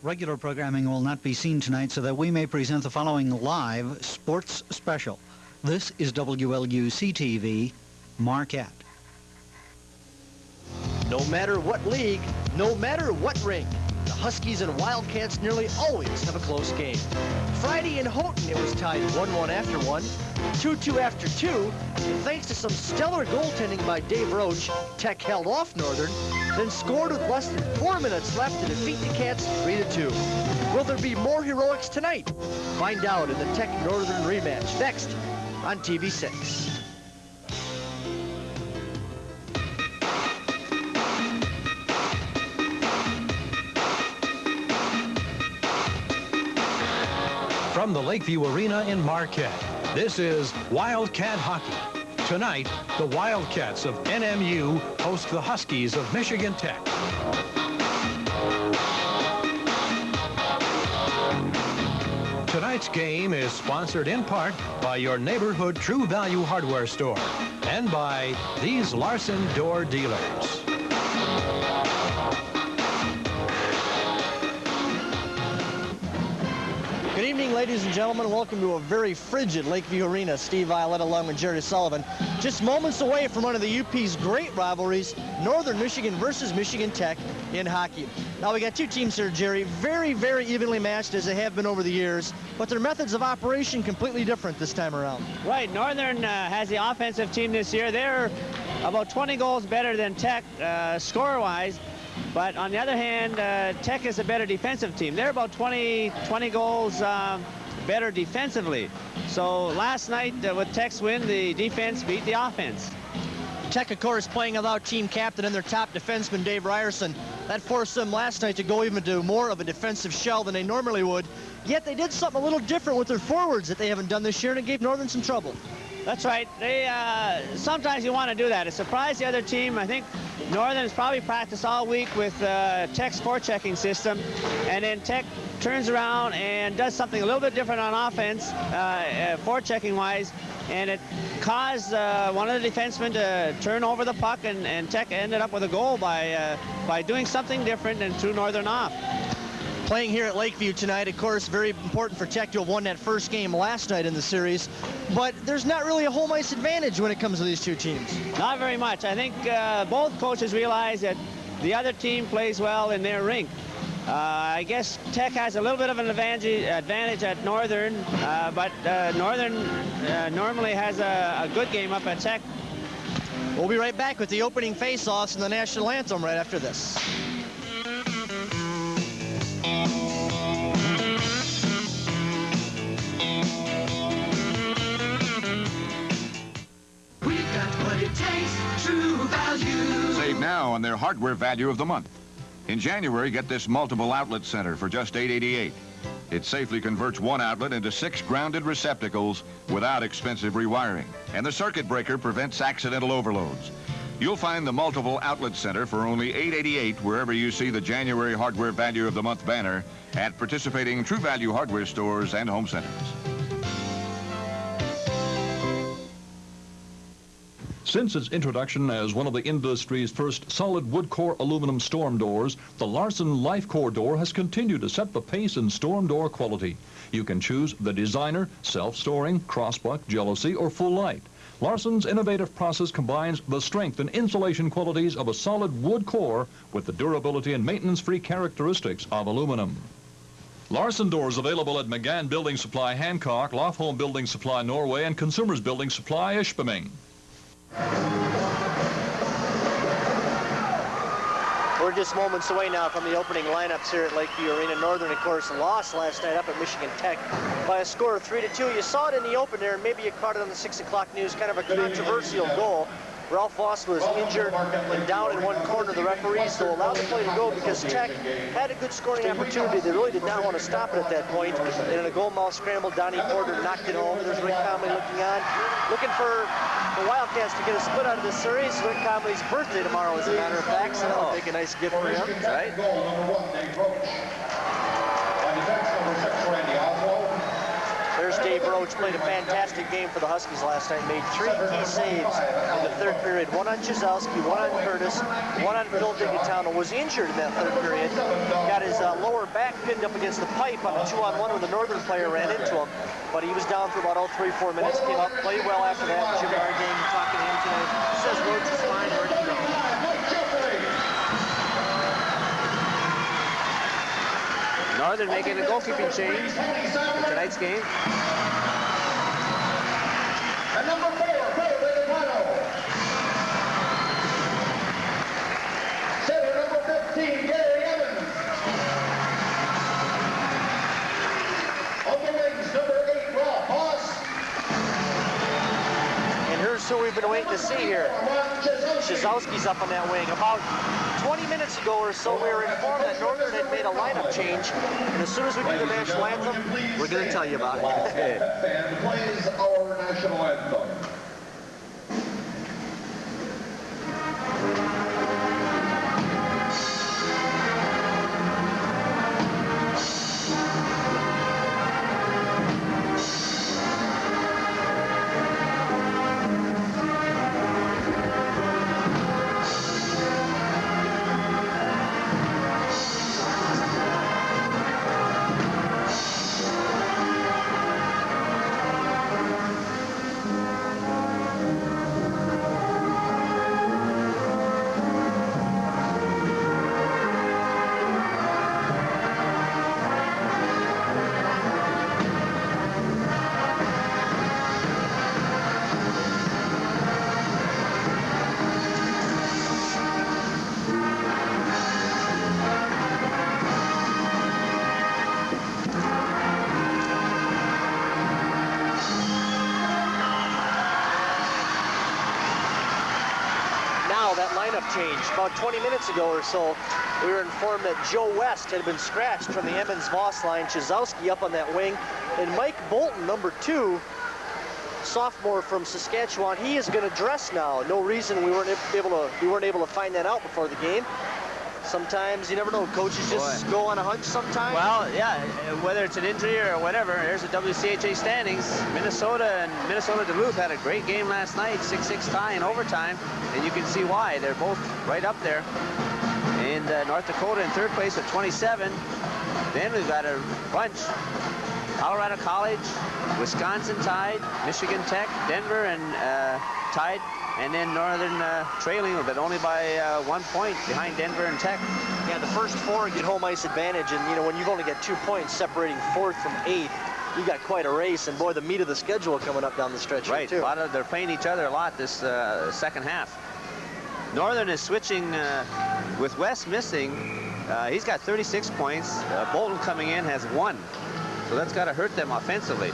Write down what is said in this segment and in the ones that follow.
Regular programming will not be seen tonight, so that we may present the following live sports special. This is WLUC-TV, Marquette. No matter what league, no matter what rink, the Huskies and Wildcats nearly always have a close game. Friday in Houghton, it was tied 1-1 after 1, 2-2 after 2, and thanks to some stellar goaltending by Dave Roach, Tech held off Northern, then scored with less than 4 minutes left to defeat the Cats 3-2. Will there be more heroics tonight? Find out in the Tech Northern rematch next on TV6. From the Lakeview Arena in Marquette, this is Wildcat Hockey. Tonight, the Wildcats of NMU host the Huskies of Michigan Tech. Tonight's game is sponsored in part by your neighborhood True Value Hardware store and by these Larson door dealers. Good evening, ladies and gentlemen. Welcome to a very frigid Lakeview Arena. Steve Violetta along with Jerry Sullivan. Just moments away from one of the UP's great rivalries, Northern Michigan versus Michigan Tech in hockey. Now, we got two teams here, Jerry, very, very evenly matched as they have been over the years, but their methods of operation completely different this time around. Right. Northern has the offensive team this year. They're about 20 goals better than Tech score-wise. But on the other hand, Tech is a better defensive team. They're about 20 goals better defensively. So last night, with Tech's win, the defense beat the offense. Tech, of course, playing without team captain and their top defenseman, Dave Ryerson. That forced them last night to go even to more of a defensive shell than they normally would. Yet they did something a little different with their forwards that they haven't done this year, and it gave Northern some trouble. That's right. They sometimes you want to do that. It surprised the other team. I think Northern has probably practiced all week with Tech's forechecking system, and then Tech turns around and does something a little bit different on offense, forechecking wise, and it caused one of the defensemen to turn over the puck, and Tech ended up with a goal by doing something different and threw Northern off. Playing here at Lakeview tonight, of course, very important for Tech to have won that first game last night in the series. But there's not really a home ice advantage when it comes to these two teams. Not very much. I think both coaches realize that the other team plays well in their rink. I guess Tech has a little bit of an advantage at Northern, but Northern normally has a good game up at Tech. We'll be right back with the opening face-offs and the national anthem right after this. Save now on their hardware value of the month. In January, get this multiple outlet center for just $8.88. It safely converts one outlet into 6 grounded receptacles without expensive rewiring. And the circuit breaker prevents accidental overloads. You'll find the multiple outlet center for only $8.88 wherever you see the January hardware value of the month banner at participating True Value hardware stores and home centers. Since its introduction as one of the industry's first solid wood core aluminum storm doors, the Larson Life Core door has continued to set the pace in storm door quality. You can choose the designer, self-storing, crossbuck, jealousy, or full light. Larson's innovative process combines the strength and insulation qualities of a solid wood core with the durability and maintenance-free characteristics of aluminum. Larson doors available at McGann Building Supply Hancock, Lofholm Building Supply Norway, and Consumers Building Supply Ishpeming. We're just moments away now from the opening lineups here at Lakeview Arena. Northern, of course, lost last night up at Michigan Tech by a score of 3-2. You saw it in the open there, and maybe you caught it on the 6 o'clock news, kind of a controversial goal. Ralph Voss was injured and down in one corner. The referees, though, allowed the play to go because Tech had a good scoring opportunity. They really did not want to stop it at that point. And in a goal-mouth scramble, Donnie Porter knocked it home. There's Rick Conley looking on, looking for the Wildcats to get a split out of this series. Rick Conley's birthday tomorrow, as a matter of fact, so that'll make a nice gift for him. Right? There's Dave Roach Roach played a fantastic game for the Huskies last night. Made 3 key saves in the third period. One on Chizowski, one on Curtis, one on Phil Digitano. Was injured in that third period. Got his lower back pinned up against the pipe on a 2-on-1 where the Northern player ran into him. But he was down for about 3-4 minutes. Came up, played well after that. Jim Argang talking to him today. Says Roach is fine, ready to go. Northern making a goalkeeping change for tonight's game. And number 4, Phil Digitano. Center number 15, Gary Evans. On the wings, number 8, Rob Boss. And here's who we've been waiting to see here. Chizowski's up on that wing. About 20 minutes ago or so, we were informed that Northern had made a lineup change. And as soon as we do the national anthem, we're going to tell you about it. Band plays our national anthem. Change. About 20 minutes ago or so, we were informed that Joe West had been scratched from the Emmons-Voss line. Chizowski up on that wing, and Mike Bolton, number 2, sophomore from Saskatchewan, he is going to dress now. No reason we weren't able to find that out before the game. Sometimes you never know. Coaches just go on a hunch sometimes. Well, yeah, whether it's an injury or whatever, here's the WCHA standings. Minnesota and Minnesota Duluth had a great game last night, 6-6 tie in overtime, and you can see why. They're both right up there. And North Dakota in third place at 27. Then we've got a bunch. Colorado College, Wisconsin tied, Michigan Tech, Denver, and tied. And then Northern trailing, but only by 1 point behind Denver and Tech. Yeah, the first 4 get home ice advantage, and you know when you've only got 2 points separating 4th from 8th, you got quite a race. And boy, the meat of the schedule coming up down the stretch. Right, here too. they're playing each other a lot this second half. Northern is switching with West missing. He's got 36 points. Bolton coming in has 1, so that's got to hurt them offensively.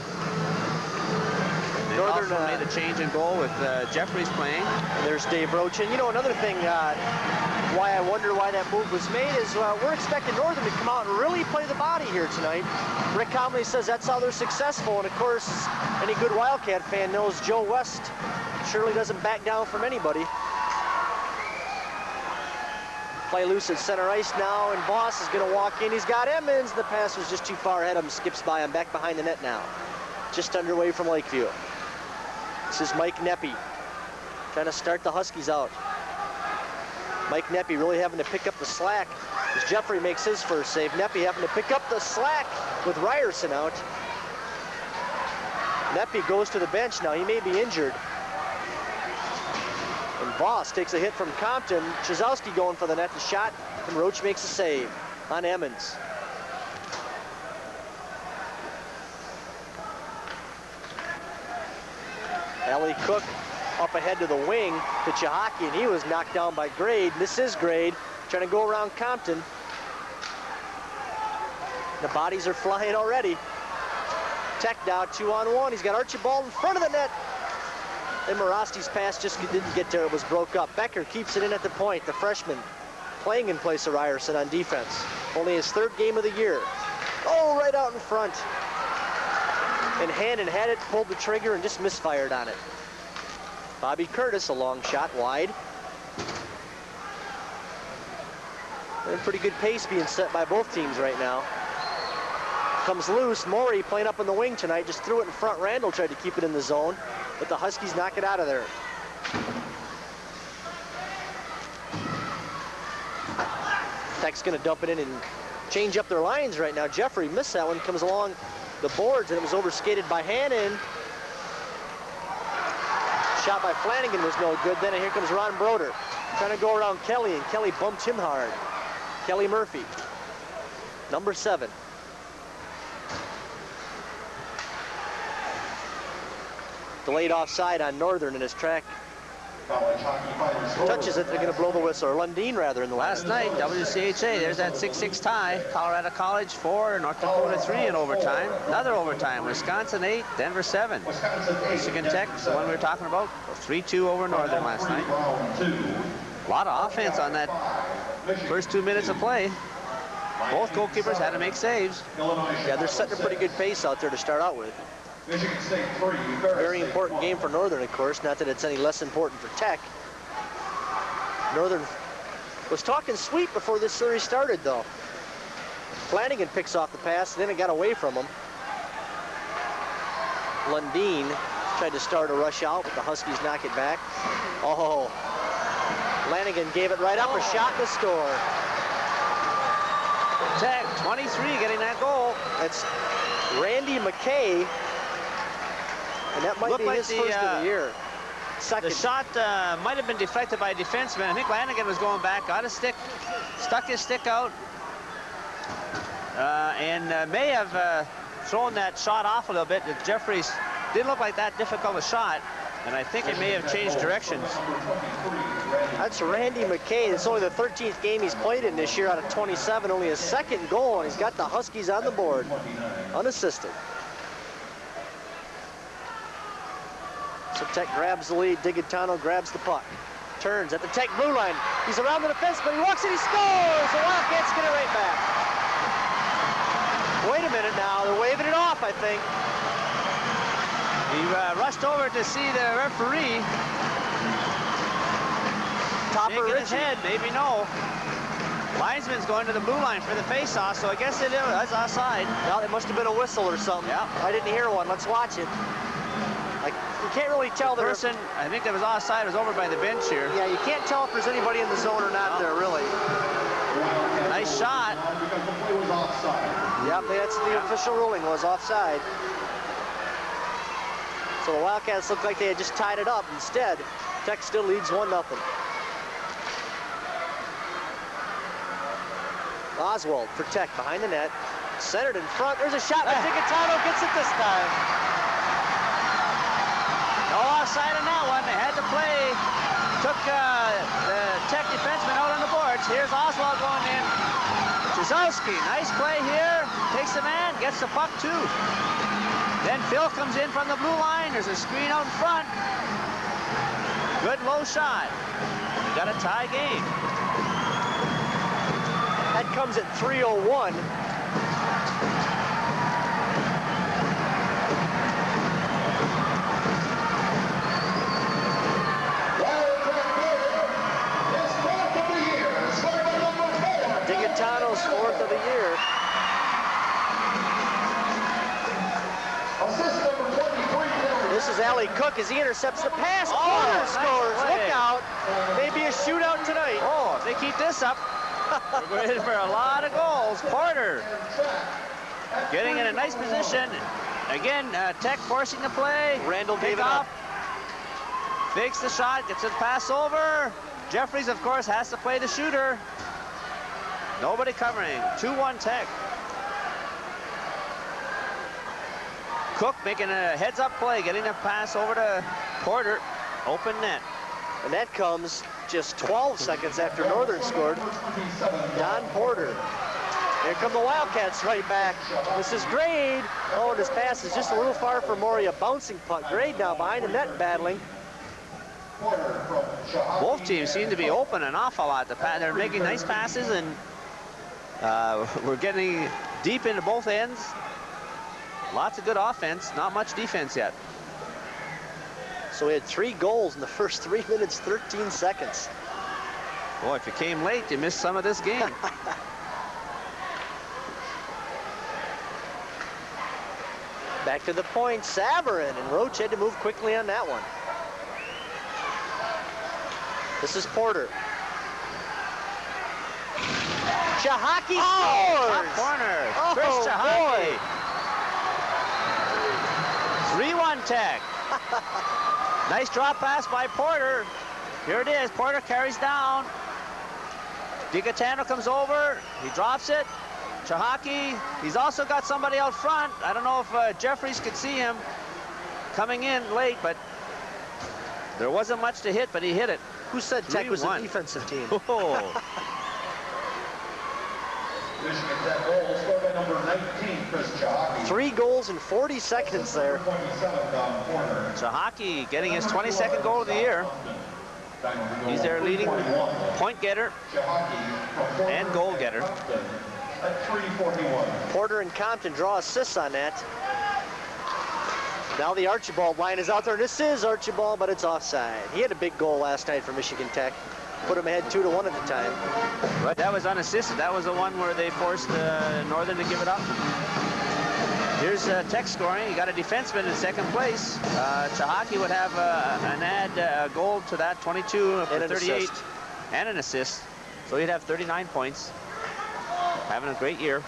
Northern also made a change in goal with Jeffries playing. And there's Dave Roach. And you know, another thing why I wonder why that move was made is we're expecting Northern to come out and really play the body here tonight. Rick Comley says that's how they're successful. And of course, any good Wildcat fan knows Joe West surely doesn't back down from anybody. Play loose at center ice now, and Voss is going to walk in. He's got Emmons. The pass was just too far ahead of him. Skips by him, back behind the net now. Just underway from Lakeview. This is Mike Neppy trying to start the Huskies out. Mike Neppy really having to pick up the slack as Jeffrey makes his first save. Neppy having to pick up the slack with Ryerson out. Neppy goes to the bench now. He may be injured. And Voss takes a hit from Compton. Chizowski going for the net, the shot, and Roach makes a save on Emmons. Ellie Cook up ahead to the wing to Chihaki, and he was knocked down by Grade. This is Grade trying to go around Compton. The bodies are flying already. Tech now 2-on-1. He's got Archibald in front of the net. And Morosti's pass just didn't get there. It was broke up. Becker keeps it in at the point. The freshman playing in place of Ryerson on defense. Only his 3rd game of the year. Oh, right out in front. And Hannon had it, pulled the trigger, and just misfired on it. Bobby Curtis, a long shot wide. And pretty good pace being set by both teams right now. Comes loose. Maury playing up in the wing tonight. Just threw it in front. Randall tried to keep it in the zone, but the Huskies knock it out of there. Tech's going to dump it in and change up their lines right now. Jeffrey missed that one. Comes along the boards, and it was overskated by Hannon. Shot by Flanagan was no good. Then here comes Ron Broder trying to go around Kelly, and Kelly bumped him hard. Kelly Murphy, number 7. Delayed offside on Northern in his track. Touches it, they're going to blow the whistle. Or Lundeen, rather, in the Last night, WCHA, there's that 6-6 tie. Colorado College 4, North Dakota 3 in overtime. Another overtime, Wisconsin 8, Denver 7. Michigan Tech, the one we were talking about, 3-2 over Northern last night. A lot of offense on that first 2 minutes of play. Both goalkeepers had to make saves. Yeah, they're setting a pretty good pace out there to start out with. Michigan State 3, Very important game for Northern, of course. Not that it's any less important for Tech. Northern was talking sweet before this series started, though. Flanagan picks off the pass, then it got away from him. Lundeen tried to start a rush out, but the Huskies knock it back. Oh, Flanagan gave it right up, a shot to score. Tech, 23, getting that goal. That's Randy McKay, and that might Looked be like his first of the year. Second. The shot might have been deflected by a defenseman. I think Flanagan was going back, got his stick, stuck his stick out, and may have thrown that shot off a little bit. Jeffries didn't look like that difficult a shot, and I think it may have changed directions. That's Randy McKay. It's only the 13th game he's played in this year out of 27, only his second goal, and he's got the Huskies on the board, unassisted. So Tech grabs the lead. Digitano grabs the puck. Turns at the Tech blue line. He's around the defense, but he walks and he scores! The Wildcats get it right back. Wait a minute now. They're waving it off, I think. He rushed over to see the referee. Topper Shaking his Ritchie. head, maybe no. Linesman's going to the blue line for the face-off, so I guess it was offside. Well, it must have been a whistle or something. Yeah. I didn't hear one. Let's watch it. You can't really tell The person, I think that was offside, was over by the bench here. Yeah, you can't tell if there's anybody in the zone or not there, really. Nice shot. because the play was offside. Yep, that's the official ruling, was offside. So the Wildcats looked like they had just tied it up. Instead, Tech still leads 1-0. Oswald for Tech behind the net. Centered in front. There's a shot by Digitano. Gets it this time. No offside on that one. They had to play. Took the Tech defenseman out on the boards. Here's Oswald going in. Jazowski, nice play here. Takes the man, gets the puck too. Then Phil comes in from the blue line. There's a screen out in front. Good low shot. We got a tie game. That comes at 3:01. Digitano's 4th of the year. Assist number 23. This is Ali Cook as he intercepts the pass. Oh, Porter nice scores. play. Look out. Maybe a shootout tonight. Oh, if they keep this up, we're in for a lot of goals. Porter getting in a nice position. Again, Tech forcing the play. Randall gave it Pick up. off. Fakes the shot, gets it pass over. Jeffries, of course, has to play the shooter. Nobody covering. 2-1 Tech. Cook making a heads-up play, getting a pass over to Porter. Open net. And that comes just 12 seconds after Northern scored. Don Porter. Here come the Wildcats right back. This is Grade. Oh, and his pass is just a little far for Maury. A bouncing puck. Grade now behind the net battling. Both teams seem to be open an awful lot. They're making nice passes, and we're getting deep into both ends. Lots of good offense, not much defense yet. So we had 3 goals in the first 3 minutes, 13 seconds. Boy, if you came late, you missed some of this game. Back to the point, Savarin, and Roach had to move quickly on that one. This is Porter. Chahaki scores! Top corner, Oh, Chris Chahaki. boy. 3-1 Tech. Nice drop pass by Porter. Here it is, Porter carries down. DiGaetano comes over, he drops it. Chahaki, he's also got somebody out front. I don't know if Jeffries could see him coming in late, but there wasn't much to hit, but he hit it. Who said Tech was a 3-1. defensive team? Oh. Michigan Tech goal scored by number 19, Chris Chahaki. 3 goals in 40 seconds there. 27 down corner. Chahaki getting his 22nd goal of the year. He's their leading point getter and goal getter. At 3:41. Porter and Compton draw assists on that. Now the Archibald line is out there. This is Archibald, but it's offside. He had a big goal last night for Michigan Tech. Put him ahead 2-1 at the time. Right, that was unassisted. That was the one where they forced Northern to give it up. Here's Tech scoring. You got a defenseman in second place. Chahaki would have a goal to that, 22 for And 38, assist. and an assist. So he'd have 39 points. Having a great year.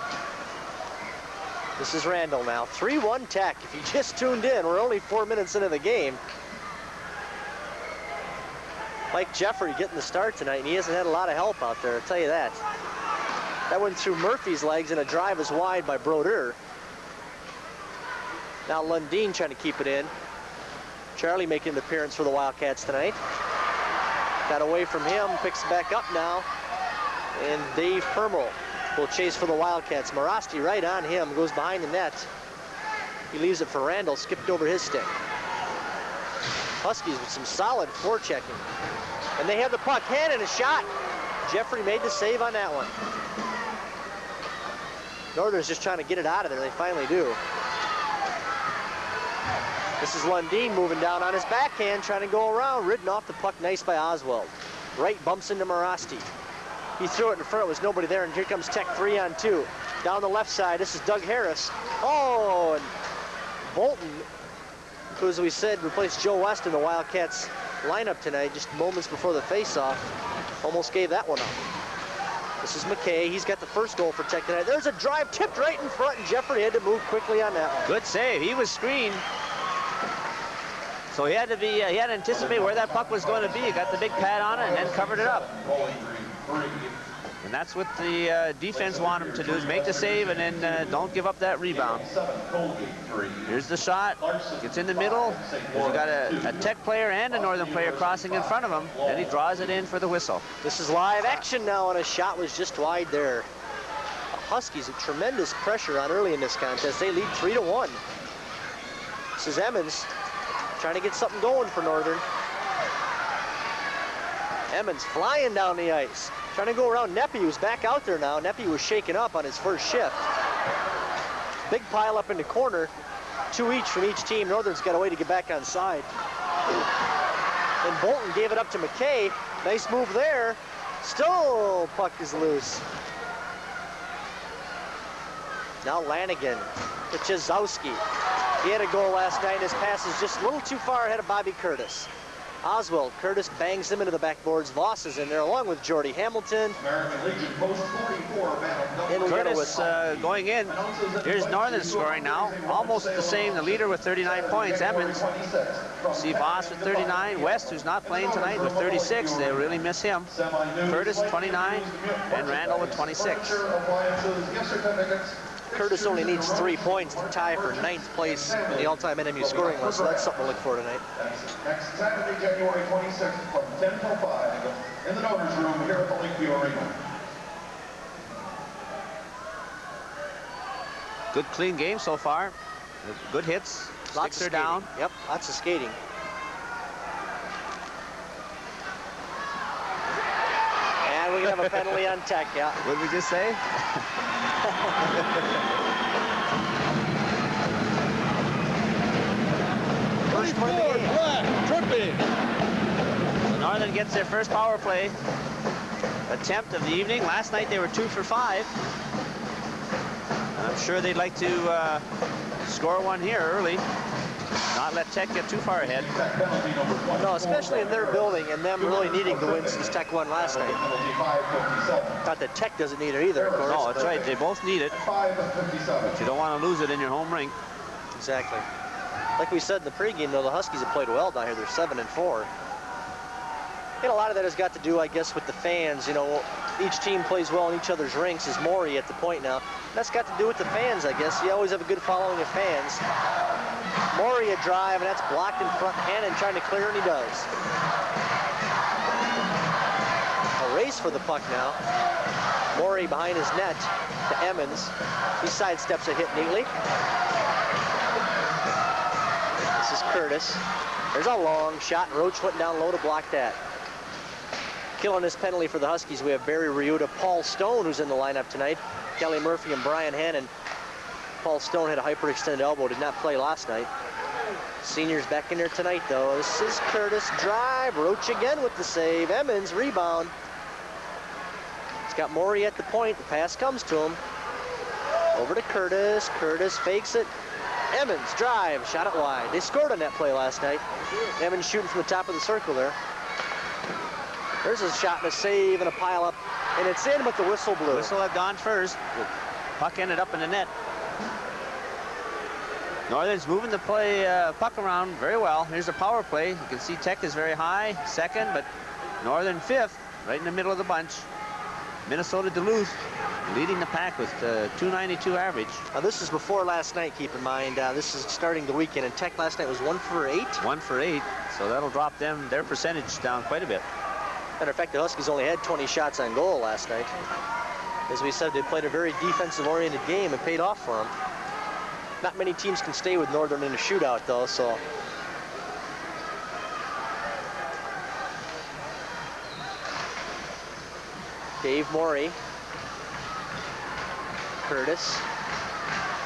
This is Randall now. 3-1 Tech. If you just tuned in, we're only 4 minutes into the game. Mike Jeffrey getting the start tonight, and he hasn't had a lot of help out there, I'll tell you that. That went through Murphy's legs, and a drive is wide by Brodeur. Now Lundeen trying to keep it in. Charlie making an appearance for the Wildcats tonight. Got away from him, picks it back up now. And Dave Permel will chase for the Wildcats. Morasti right on him, goes behind the net. He leaves it for Randall, skipped over his stick. Huskies with some solid forechecking. And they have the puck, hand and a shot. Jeffrey made the save on that one. Northern's just trying to get it out of there. They finally do. This is Lundeen moving down on his backhand, trying to go around, ridden off the puck, nice by Oswald. Right bumps into Morasti. He threw it in front, it was nobody there, and here comes Tech 3-on-2. Down the left side, this is Doug Harris. Oh, and Bolton, who, as we said, replaced Joe West in the Wildcats lineup tonight, just moments before the face-off, almost gave that one up. This is McKay, he's got the first goal for Tech tonight. There's a drive tipped right in front, and Jeffrey had to move quickly on that one. Good save. He was screened. So he had to anticipate where that puck was going to be. He got the big pad on it and then covered it up. And that's what the defense want him to do, is make the save and then don't give up that rebound. Here's the shot. Gets in the middle. He's got a Tech player and a Northern player crossing in front of him. And he draws it in for the whistle. This is live action now, and a shot was just wide there. The Huskies have tremendous pressure on early in this contest. They lead 3-1. This is Emmons trying to get something going for Northern. Emmons flying down the ice. Trying to go around Neppy, who's back out there now. Neppy was shaken up on his first shift. Big pile up in the corner. 2 each from each team. Northern's got a way to get back on side. And Bolton gave it up to McKay. Nice move there. Still puck is loose. Now Lanigan to Chizowski. He had a goal last night. His pass is just a little too far ahead of Bobby Curtis. Oswald, Curtis bangs him into the backboards. Voss is in there along with Jordy Hamilton. American Legion post 44 battle. Curtis going in. Here's Northern scoring now. Almost the same, the leader with 39 points, Emmons. See Voss with 39. West, who's not playing tonight, with 36. They really miss him. Curtis, 29, and Randall with 26. Curtis only needs 3 points to tie for 9th place in the all-time NMU scoring list, so that's something to look for tonight. Next Saturday, January 26th from 10 till 5 in the Donors Room here at the Lakeview Arena. Good clean game so far. Good hits. Lots Sticks of are down. Yep, lots of skating. And we have a penalty on Tech, yeah. What did we just say? First point of the game. So Northern gets their first power play attempt of the evening. Last night they were 2 for 5. And I'm sure they'd like to score one here early. Not let Tech get too far ahead. No, especially in their building and them really needing the win since Tech won last night. Not that Tech doesn't need it either, of course. No, that's right. They both need it. But you don't want to lose it in your home rink. Exactly. Like we said in the pregame, though, the Huskies have played well down here. They're 7-4. And a lot of that has got to do, I guess, with the fans. You know, each team plays well in each other's rinks. Is Maury at the point now. That's got to do with the fans, I guess. You always have a good following of fans. Maury a drive, and that's blocked in front. Hannon trying to clear, and he does. A race for the puck now. Maury behind his net to Emmons. He sidesteps a hit neatly. This is Curtis. There's a long shot, and Roach went down low to block that. Killing this penalty for the Huskies, we have Barry Ryuta, Paul Stone, who's in the lineup tonight, Kelly Murphy, and Brian Hannon. Paul Stone had a hyperextended elbow, did not play last night. Seniors back in there tonight, though. This is Curtis, drive, Roach again with the save, Emmons, rebound. He's got Maury at the point, the pass comes to him. Over to Curtis, Curtis fakes it. Emmons, drive, shot it wide. They scored on that play last night. Emmons shooting from the top of the circle there. There's a shot and a save and a pile up, and it's in, but the whistle blew. Whistle had gone first. The puck ended up in the net. Northern's moving the play puck around very well. Here's a power play. You can see Tech is very high, second, but Northern fifth, right in the middle of the bunch. Minnesota Duluth leading the pack with 292 average. Now this is before last night, keep in mind. This is starting the weekend, and Tech last night was 1 for 8. 1 for 8, so that'll drop their percentage down quite a bit. Matter of fact, the Huskies only had 20 shots on goal last night. As we said, they played a very defensive-oriented game and paid off for them. Not many teams can stay with Northern in a shootout, though, so. Dave Maury. Curtis.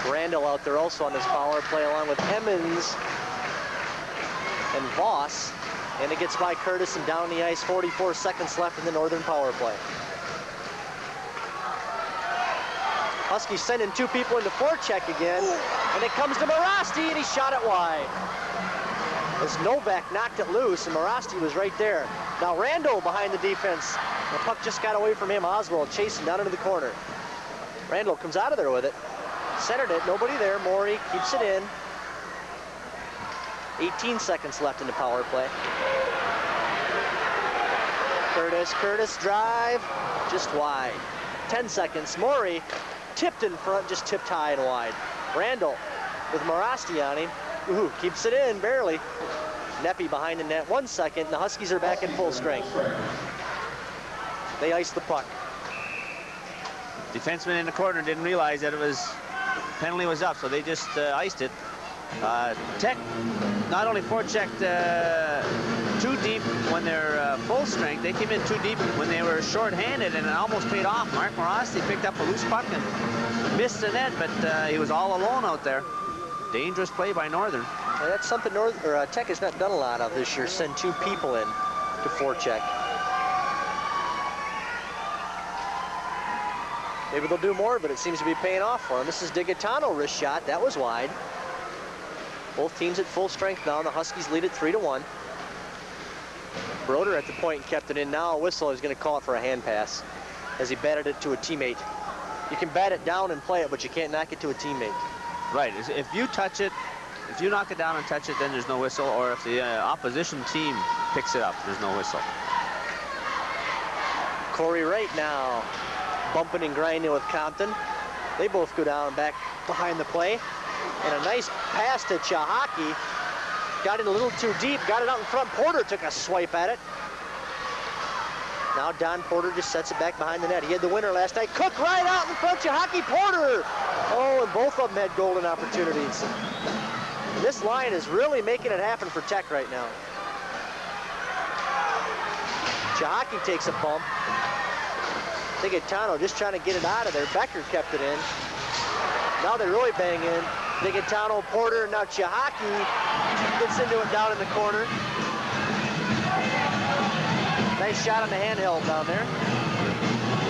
Randall out there also on this power play along with Emmons and Voss. And it gets by Curtis and down the ice, 44 seconds left in the Northern power play. Huskies sending 2 people into forecheck again, and it comes to Morasti, and he shot it wide. As Novak knocked it loose, and Morasti was right there. Now Randall behind the defense. The puck just got away from him. Oswald chasing down into the corner. Randall comes out of there with it. Centered it, nobody there. Maury keeps it in. 18 seconds left in the power play. Curtis drive, just wide. 10 seconds, Maury tipped in front, just tipped high and wide. Randall with Morasti on him. Ooh, keeps it in, barely. Neppy behind the net, 1 second, and the Huskies are back in full strength. They ice the puck. Defenseman in the corner didn't realize that penalty was up, so they just iced it. Tech not only forechecked too deep when they're full strength, they came in too deep when they were short-handed, and it almost paid off. Mark Morasti picked up a loose puck and missed the net, but he was all alone out there. Dangerous play by Northern. Well, that's something Tech has not done a lot of this year, send 2 people in to forecheck. Maybe they'll do more, but it seems to be paying off for them. This is DiGaetano, wrist shot. That was wide. Both teams at full strength now, and the Huskies lead it 3-1. Broder at the point kept it in. Now a whistle is going to call it for a hand pass as he batted it to a teammate. You can bat it down and play it, but you can't knock it to a teammate. Right. If you touch it, if you knock it down and touch it, then there's no whistle. Or if the opposition team picks it up, there's no whistle. Corey Wright now bumping and grinding with Compton. They both go down back behind the play. And a nice pass to Chahaki. Got it a little too deep, got it out in front. Porter took a swipe at it. Now Don Porter just sets it back behind the net. He had the winner last night. Cook right out in front, Chahaki, Porter. Oh, and both of them had golden opportunities. And this line is really making it happen for Tech right now. Chahaki takes a bump. DiGaetano just trying to get it out of there. Becker kept it in. Now they really bang in. DiGaetano, Porter, now Chahaki gets into it down in the corner. Nice shot on the handheld down there.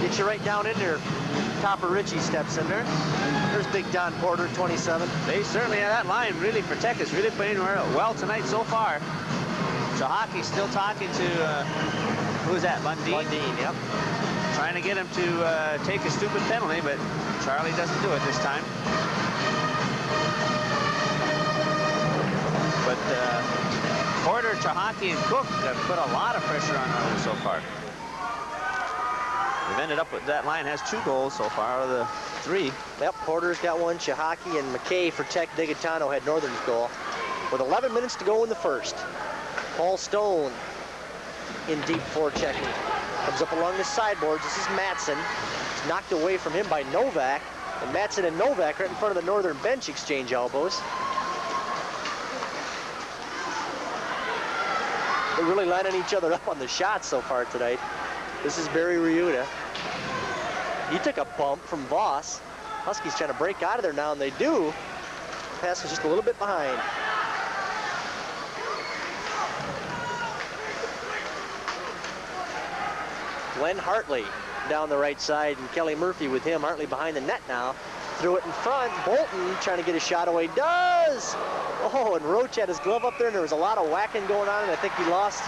Gets you right down in there. Topper Ritchie steps in there. There's big Don Porter, 27. They certainly have that line really for Tech is really playing well tonight so far. Hockey's still talking to, who's that, Lundeen? Lundeen, yep. Trying to get him to take a stupid penalty, but Charlie doesn't do it this time. But Porter, Chahaki, and Cook have put a lot of pressure on Northern so far. They've ended up with that line has 2 goals so far out of the 3. Yep, Porter's got 1. Chahaki and McKay for Tech. Digatano had Northern's goal. With 11 minutes to go in the first. Paul Stone in deep forechecking. Comes up along the sideboards. This is Matson. It's knocked away from him by Novak. And Matson and Novak right in front of the Northern bench exchange elbows. They're really lining each other up on the shots so far tonight. This is Barry Ryuta. He took a bump from Voss. Huskies trying to break out of there now, and they do. Pass was just a little bit behind. Glenn Hartley down the right side, and Kelly Murphy with him. Hartley behind the net now. Threw it in front. Bolton trying to get a shot away. Does! Oh, and Roach had his glove up there, and there was a lot of whacking going on, and I think he lost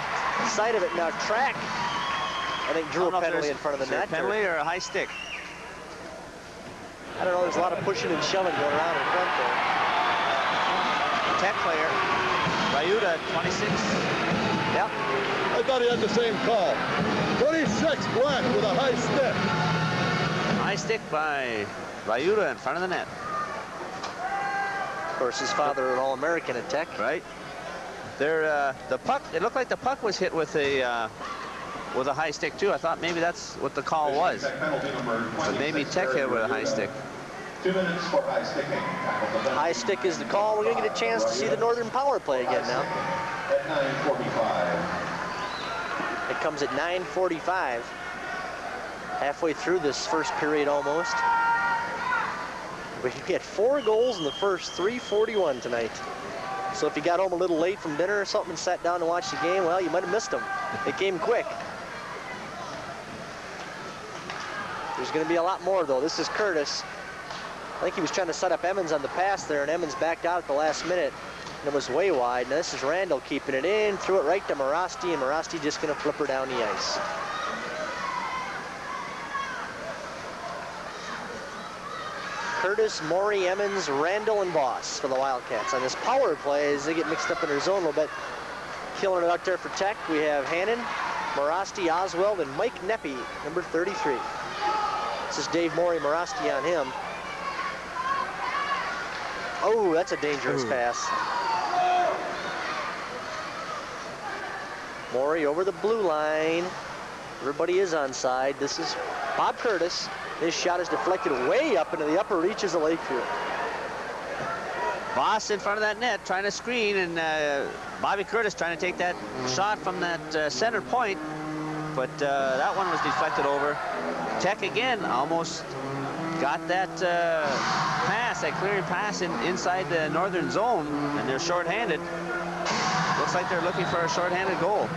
sight of it. Now Track, I think, drew a penalty in front of the net. A penalty or a high stick? I don't know. There's a lot of pushing and shoving going around in front there. Tech player, Ryuta, 26. Yep. I thought he had the same call. 26 black with a high stick. High stick by Ryuta in front of the net. Of course, his father an All-American at Tech. Right. There, the puck. It looked like the puck was hit with a high stick too. I thought maybe that's what the call was. But maybe Tech hit with a high stick. 2 minutes for high sticking. High stick is the call. We're going to get a chance to see the Northern power play again now. At 9:45. It comes at 9:45. Halfway through this first period almost. We had 4 goals in the first, 3:41 tonight. So if you got home a little late from dinner or something and sat down to watch the game, well, you might have missed them. It came quick. There's going to be a lot more, though. This is Curtis. I think he was trying to set up Emmons on the pass there, and Emmons backed out at the last minute. And it was way wide. Now this is Randall keeping it in, threw it right to Morasti, and Morasti just going to flip her down the ice. Curtis, Maury, Emmons, Randall, and Voss for the Wildcats. On this power play, as they get mixed up in their zone a little bit, killing it out there for Tech, we have Hannon, Morasti, Oswald, and Mike Neppy, number 33. This is Dave Maury, Morasti on him. Oh, that's a dangerous pass. Maury over the blue line. Everybody is onside. This is Bob Curtis. His shot is deflected way up into the upper reaches of Lakeview. Voss in front of that net trying to screen, and Bobby Curtis trying to take that shot from that center point, but that one was deflected over. Tech again almost got that pass, that clearing pass inside the Northern zone, and they're shorthanded. Looks like they're looking for a shorthanded goal.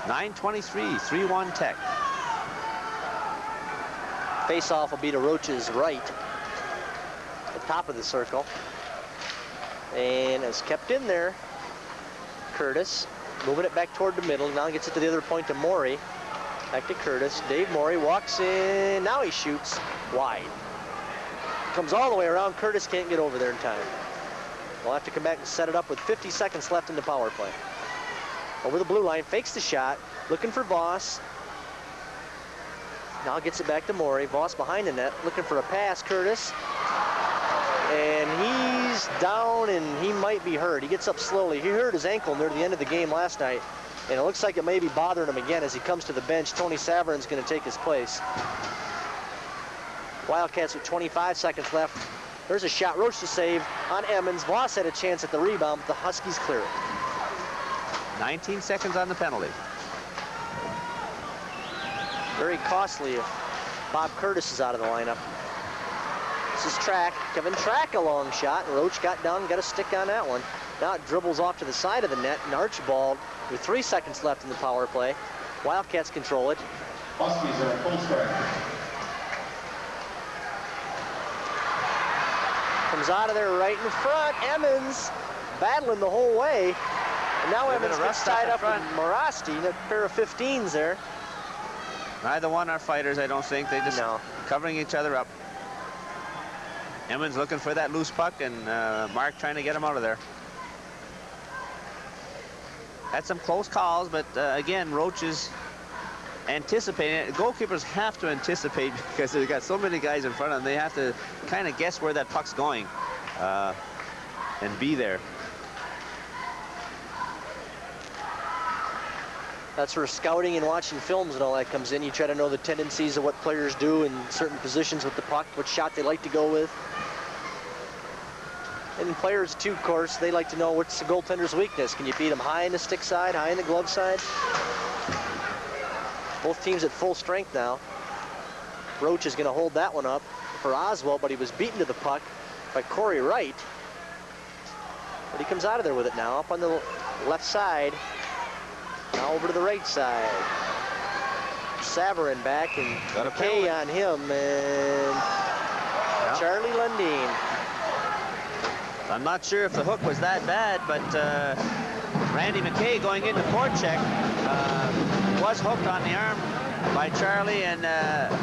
9:23, 3-1 Tech. Face-off will be to Roach's right, the top of the circle. And it's kept in there. Curtis moving it back toward the middle. Now gets it to the other point to Maury. Back to Curtis. Dave Maury walks in. Now he shoots wide. Comes all the way around. Curtis can't get over there in time. We'll have to come back and set it up with 50 seconds left in the power play. Over the blue line, fakes the shot, looking for Voss. Now gets it back to Maury. Voss behind the net, looking for a pass. Curtis. And he's down, and he might be hurt. He gets up slowly. He hurt his ankle near the end of the game last night, and it looks like it may be bothering him again as he comes to the bench. Tony Saverin's going to take his place. Wildcats with 25 seconds left. There's a shot. Roach to save on Emmons. Voss had a chance at the rebound, but the Huskies clear it. 19 seconds on the penalty. Very costly if Bob Curtis is out of the lineup. This is Track. Kevin Track, a long shot. Roach got down and got a stick on that one. Now it dribbles off to the side of the net, and Archibald, with 3 seconds left in the power play. Wildcats control it. Huskies are at full strike. Comes out of there right in front. Emmons battling the whole way. And now Emmons gets tied up with Morasti, a pair of 15s there. Neither one are fighters, I don't think. They just covering each other up. Emmons looking for that loose puck, and Mark trying to get him out of there. Had some close calls, but again, Roach is anticipating it. Goalkeepers have to anticipate because they've got so many guys in front of them. They have to kind of guess where that puck's going and be there. That's where scouting and watching films and all that comes in. You try to know the tendencies of what players do in certain positions with the puck, what shot they like to go with. And players, too, of course, they like to know what's the goaltender's weakness. Can you beat them high in the stick side, high in the glove side? Both teams at full strength now. Roach is going to hold that one up for Oswald, but he was beaten to the puck by Corey Wright. But he comes out of there with it now, up on the left side. Now over to the right side. Savarin back, and McKay on him, and Charlie Lundeen. I'm not sure if the hook was that bad, but Randy McKay going into forecheck was hooked on the arm by Charlie, and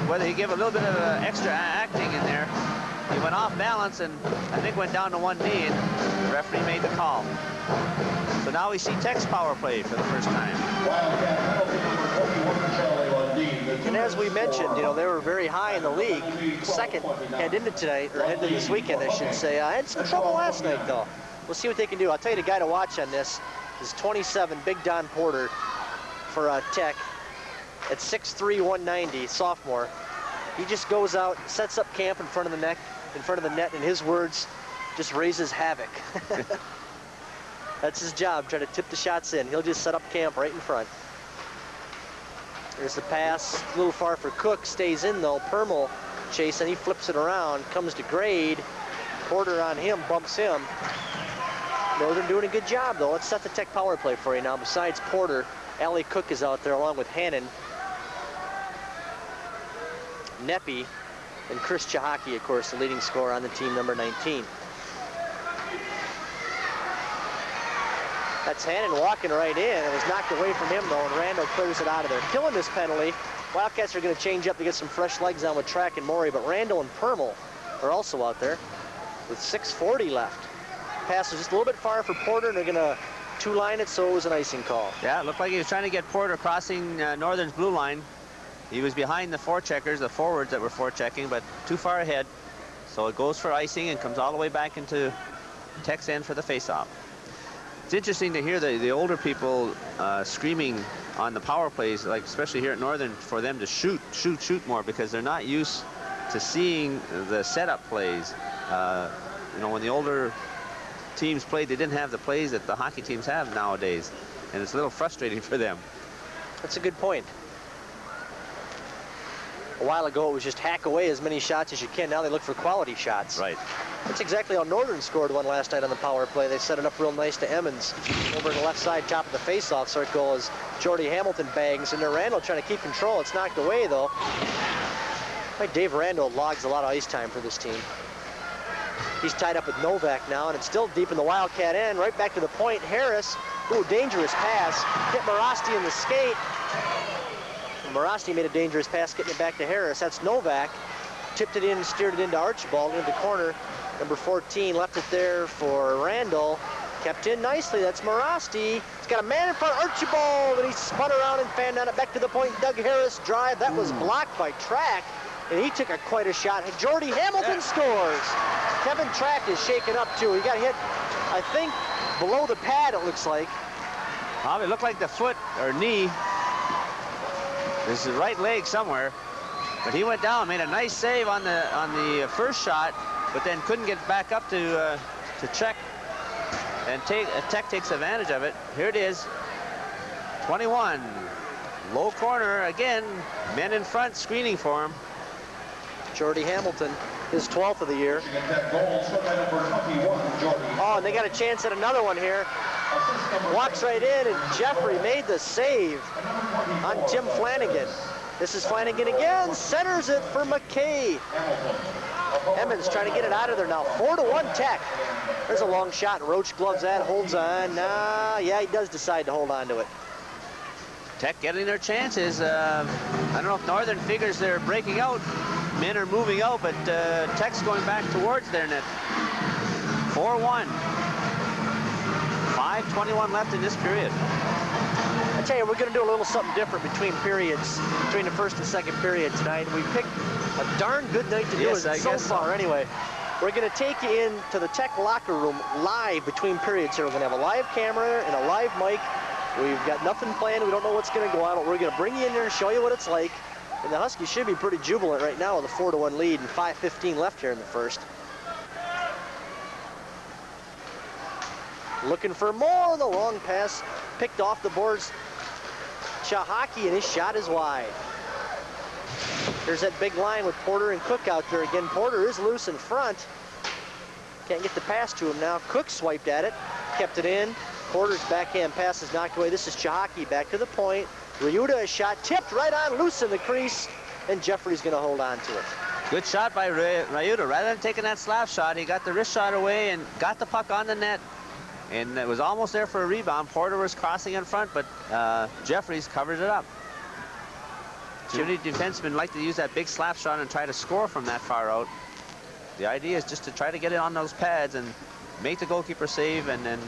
whether he gave a little bit of extra acting in there, he went off balance and I think went down to one knee, and the referee made the call. So now we see Tech's power play for the first time. And as we mentioned, you know, they were very high in the league. Second, head into tonight, or head into this weekend, I should say. Had some trouble last night, though. We'll see what they can do. I'll tell you the guy to watch on this is 27, Big Don Porter for Tech at 6'3", 190, sophomore. He just goes out, sets up camp in front of the net, in his words, just raises havoc. That's his job, try to tip the shots in. He'll just set up camp right in front. There's the pass, a little far for Cook, stays in though. Permel chasing, he flips it around, comes to Grade. Porter on him, bumps him. Northern doing a good job though. Let's set the Tech power play for you now. Besides Porter, Allie Cook is out there along with Hannon, Neppy, and Chris Chahaki, of course, the leading scorer on the team, number 19. That's Hannon walking right in. It was knocked away from him, though, and Randall clears it out of there. Killing this penalty. Wildcats are going to change up to get some fresh legs on with Track and Maury, but Randall and Permel are also out there with 6:40 left. Pass was just a little bit far for Porter, and they're going to two-line it, so it was an icing call. Yeah, it looked like he was trying to get Porter crossing Northern's blue line. He was behind the forecheckers, the forwards that were forechecking, but too far ahead. So it goes for icing and comes all the way back into Tech's end for the face-off. It's interesting to hear the older people screaming on the power plays, like especially here at Northern, for them to shoot more, because they're not used to seeing the setup plays. You know, when the older teams played, they didn't have the plays that the hockey teams have nowadays, and it's a little frustrating for them. That's a good point. A while ago, it was just hack away as many shots as you can. Now they look for quality shots. Right. That's exactly how Northern scored one last night on the power play. They set it up real nice to Emmons over on the left side, top of the face-off circle, as Jordy Hamilton bangs, and there Randall trying to keep control. It's knocked away, though. Like Dave Randall logs a lot of ice time for this team. He's tied up with Novak now, and it's still deep in the Wildcat end. Right back to the point. Harris, ooh, dangerous pass. Hit Morasti in the skate. Morasti made a dangerous pass, getting it back to Harris. That's Novak. Tipped it in and steered it into Archibald into the corner. Number 14 left it there for Randall. Kept in nicely. That's Morasti. He's got a man in front, Archibald, and he spun around and fanned on it back to the point. Doug Harris drive. That was blocked by Track, and he took quite a shot. Jordy Hamilton scores. Kevin Track is shaken up too. He got hit, I think, below the pad, it looks like. Well, it looked like the foot or knee. This is the right leg somewhere, but he went down, made a nice save on the first shot, but then couldn't get back up to check, and Tech takes advantage of it. Here it is, 21, low corner again, men in front screening for him. Jordy Hamilton, his 12th of the year. Oh, and they got a chance at another one here. Walks right in, and Jeffrey made the save on Tim Flanagan. This is Flanagan again, centers it for McKay. Emmons trying to get it out of there now. 4-1 Tech. There's a long shot, and Roach gloves that, holds on. Yeah, he does decide to hold on to it. Tech getting their chances. I don't know if Northern figures they're breaking out. Men are moving out, but Tech's going back towards their net. 4-1. 5:21 left in this period. I tell you, we're going to do a little something different between periods, between the first and second period tonight. We picked a darn good night to do it so far anyway. We're going to take you into the Tech locker room live between periods here. We're going to have a live camera and a live mic. We've got nothing planned. We don't know what's going to go on, but we're going to bring you in there and show you what it's like. And the Huskies should be pretty jubilant right now with a 4-1 lead and 5:15 left here in the first. Looking for more. The long pass picked off the boards. Chahaki, and his shot is wide. There's that big line with Porter and Cook out there again. Porter is loose in front. Can't get the pass to him now. Cook swiped at it, kept it in. Porter's backhand pass is knocked away. This is Chahaki back to the point. Ryuta, a shot tipped right on loose in the crease, and Jeffrey's going to hold on to it. Good shot by Ryuta. Rather than taking that slap shot, he got the wrist shot away and got the puck on the net. And it was almost there for a rebound. Porter was crossing in front, but Jeffries covered it up. Too many defensemen like to use that big slap shot and try to score from that far out. The idea is just to try to get it on those pads and make the goalkeeper save, and then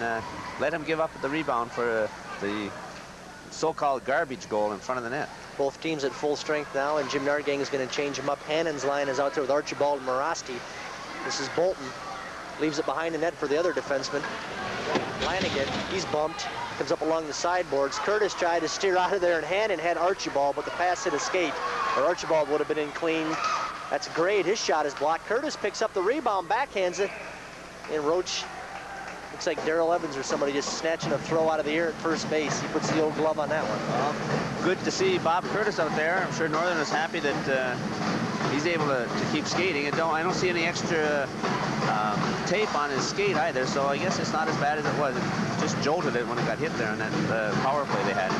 let him give up the rebound for the so-called garbage goal in front of the net. Both teams at full strength now, and Jim Nargang is going to change them up. Hannon's line is out there with Archibald and Morasti. This is Bolton. Leaves it behind the net for the other defenseman. Flanagan, he's bumped, comes up along the sideboards. Curtis tried to steer out of there, and Hannon had Archibald, but the pass hit a skate, or Archibald would have been in clean. That's great. His shot is blocked. Curtis picks up the rebound, backhands it, and Roach, looks like Darrell Evans or somebody just snatching a throw out of the air at first base. He puts the old glove on that one. Good to see Bob Curtis out there. I'm sure Northern is happy that he's able to keep skating. And I don't see any extra tape on his skate either, so I guess it's not as bad as it was. It just jolted it when it got hit there on that power play they had.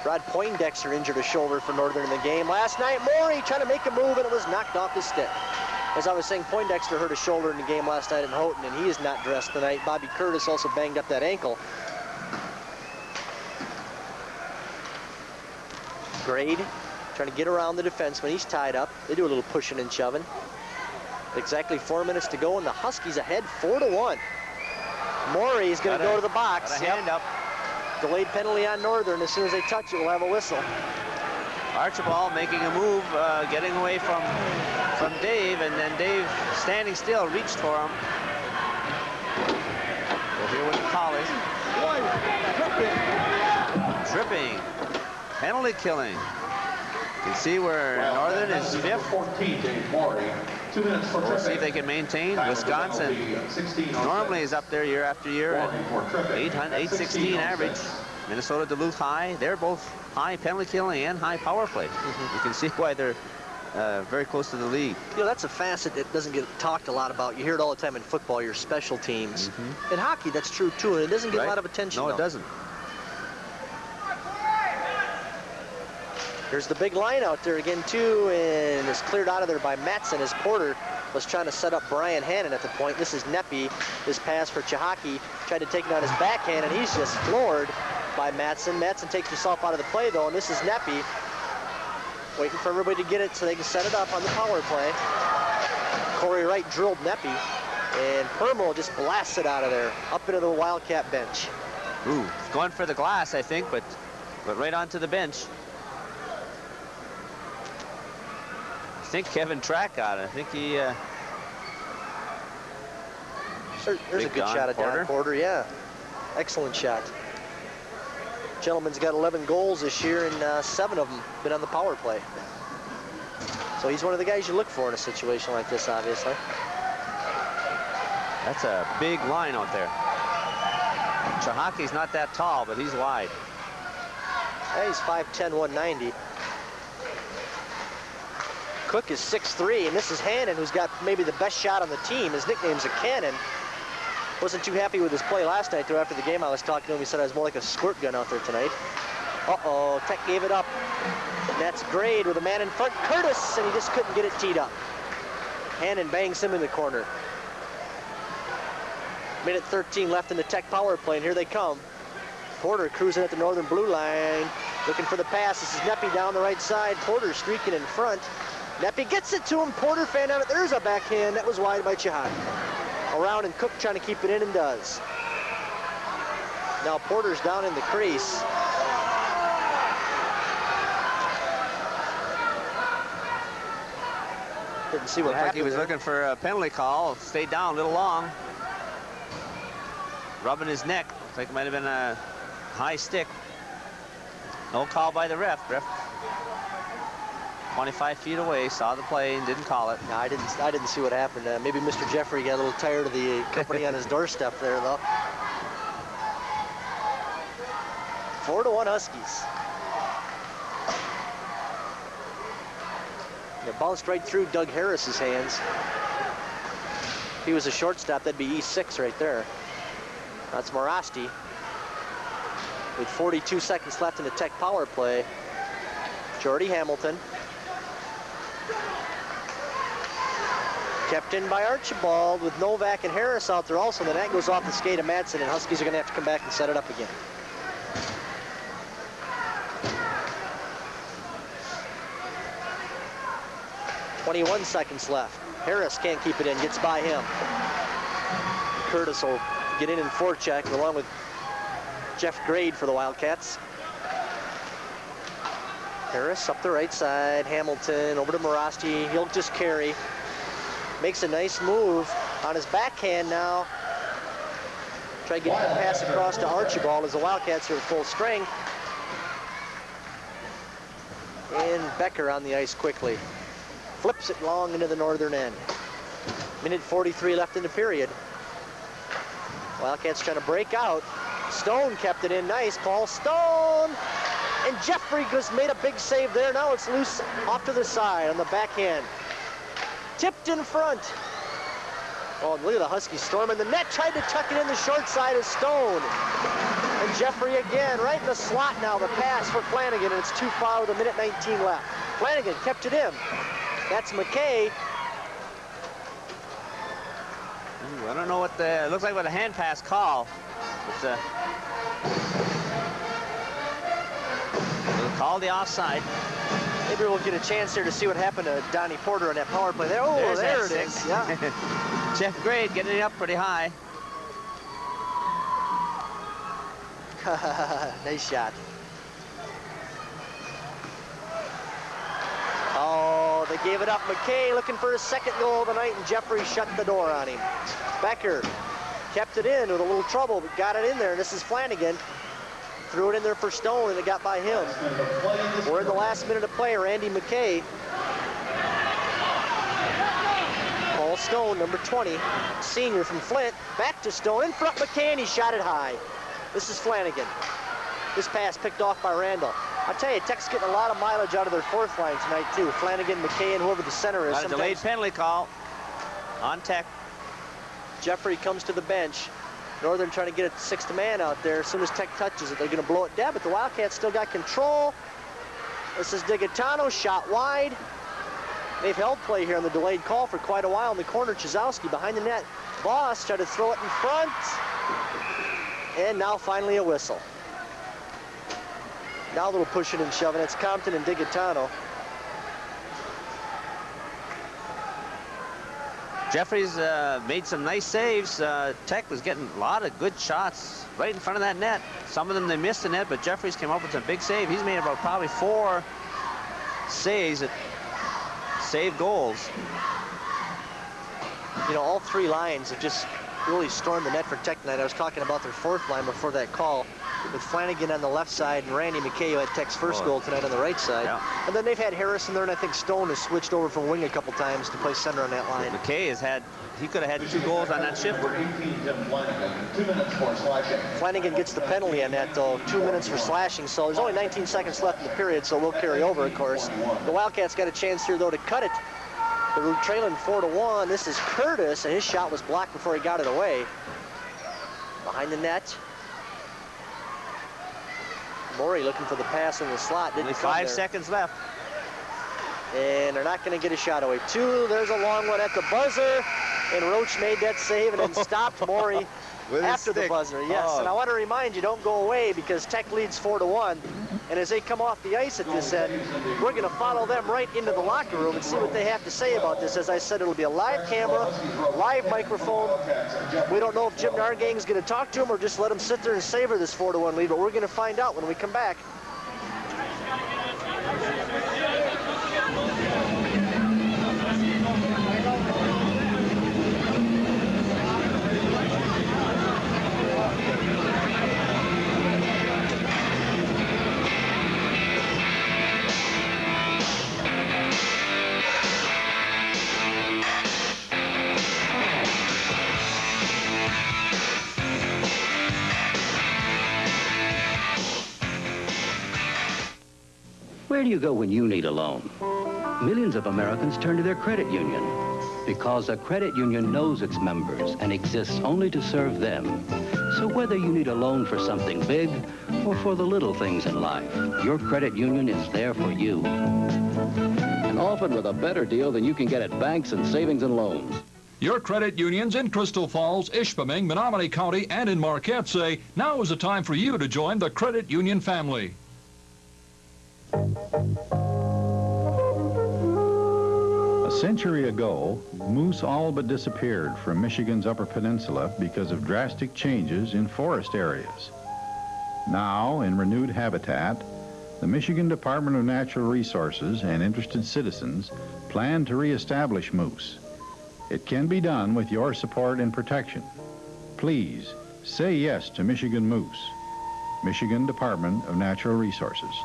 Rod Poindexter injured a shoulder for Northern in the game last night. Morey trying to make a move, and it was knocked off his stick. As I was saying, Poindexter hurt a shoulder in the game last night in Houghton, and he is not dressed tonight. Bobby Curtis also banged up that ankle. Grade trying to get around the defenseman. He's tied up. They do a little pushing and shoving. Exactly 4 minutes to go, and the Huskies ahead 4-1. Morey is going to go to the box. Got a hand up. Delayed penalty on Northern. As soon as they touch it, we'll have a whistle. Archibald making a move, getting away from Dave, and then Dave standing still reached for him. We'll hear what the call is. Tripping. Penalty killing. You can see where Northern is fifth. 14, Dave Morey. 2 minutes for We'll see if they can maintain. Wisconsin normally is up there year after year at 816 average. Minnesota, Duluth high. They're both high penalty killing and high power play. You can see why they're very close to the league. You know, that's a facet that doesn't get talked a lot about. You hear it all the time in football, your special teams. In hockey, that's true too, and it doesn't get a lot of attention. No, it doesn't. There's the big line out there again too, and it's cleared out of there by Matson as Porter was trying to set up Brian Hannon at the point. This is Neppy. This pass for Chahaki, tried to take it on his backhand, and he's just floored by Matson. Matson takes himself out of the play though, and this is Neppy waiting for everybody to get it so they can set it up on the power play. Corey Wright drilled Neppy, and Permo just blasts it out of there, up into the Wildcat bench. Ooh, going for the glass, I think, but right onto the bench. I think Kevin Track got it. I think he... There's a good shot at Don Porter, yeah. Excellent shot. Gentleman's got 11 goals this year, and 7 of them been on the power play. So he's one of the guys you look for in a situation like this, obviously. That's a big line out there. Chahaki's not that tall, but he's wide. Yeah, he's 5'10", 190. Cook is 6'3", and this is Hannon, who's got maybe the best shot on the team. His nickname's a cannon. Wasn't too happy with his play last night, though. After the game, I was talking to him. He said I was more like a squirt gun out there tonight. Uh-oh, Tech gave it up. And that's Grade with a man in front, Curtis, and he just couldn't get it teed up. Hannon bangs him in the corner. Minute 13 left in the Tech power play, and here they come. Porter cruising at the northern blue line, looking for the pass. This is Neppy down the right side. Porter streaking in front. Neppy gets it to him. Porter fan on it. There's a backhand. That was wide by Chihani. Around and Cook trying to keep it in and does. Now Porter's down in the crease. Didn't see what Looked happened. like he was there. looking for a penalty call. Stayed down a little long. Rubbing his neck. Looks like it might have been a high stick. No call by the ref. Ref 25 feet away, saw the play and didn't call it. No, I didn't see what happened. Maybe Mr. Jeffrey got a little tired of the company on his doorstep there, though. 4-1 Huskies. It bounced right through Doug Harris's hands. If he was a shortstop, that'd be E6 right there. That's Morasti. With 42 seconds left in the Tech power play. Jordy Hamilton. Kept in by Archibald with Novak and Harris out there also. Then that goes off the skate of Madsen, and Huskies are going to have to come back and set it up again. .21 seconds left. Harris can't keep it in, gets by him. Curtis will get in and forecheck along with Jeff Grade for the Wildcats. Harris up the right side, Hamilton over to Morasti. He'll just carry. Makes a nice move on his backhand now. Try to get the pass across to Archibald as the Wildcats are at full strength. And Becker on the ice quickly. Flips it long into the northern end. Minute 43 left in the period. Wildcats trying to break out. Stone kept it in nice. Paul Stone. And Jeffrey just made a big save there. Now it's loose off to the side on the backhand. Tipped in front. Oh, look at the Huskies storming the net. Tried to tuck it in the short side of Stone. And Jeffrey again, right in the slot now. The pass for Flanagan, and it's too far with a minute 19 left. Flanagan kept it in. That's McKay. Ooh, I don't know what the, it looks like what a hand pass call. It's call the offside. Maybe we'll get a chance here to see what happened to Donnie Porter on that power play there. Oh, There's there it that is. stick. Yeah. Jeff Grade getting it up pretty high. Nice shot. Oh, they gave it up. McKay looking for his second goal of the night, and Jeffrey shut the door on him. Becker kept it in with a little trouble, but got it in there. And this is Flanagan. Threw it in there for Stone, and it got by him. We're in the last minute of play. Randy McKay. Paul Stone, number 20, senior from Flint. Back to Stone, in front McKay, and he shot it high. This is Flanagan. This pass picked off by Randall. I'll tell you, Tech's getting a lot of mileage out of their fourth line tonight, too. Flanagan, McKay, and whoever the center is. Got a delayed penalty call on Tech. Jeffrey comes to the bench. Northern trying to get a sixth man out there. As soon as Tech touches it, they're going to blow it dead, but the Wildcats still got control. This is Digitano, shot wide. They've held play here on the delayed call for quite a while in the corner. Chizowski behind the net. Voss tried to throw it in front. And now finally a whistle. Now a little pushing and shoving. It's Compton and Digitano. Jeffries made some nice saves. Tech was getting a lot of good shots right in front of that net. Some of them they missed the net, but Jeffries came up with a big save. He's made about probably 4 saves that save goals. You know, all three lines have just really stormed the net for Tech tonight. I was talking about their fourth line before that call, with Flanagan on the left side and Randy McKay, who had Tech's first goal tonight, on the right side. Yeah. And then they've had Harrison there, and I think Stone has switched over from wing a couple times to play center on that line. McKay has had, he could have had 2 goals on that shift. Number 18, Tim Flanagan, 2 minutes for slashing. Flanagan gets the penalty on that, though, 2 minutes for slashing, so there's only 19 seconds left in the period, so we'll carry over, of course. The Wildcats got a chance here, though, to cut it. They're trailing 4-1. This is Curtis, and his shot was blocked before he got it away. Behind the net. Morey looking for the pass in the slot. Didn't come 5 there. seconds left. And they're not going to get a shot away. 2, there's a long one at the buzzer. And Roach made that save and then stopped Morey after the buzzer. Yes, and I want to remind you, don't go away because Tech leads 4-1. And as they come off the ice at this end, we're going to follow them right into the locker room and see what they have to say about this. As I said, it'll be a live camera, live microphone. We don't know if Jim Nargang's going to talk to him or just let him sit there and savor this 4-1 lead, but we're going to find out when we come back. Where do you go when you need a loan? Millions of Americans turn to their credit union because a credit union knows its members and exists only to serve them. So whether you need a loan for something big or for the little things in life, your credit union is there for you. And often with a better deal than you can get at banks and savings and loans. Your credit unions in Crystal Falls, Ishpeming, Menominee County, and in Marquette say now is the time for you to join the credit union family. A century ago, moose all but disappeared from Michigan's Upper Peninsula because of drastic changes in forest areas. Now, in renewed habitat, the Michigan Department of Natural Resources and interested citizens plan to reestablish moose. It can be done with your support and protection. Please, say yes to Michigan Moose. Michigan Department of Natural Resources.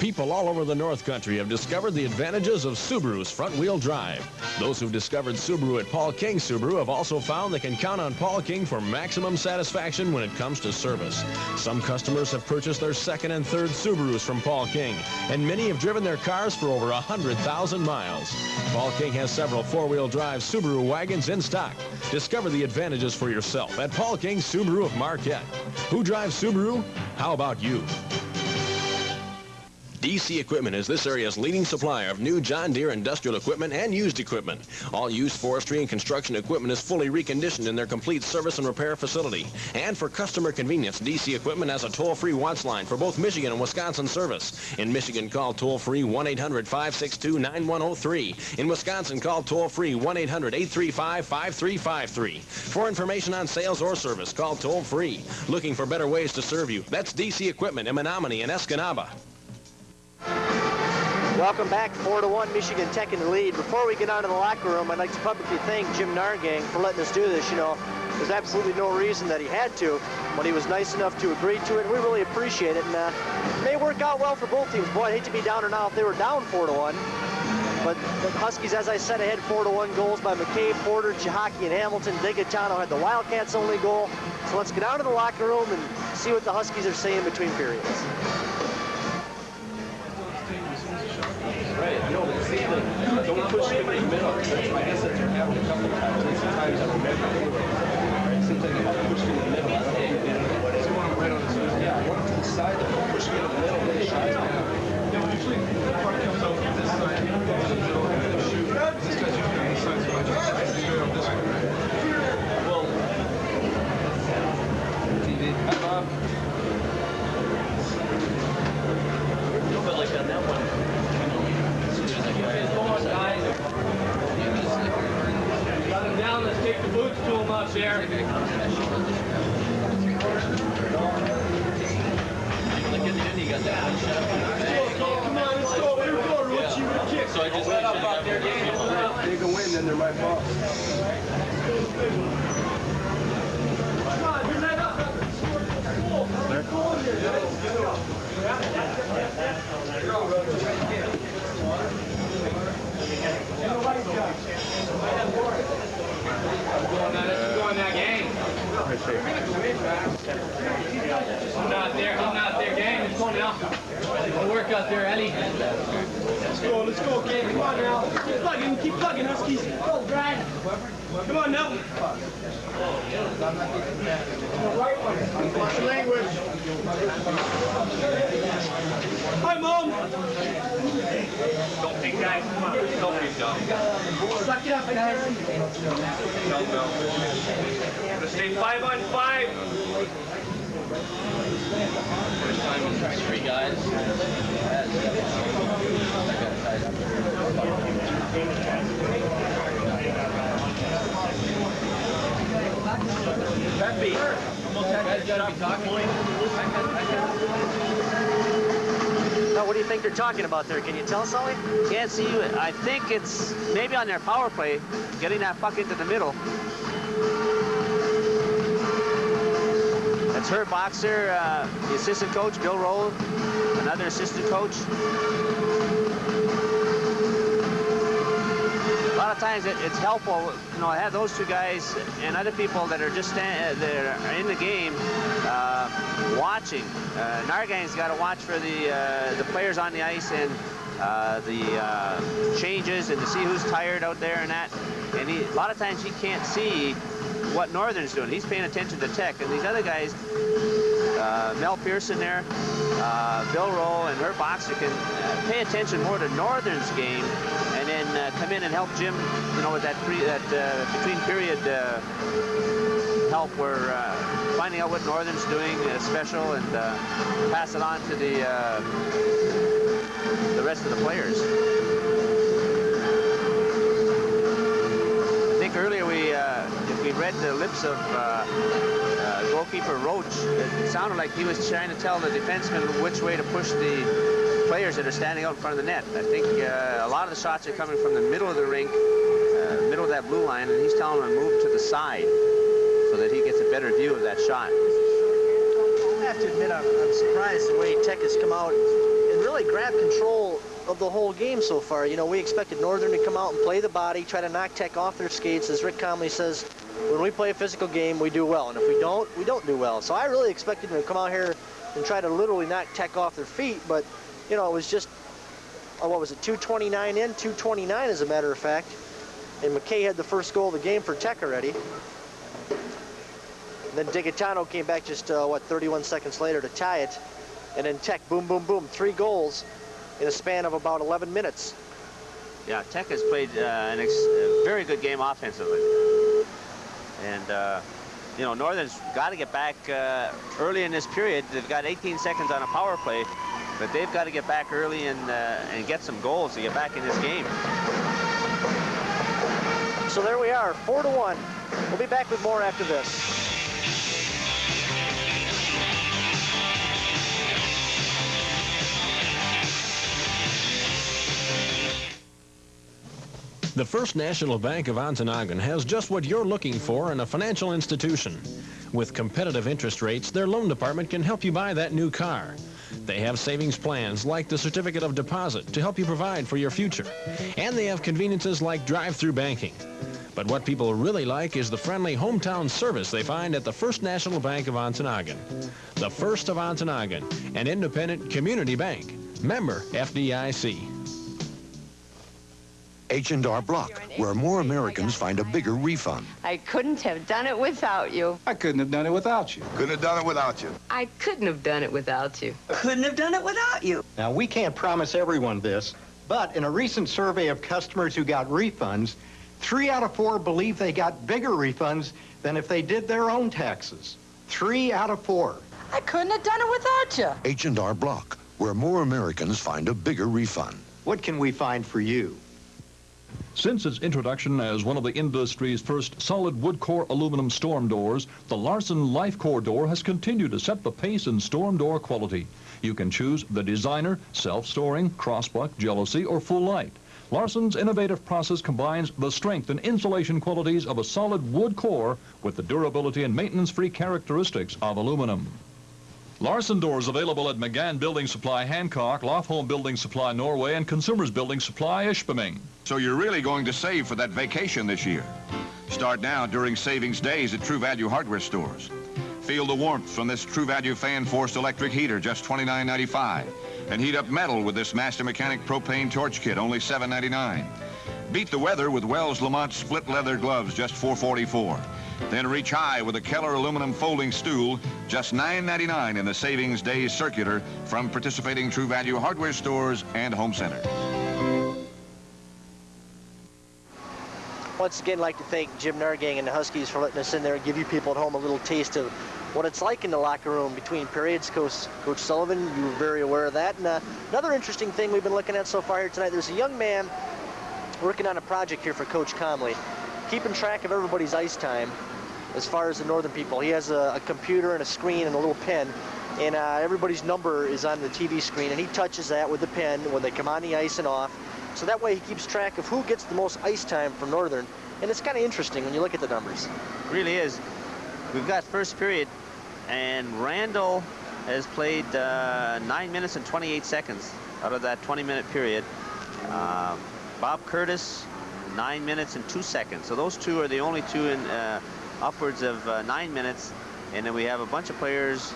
People all over the North Country have discovered the advantages of Subaru's front-wheel drive. Those who've discovered Subaru at Paul King Subaru have also found they can count on Paul King for maximum satisfaction when it comes to service. Some customers have purchased their second and third Subarus from Paul King, and many have driven their cars for over 100,000 miles. Paul King has several four-wheel drive Subaru wagons in stock. Discover the advantages for yourself at Paul King Subaru of Marquette. Who drives Subaru? How about you? DC Equipment is this area's leading supplier of new John Deere industrial equipment and used equipment. All used forestry and construction equipment is fully reconditioned in their complete service and repair facility. And for customer convenience, DC Equipment has a toll-free watch line for both Michigan and Wisconsin service. In Michigan, call toll-free 1-800-562-9103. In Wisconsin, call toll-free 1-800-835-5353. For information on sales or service, call toll-free. Looking for better ways to serve you? That's DC Equipment in Menominee and Escanaba. Welcome back, 4-1, Michigan Tech in the lead. Before we get on to the locker room, I'd like to publicly thank Jim Nargang for letting us do this. You know, there's absolutely no reason that he had to, but he was nice enough to agree to it, and we really appreciate it. And it may work out well for both teams. Boy, I'd hate to be down or now if they were down 4-1. But the Huskies, as I said, ahead 4-1 goals by McCabe, Porter, Chihaki, and Hamilton. Degatano had the Wildcats' only goal. So let's get down to the locker room and see what the Huskies are saying between periods. Right, no, but see, don't push him in the middle. I guess that's what happened a couple of times. Sometimes I remember. Right? Seems like if I push him in the middle, I don't think he did it. He's going right on his feet. Yeah, I want him to the side, don't push him in the middle, then he shots down. No, usually the part comes out from this side, and he goes in the middle, and then shoot. This guy's usually on this side, so I just straight up this way. Well, TV, hi, Bob. A little bit like on that one. Got him down, let's take the boots to him up there. Come on, let's go. Here we go, Rich. You would kick. So I just let up out there. They can win, then they're my fault. Come on, you're net up. Go on that game. I'm not there, gang. It's going now. We'll work out there, Ellie. Let's go, kid. Come on now. Keep plugging, Huskies. Go, Brian. Come on now. Watch your language. Hi, Mom. Don't be guys. Come on. Don't be dumb. Suck it up, guys. Gonna stay 5 on 5. First time in 3 guys. That beat. Now, what do you think they're talking about there? Can you tell, Sully? Can't see you. I think it's maybe on their power play, getting that puck into the middle. That's Herb Boxer, the assistant coach, Bill Roll, another assistant coach. A lot of times it's helpful, you know, I have those 2 guys and other people that are just that are in the game watching. Nargan's got to watch for the players on the ice and the changes and to see who's tired out there and that. And a lot of times he can't see what Northern's doing. He's paying attention to Tech, and these other guys, Mel Pearson there, Bill Rowe, and Herb Boxer can pay attention more to Northern's game, and then come in and help Jim, you know, with that between period help. Where finding out what Northern's doing special and pass it on to the rest of the players. I think earlier if we read the lips of goalkeeper Roach, it sounded like he was trying to tell the defenseman which way to push the players that are standing out in front of the net. I think a lot of the shots are coming from the middle of the rink, middle of that blue line, and he's telling them to move to the side so that he gets a better view of that shot. I have to admit, I'm surprised the way Tech has come out and really grabbed control of the whole game so far. You know, we expected Northern to come out and play the body, try to knock Tech off their skates. As Rick Comley says, when we play a physical game, we do well, and if we don't do well. So I really expected them to come out here and try to literally knock Tech off their feet, but, you know, it was just, what was it, 2:29 in, 2:29 as a matter of fact, and McKay had the first goal of the game for Tech already. And then Digitano came back just, 31 seconds later to tie it, and then Tech, boom, boom, boom, 3 goals in a span of about 11 minutes. Yeah, Tech has played a very good game offensively. And, you know, Northern's got to get back early in this period. They've got 18 seconds on a power play, but they've got to get back early and get some goals to get back in this game. So there we are, 4-1. We'll be back with more after this. The First National Bank of Ontonagon has just what you're looking for in a financial institution. With competitive interest rates, their loan department can help you buy that new car. They have savings plans like the certificate of deposit to help you provide for your future. And they have conveniences like drive-through banking. But what people really like is the friendly hometown service they find at the First National Bank of Ontonagon. The First of Ontonagon, an independent community bank. Member FDIC. H&R Block, where more Americans find a bigger refund. I couldn't have done it without you. I couldn't have done it without you. Couldn't have done it without you. I couldn't have done it without you. Couldn't have done it without you. Now, we can't promise everyone this, but in a recent survey of customers who got refunds, 3 out of 4 believe they got bigger refunds than if they did their own taxes. 3 out of 4. I couldn't have done it without you. H&R Block, where more Americans find a bigger refund. What can we find for you? Since its introduction as one of the industry's first solid wood core aluminum storm doors, the Larson Life Core door has continued to set the pace in storm door quality. You can choose the designer, self-storing, crossbuck, jealousy, or full light. Larson's innovative process combines the strength and insulation qualities of a solid wood core with the durability and maintenance-free characteristics of aluminum. Larson doors available at McGann Building Supply Hancock, Lofholm Building Supply Norway, and Consumers Building Supply Ishpeming. So you're really going to save for that vacation this year. Start now during savings days at True Value hardware stores. Feel the warmth from this True Value fan-forced electric heater, just $29.95. And heat up metal with this Master Mechanic propane torch kit, only $7.99. Beat the weather with Wells Lamont split leather gloves, just $4.44. Then reach high with a Keller aluminum folding stool, just $9.99 in the Savings Days Circular from participating True Value hardware stores and home centers. Once again, I'd like to thank Jim Nargang and the Huskies for letting us in there and give you people at home a little taste of what it's like in the locker room between periods. Coach Sullivan, you were very aware of that. And another interesting thing we've been looking at so far here tonight, there's a young man working on a project here for Coach Comley, keeping track of everybody's ice time as far as the Northern people. He has a computer and a screen and a little pen, and everybody's number is on the TV screen, and he touches that with the pen when they come on the ice and off. So that way he keeps track of who gets the most ice time from Northern, and it's kind of interesting when you look at the numbers. It really is. We've got first period, and Randall has played 9 minutes and 28 seconds out of that 20-minute period. Bob Curtis, 9 minutes and 2 seconds. So those two are the only two in upwards of 9 minutes. And then we have a bunch of players,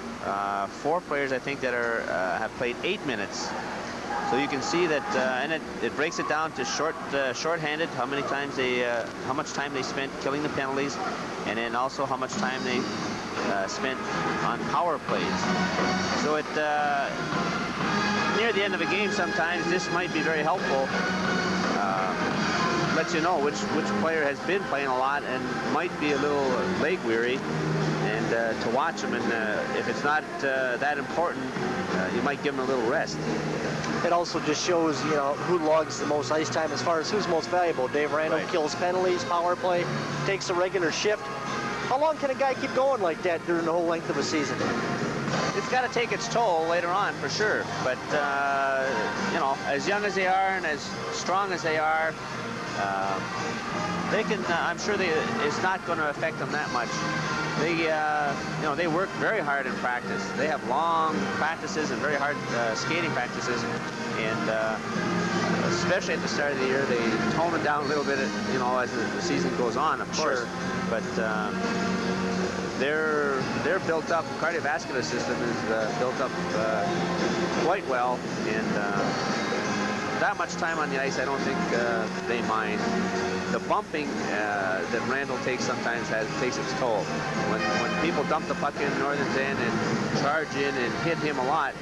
4 players, I think, that have played 8 minutes. So you can see that, and it breaks it down to shorthanded, how much time they spent killing the penalties, and then also how much time they spent on power plays. So near the end of a game, sometimes this might be very helpful. Let you know which player has been playing a lot and might be a little leg weary, and to watch them. And if it's not that important, you might give them a little rest. It also just shows, you know, who logs the most ice time as far as who's most valuable. Dave Randall kills penalties, power play, takes a regular shift. How long can a guy keep going like that during the whole length of a season? It's got to take its toll later on, for sure. But, you know, as young as they are and as strong as they are, they can, I'm sure it's not going to affect them that much. They, you know, they work very hard in practice. They have long practices and very hard skating practices. And especially at the start of the year, they tone it down a little bit, you know, as the season goes on, of course. Sure. But they're built up. Cardiovascular system is built up quite well, and that much time on the ice, I don't think they mind. The bumping that Randall takes sometimes takes its toll. When people dump the puck in Northern's end and charge in and hit him a lot,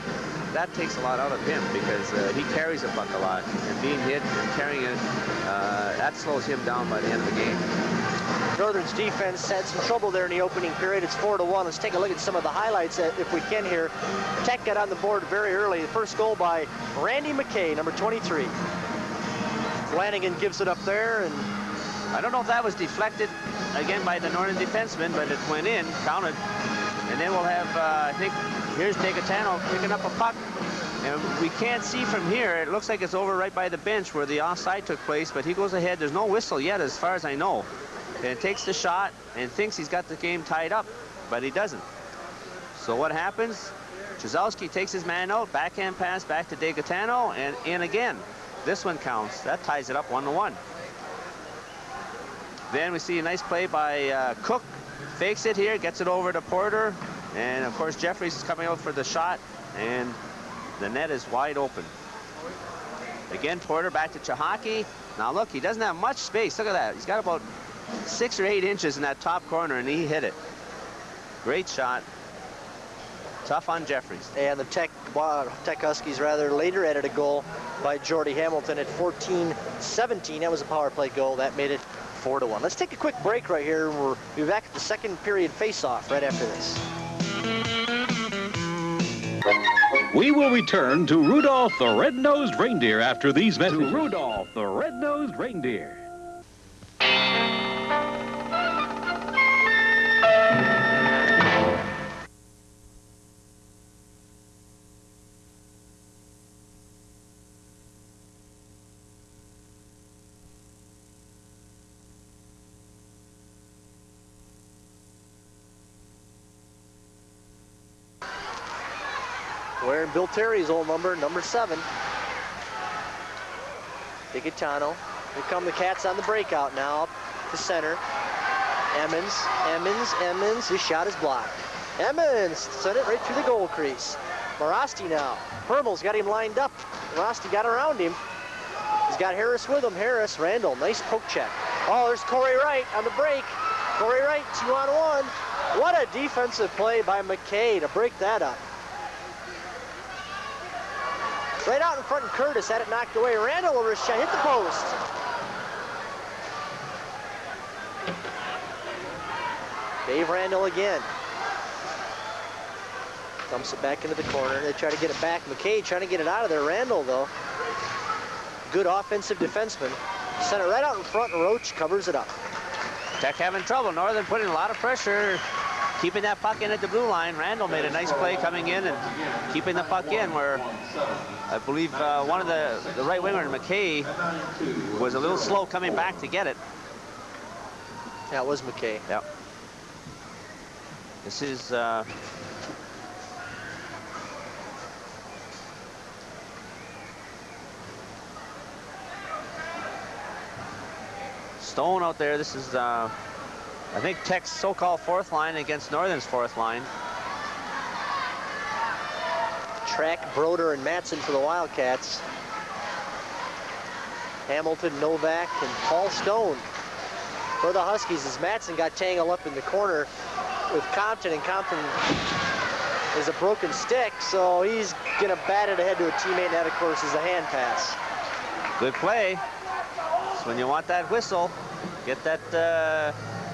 that takes a lot out of him because he carries the puck a lot, and being hit and carrying it, that slows him down by the end of the game. Northern's defense had some trouble there in the opening period. It's 4-1. Let's take a look at some of the highlights if we can here. Tech got on the board very early. The first goal by Randy McKay, number 23. Flanagan gives it up there, and I don't know if that was deflected again by the Northern defenseman, but it went in, counted. And then we'll have, I think, here's Degatano picking up a puck. And we can't see from here. It looks like it's over right by the bench where the offside took place, but he goes ahead. There's no whistle yet, as far as I know. And takes the shot and thinks he's got the game tied up, but he doesn't. So what happens? Chizowski takes his man out, backhand pass back to Degatano, and in again. This one counts. That ties it up 1-1. Then we see a nice play by Cook. Fakes it here, gets it over to Porter, and of course Jeffries is coming out for the shot, and the net is wide open. Again, Porter back to Chihaki. Now look, he doesn't have much space. Look at that. He's got about 6 or 8 inches in that top corner, and he hit it. Great shot. Tough on Jeffries. And the Tech Huskies later added a goal by Jordy Hamilton at 14-17. That was a power play goal. That made it 4-1. Let's take a quick break right here. We'll be back at the second period face-off right after this. We will return to Rudolph the Red-Nosed Reindeer after these messages. To Rudolph the Red-Nosed Reindeer. Wearing Bill Terry's old number 7. Degatano. Here come the Cats on the breakout now, up to center. Emmons. His shot is blocked. Emmons sent it right through the goal crease. Morasti now. Permel's got him lined up. Morasti got around him. He's got Harris with him. Harris, Randall, nice poke check. Oh, there's Corey Wright on the break. Corey Wright, 2-on-1. What a defensive play by McKay to break that up. Right out in front, and Curtis had it knocked away. Randall over his shot, hit the post. Dave Randall again. Dumps it back into the corner. They try to get it back. McKay trying to get it out of there. Randall, though, good offensive defenseman. Sent it right out in front, and Roach covers it up. Tech having trouble. Northern putting a lot of pressure, keeping that puck in at the blue line. Randall made a nice play coming in and keeping the puck in, where I believe one of the right winger, McKay, was a little slow coming back to get it. Yeah, it was McKay. Yep. This is Stone out there. This is, I think, Tech's so-called fourth line against Northern's fourth line. Track, Broder, and Matson for the Wildcats. Hamilton, Novak, and Paul Stone for the Huskies, as Matson got tangled up in the corner with Compton, and Compton is a broken stick, so he's gonna bat it ahead to a teammate, and that, of course, is a hand pass. Good play. So when you want that whistle, get that,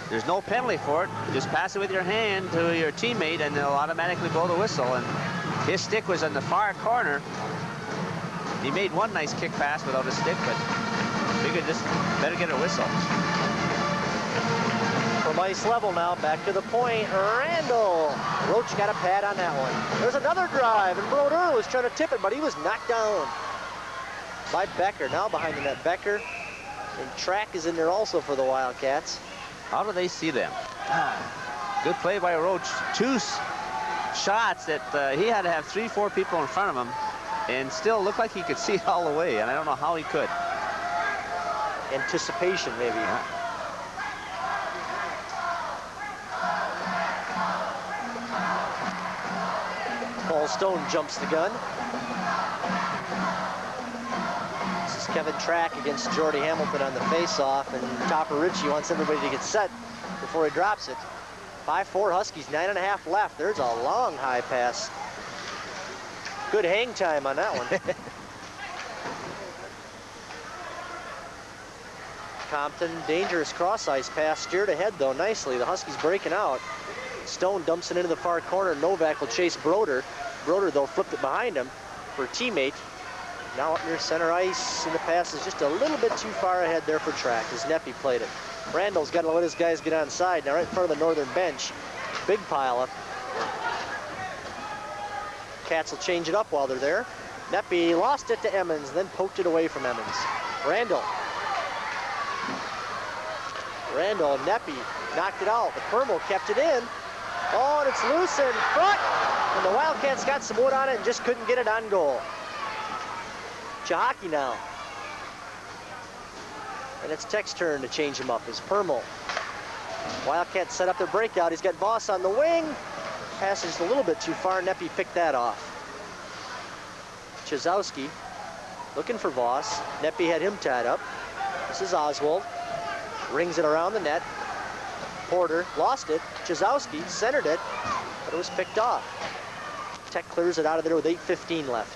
there's no penalty for it. Just pass it with your hand to your teammate, and they'll automatically blow the whistle. And his stick was in the far corner. He made one nice kick pass without a stick, but figured just better get a whistle. From ice level now, back to the point. Randall. Roach got a pad on that one. There's another drive, and Broder was trying to tip it, but he was knocked down by Becker. Now behind the net, Becker. And Track is in there also for the Wildcats. How do they see them? Good play by Roach. Two shots that he had to have 3-4 people in front of him and still looked like he could see it all the way, and I don't know how he could. Anticipation, maybe. Yeah. Paul Stone jumps the gun. This is Kevin Track against Jordy Hamilton on the face-off, and Topper Ritchie wants everybody to get set before he drops it. 5-4 Huskies, 9.5 left. There's a long high pass. Good hang time on that one. Compton, dangerous cross-ice pass, steered ahead though nicely. The Huskies breaking out. Stone dumps it into the far corner. Novak will chase Broder. Broder, though, flipped it behind him for a teammate. Now up near center ice, and the pass is just a little bit too far ahead there for Track as Neppy played it. Randall's got to let his guys get on side. Now right in front of the Northern bench. Big pile up. Cats will change it up while they're there. Neppy lost it to Emmons, then poked it away from Emmons. Randall. Randall and Neppy knocked it out, but Permel kept it in. Oh, and it's loose in front. And the Wildcats got some wood on it and just couldn't get it on goal. Chahaki now. And it's Tech's turn to change him up as Permel. Wildcats set up their breakout. He's got Voss on the wing. Pass is a little bit too far. Neppy picked that off. Chazowski looking for Voss. Neppy had him tied up. This is Oswald. Rings it around the net. Porter lost it. Chazowski centered it, but it was picked off. Tech clears it out of there with 8:15 left.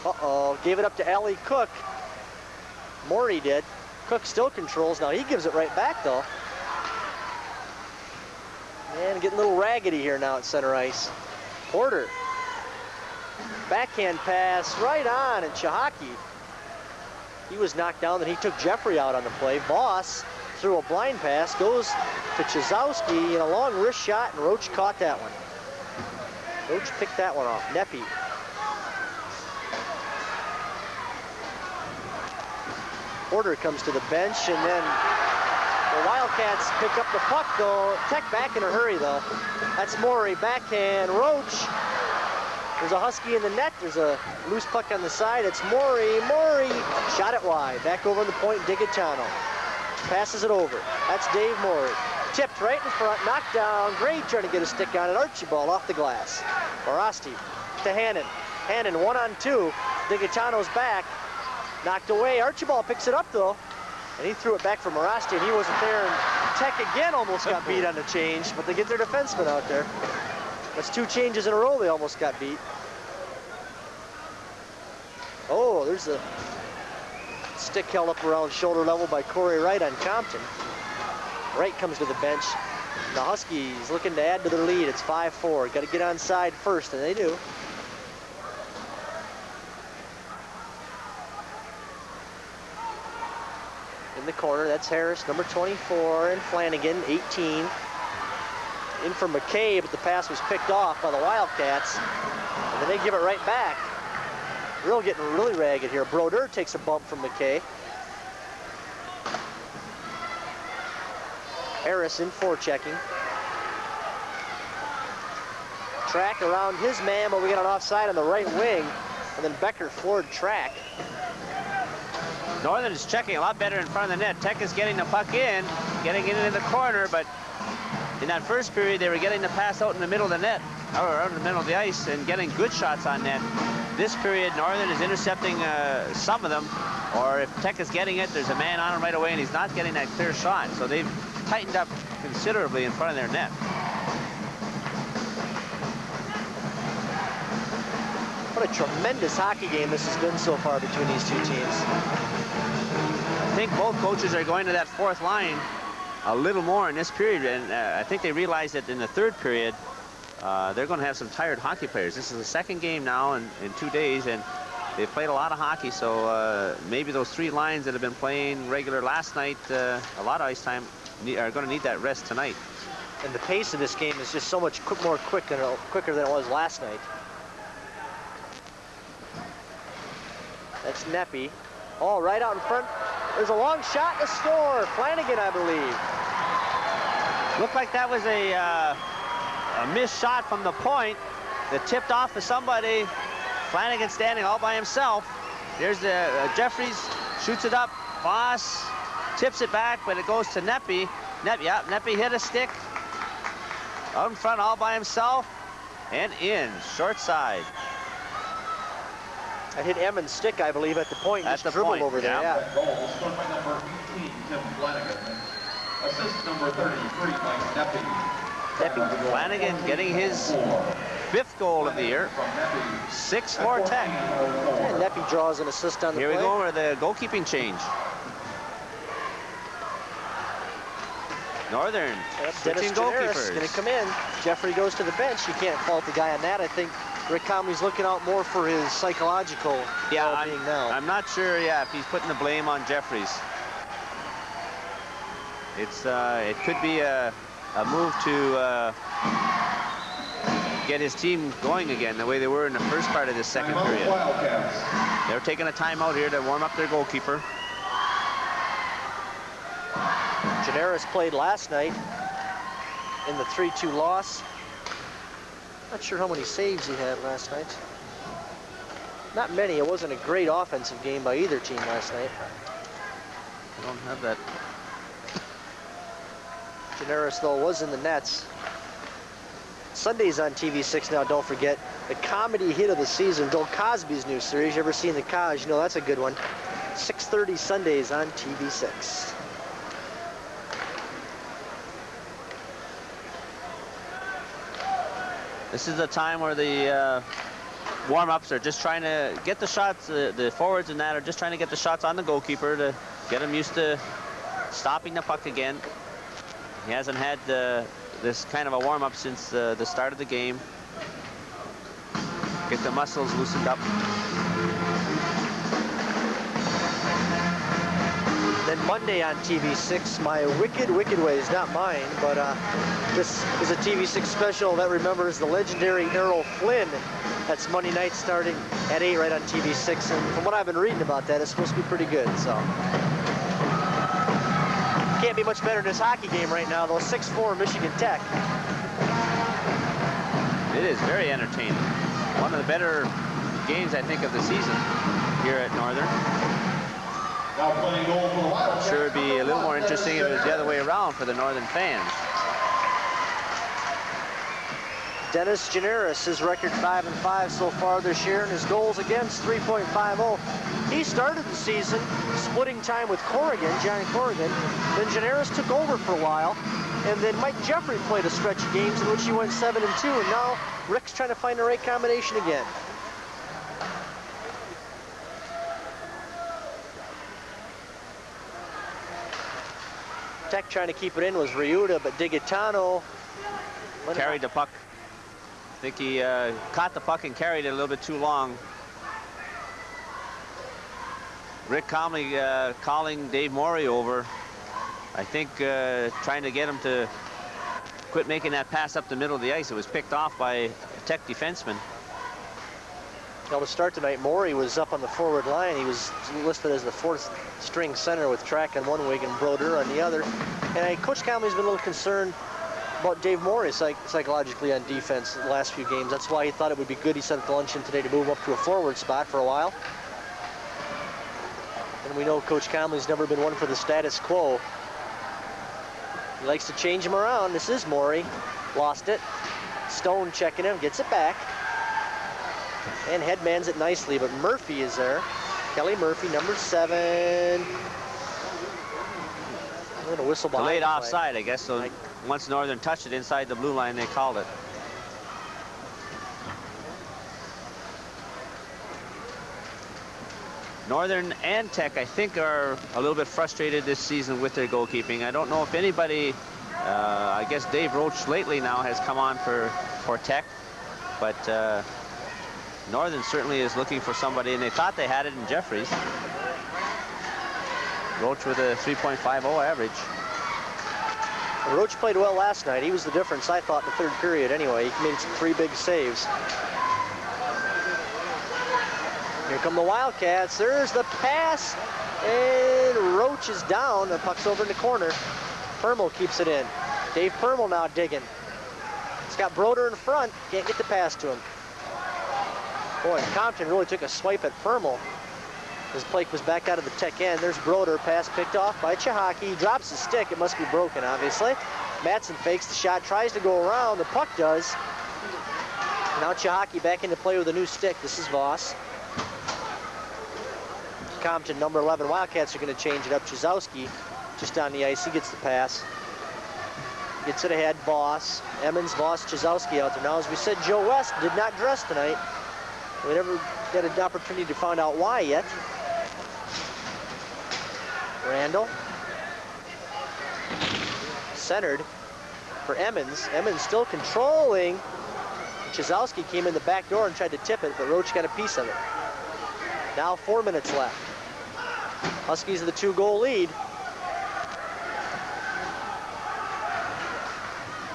Uh-oh, gave it up to Allie Cook. Morey did. Cook still controls. Now he gives it right back, though. And getting a little raggedy here now at center ice. Porter. Backhand pass right on, and Chahaki. He was knocked down, then he took Jeffrey out on the play. Voss threw a blind pass, goes to Chazowski in a long wrist shot, and Roach caught that one. Roach picked that one off. Neppy. Porter comes to the bench, and then the Wildcats pick up the puck, though. Tech back in a hurry, though. That's Morey, backhand. Roach. There's a Husky in the net. There's a loose puck on the side. It's Morey. Morey shot it wide. Back over the point, Digitano. Passes it over. That's Dave Morey. Tipped right in front, knocked down. Gray trying to get a stick on it. Archibald off the glass. Barasti to Hannon. Hannon 1-on-2. Digitano's back. Knocked away. Archibald picks it up though. And he threw it back for Morasti, and he wasn't there. And Tech again almost got beat on the change, but they get their defenseman out there. That's 2 changes in a row they almost got beat. Oh, there's a stick held up around shoulder level by Corey Wright on Compton. Wright comes to the bench. The Huskies looking to add to their lead. It's 5-4. Got to get onside first, and they do. In the corner, that's Harris, number 24, and Flanagan, 18. In for McKay, but the pass was picked off by the Wildcats. And then they give it right back. Getting really ragged here. Broder takes a bump from McKay. Harris in forechecking. Track around his man, but we got an offside on the right wing. And then Becker forward track. Northern is checking a lot better in front of the net. Tech is getting the puck in, getting it in the corner, but in that first period, they were getting the pass out in the middle of the net, or out in the middle of the ice, and getting good shots on net. This period, Northern is intercepting some of them, or if Tech is getting it, there's a man on him right away, and he's not getting that clear shot. So they've tightened up considerably in front of their net. What a tremendous hockey game this has been so far between these two teams. I think both coaches are going to that fourth line a little more in this period, and I think they realize that in the third period, they're going to have some tired hockey players. This is the second game now in 2 days, and they've played a lot of hockey, so maybe those 3 lines that have been playing regular last night, a lot of ice time, are going to need that rest tonight. And the pace of this game is just so much quicker than it was last night. That's Neppy. Oh, right out in front. There's a long shot to score. Flanagan, I believe. Looked like that was a missed shot from the point that tipped off to somebody. Flanagan standing all by himself. There's Jeffries, shoots it up. Voss tips it back, but it goes to Neppy. Neppy hit a stick. Out in front all by himself. And in, short side. I hit Emmons' stick, I believe, at the point. At the dribbled point, over there. Yeah. Goal scored by number 18, Tim Flanagan. Assist number 33 by Neppy. Flanagan getting his 5th goal of the year. 6-4 Tech. And Neppy draws an assist on the Here play. we go over the goalkeeping change. Northern switching goalkeepers. Going to come in. Jeffrey goes to the bench. You can't fault the guy on that. I think Rick Comley's looking out more for his psychological well-being now. I'm not sure, if he's putting the blame on Jeffries. It could be a move to get his team going again the way they were in the first part of this second period. They're taking a timeout here to warm up their goalkeeper. Generis played last night in the 3-2 loss. Not sure how many saves he had last night. Not many. It wasn't a great offensive game by either team last night. I don't have that. Generis, though, was in the nets. Sunday's on TV6 now, don't forget. The comedy hit of the season, Bill Cosby's new series. You ever seen the Cos? You know that's a good one. 6:30 Sundays on TV6. This is the time where the warm-ups are just trying to get the shots. The forwards and that are just trying to get the shots on the goalkeeper to get him used to stopping the puck again. He hasn't had this kind of a warm-up since the start of the game. Get the muscles loosened up. Then Monday on TV6, My Wicked, Wicked Ways, not mine, but this is a TV6 special that remembers the legendary Errol Flynn. That's Monday night starting at 8 right on TV6, and from what I've been reading about that, it's supposed to be pretty good, so. Can't be much better than this hockey game right now, though. 6-4 Michigan Tech. It is very entertaining. One of the better games, I think, of the season here at Northern. Now playing goal for the Wildcats. sure be a little more interesting if it was the other way around for the Northern fans. Dennis Generis, his record 5-5 so far this year, and his goals against 3.50. He started the season splitting time with Corrigan, Johnny Corrigan. Then Generis took over for a while, and then Mike Jeffrey played a stretch of games in which he went 7-2, and now Rick's trying to find the right combination again. Tech trying to keep it in was Ryuta, but Digitano carried the puck. I think he caught the puck and carried it a little bit too long. Rick calmly calling Dave Morey over. I think trying to get him to quit making that pass up the middle of the ice. It was picked off by a Tech defenseman. Well, to start tonight, Morey was up on the forward line. He was listed as the fourth string center with Track on one wing and Brodeur on the other. And Coach Conley's been a little concerned about Dave Morey psychologically on defense the last few games. That's why he thought it would be good, he said at the luncheon today, to move up to a forward spot for a while. And we know Coach Conley's never been one for the status quo. He likes to change him around. This is Morey. Lost it. Stone checking him, gets it back. And headmans it nicely, but Murphy is there. Kelly Murphy, number 7. I'm going to whistle behind. Delayed offside, I guess. So once Northern touched it inside the blue line, they called it. Northern and Tech, I think, are a little bit frustrated this season with their goalkeeping. I don't know if anybody, I guess Dave Roach lately now has come on for Tech, but Northern certainly is looking for somebody, and they thought they had it in Jeffries. Roach with a 3.50 average. Roach played well last night. He was the difference, I thought, in the third period anyway. He made 3 big saves. Here come the Wildcats. There's the pass, and Roach is down. The puck's over in the corner. Permel keeps it in. Dave Permel now digging. He's got Brodeur in front. Can't get the pass to him. Boy, Compton really took a swipe at Permel. His play was back out of the Tech end. There's Brodeur, pass picked off by Chihaki. He drops his stick. It must be broken, obviously. Madsen fakes the shot, tries to go around. The puck does. Now Chihaki back into play with a new stick. This is Voss. Compton, number 11. Wildcats are going to change it up. Chizowski just on the ice. He gets the pass. Gets it ahead. Voss. Emmons, Voss, Chizowski out there. Now, as we said, Joe West did not dress tonight. We never got an opportunity to find out why yet. Randall. Centered for Emmons. Emmons still controlling. Chizowski came in the back door and tried to tip it, but Roach got a piece of it. Now 4 minutes left. Huskies with a 2-goal lead.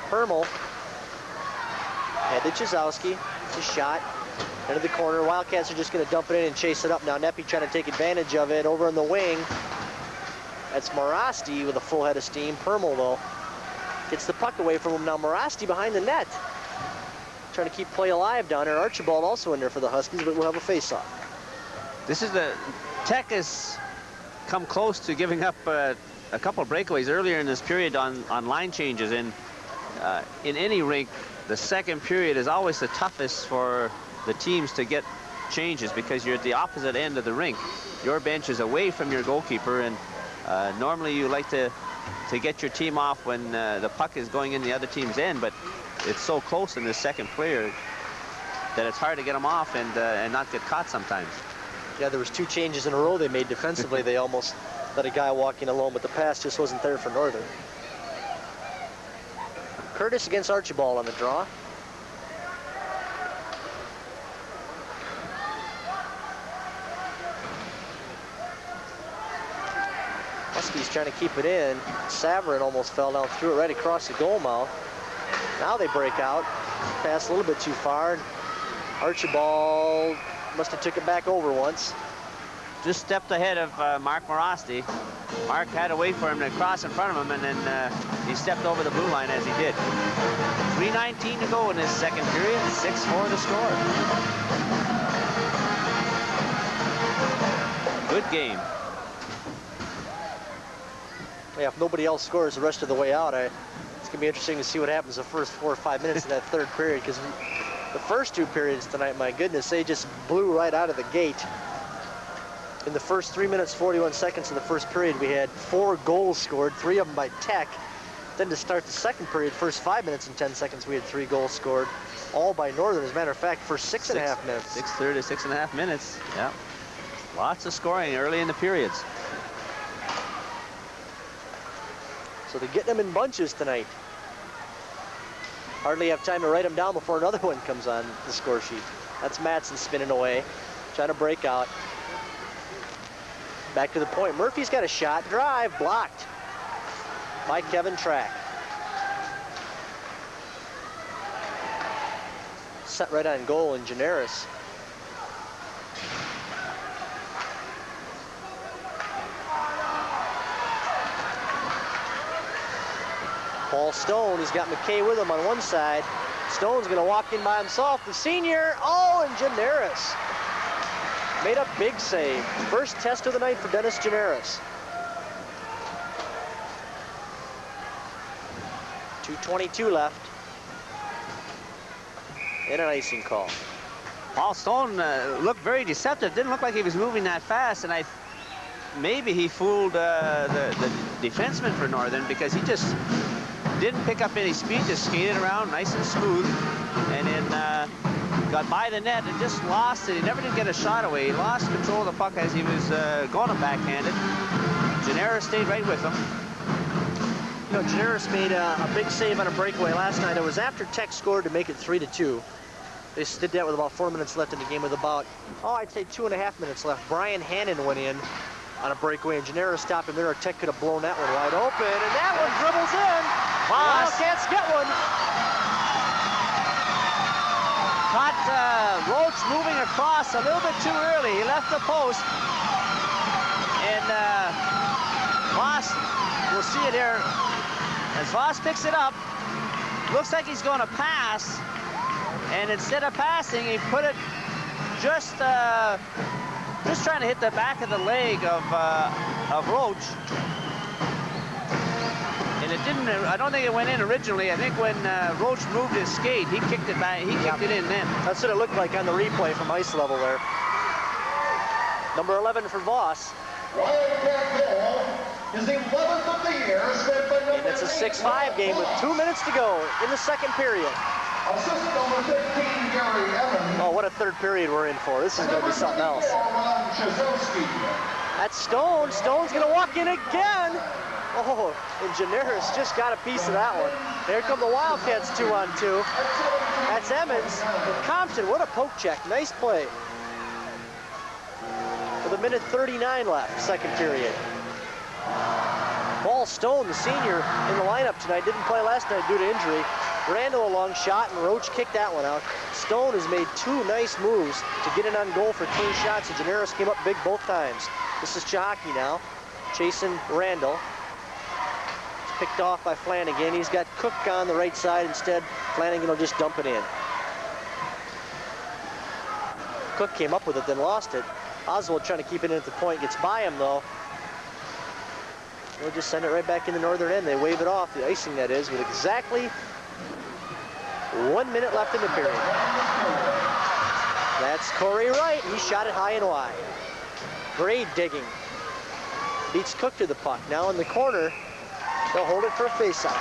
Permel. Head to Chizowski. It's a shot. Into the corner. Wildcats are just going to dump it in and chase it up. Now Neppy trying to take advantage of it over in the wing. That's Morasti with a full head of steam. Permel, though, gets the puck away from him. Now Morasti behind the net. Trying to keep play alive down there. Archibald also in there for the Huskies, but we'll have a face-off. This is the Tech has come close to giving up a couple of breakaways earlier in this period on line changes. And in any rink, the second period is always the toughest for the teams to get changes because you're at the opposite end of the rink. Your bench is away from your goalkeeper, and normally you like to get your team off when the puck is going in the other team's end, but it's so close in this second period that it's hard to get them off and not get caught sometimes. Yeah, there was 2 changes in a row they made defensively. They almost let a guy walk in alone, but the pass just wasn't there for Northern. Curtis against Archibald on the draw. Huskies trying to keep it in. Savarin almost fell down through it right across the goal mouth. Now they break out. Pass a little bit too far. Archibald must have took it back over once. Just stepped ahead of Mark Morasti. Mark had to wait for him to cross in front of him, and then he stepped over the blue line as he did. 3:19 to go in this second period. 6-4 to score. Good game. Yeah, if nobody else scores the rest of the way out, it's going to be interesting to see what happens the first 4 or 5 minutes of that third period, because the first 2 periods tonight, my goodness, they just blew right out of the gate. In the first 3 minutes, 41 seconds of the first period, we had 4 goals scored, 3 of them by Tech. Then to start the second period, first 5 minutes and 10 seconds, we had 3 goals scored, all by Northern. As a matter of fact, for 6.5 minutes. 6:30 to 6.5 minutes, yeah. Lots of scoring early in the periods. So they're getting them in bunches tonight. Hardly have time to write them down before another one comes on the score sheet. That's Madsen spinning away, trying to break out. Back to the point. Murphy's got a shot. Drive blocked by Kevin Track. Set right on goal in Generis. Paul Stone, he's got McKay with him on one side. Stone's gonna walk in by himself. The senior, oh, and Generis made a big save. First test of the night for Dennis Generis. 2:22 left. And an icing call. Paul Stone looked very deceptive. Didn't look like he was moving that fast, and maybe he fooled the defenseman for Northern, because he just didn't pick up any speed, just skated around nice and smooth, and then got by the net and just lost it. He never did get a shot away. He lost control of the puck as he was going to backhanded. Generis stayed right with him. You know, Generis made a big save on a breakaway last night. It was after Tech scored to make it 3-2. They did that with about 4 minutes left in the game, with about, I'd say 2.5 minutes left. Brian Hannon went in on a breakaway, and Generis stopped him there, or Tech could have blown that one wide open, and that one dribbles in. Wildcats get one. Caught Roach moving across a little bit too early. He left the post, and Voss, we'll see it here. As Voss picks it up, looks like he's going to pass, and instead of passing, he put it just trying to hit the back of the leg of Roach. And it didn't, I don't think it went in originally. I think when Roach moved his skate, he kicked it back, he kicked it in then. That's what it looked like on the replay from ice level there. Number 11 for Voss. Wildcat goal is the 11th of the year, spent by number And it's a 6-5 game with 2 minutes to go in the second period. Assist number 15, Gary Evans. Oh, what a third period we're in for. This is going to be something else. That's Stone. Stone's going to walk in again. Oh, and Generis just got a piece of that one. There come the Wildcats 2-on-2. That's Emmons. And Compton, what a poke check. Nice play. With 1:39 left, second period. Paul Stone, the senior, in the lineup tonight. Didn't play last night due to injury. Randall a long shot, and Roach kicked that one out. Stone has made 2 nice moves to get in on goal for clean shots, and Generis came up big both times. This is Chahaki now, chasing Randall. It's picked off by Flanagan. He's got Cook on the right side instead. Flanagan will just dump it in. Cook came up with it, then lost it. Oswald trying to keep it in at the point, gets by him though. They'll just send it right back in the northern end. They wave it off, the icing that is, with exactly 1 minute left in the period. That's Corey Wright. He shot it high and wide. Grade digging. Beats Cook to the puck. Now in the corner, they'll hold it for a faceoff.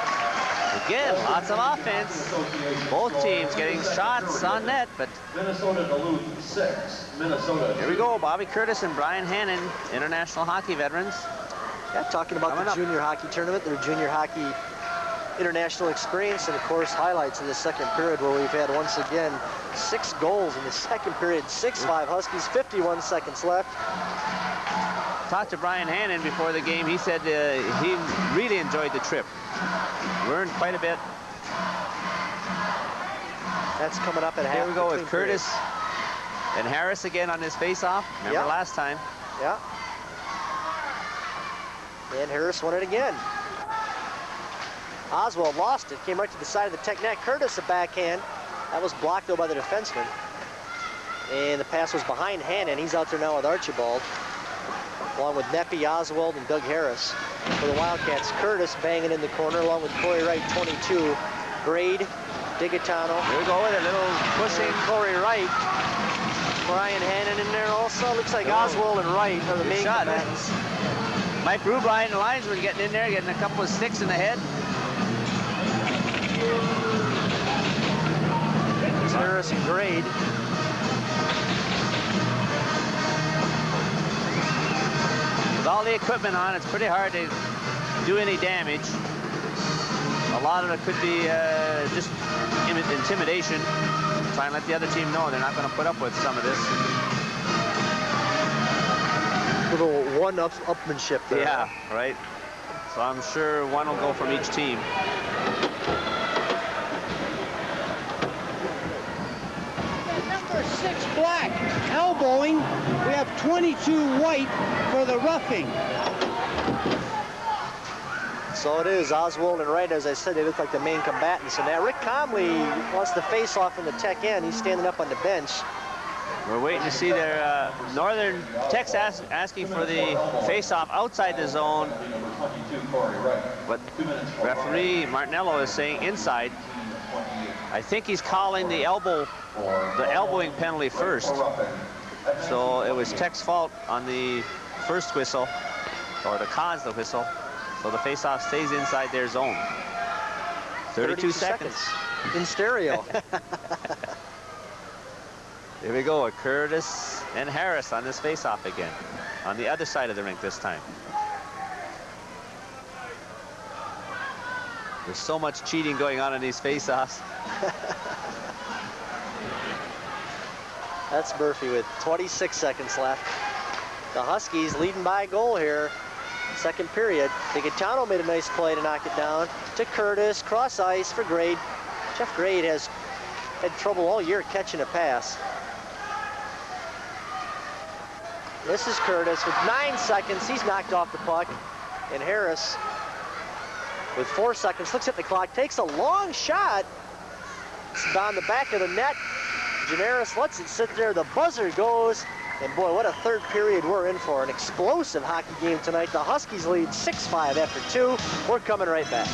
Again, lots of offense. Both teams getting shots on net, but Minnesota Duluth 6, Minnesota. Here we go, Bobby Curtis and Brian Hannon, international hockey veterans. Yeah, talking about the junior hockey tournament, their junior hockey international experience, and of course highlights in the second period where we've had once again 6 goals in the second period. 6-5 Huskies, 51 seconds left. Talked to Brian Hannon before the game. He said he really enjoyed the trip. Learned quite a bit. That's coming up at half. Here we go with Curtis and Harris again on his face-off. Remember last time? Yeah. And Harris won it again. Oswald lost it, came right to the side of the Tech net. Curtis a backhand. That was blocked though by the defenseman. And the pass was behind Hannon. He's out there now with Archibald. along with Neppy, Oswald, and Doug Harris. For the Wildcats, Curtis banging in the corner, along with Corey Wright, 22. Grade, Digatano. Here we go with a little Pushing Corey Wright. Brian Hannon in there also. Looks like Oswald and Wright are the main combatants. Mike Rubrine, the linesman, getting in there, getting a couple of sticks in the head. Harris and Grade. With all the equipment on, it's pretty hard to do any damage. A lot of it could be just intimidation. Try and let the other team know they're not going to put up with some of this. Little one-upmanship there. Yeah, right. So I'm sure one will go from each team. Number 6 black, elbowing. We have 22 white for the roughing. So it is Oswald and Wright. As I said, they look like the main combatants. And now Rick Comley wants to face off in the tech end. He's standing up on the bench. We're waiting to see their Northern Tech's asking for the face-off outside the zone. But referee Martinello is saying inside. I think he's calling the elbowing penalty first. So it was Tech's fault on the first whistle, or to cause the whistle. So the face-off stays inside their zone. 32 seconds. In stereo. Here we go, Curtis and Harris on this face-off again. On the other side of the rink this time. There's so much cheating going on in these face-offs. That's Murphy with 26 seconds left. The Huskies leading by a goal here. Second period. Digatano made a nice play to knock it down to Curtis. Cross ice for Grade. Jeff Grade has had trouble all year catching a pass. This is Curtis with 9 seconds. He's knocked off the puck. And Harris with 4 seconds looks at the clock, takes a long shot. It's down the back of the net. Janaris lets it sit there. The buzzer goes. And boy, what a third period we're in for. An explosive hockey game tonight. The Huskies lead 6-5 after 2. We're coming right back.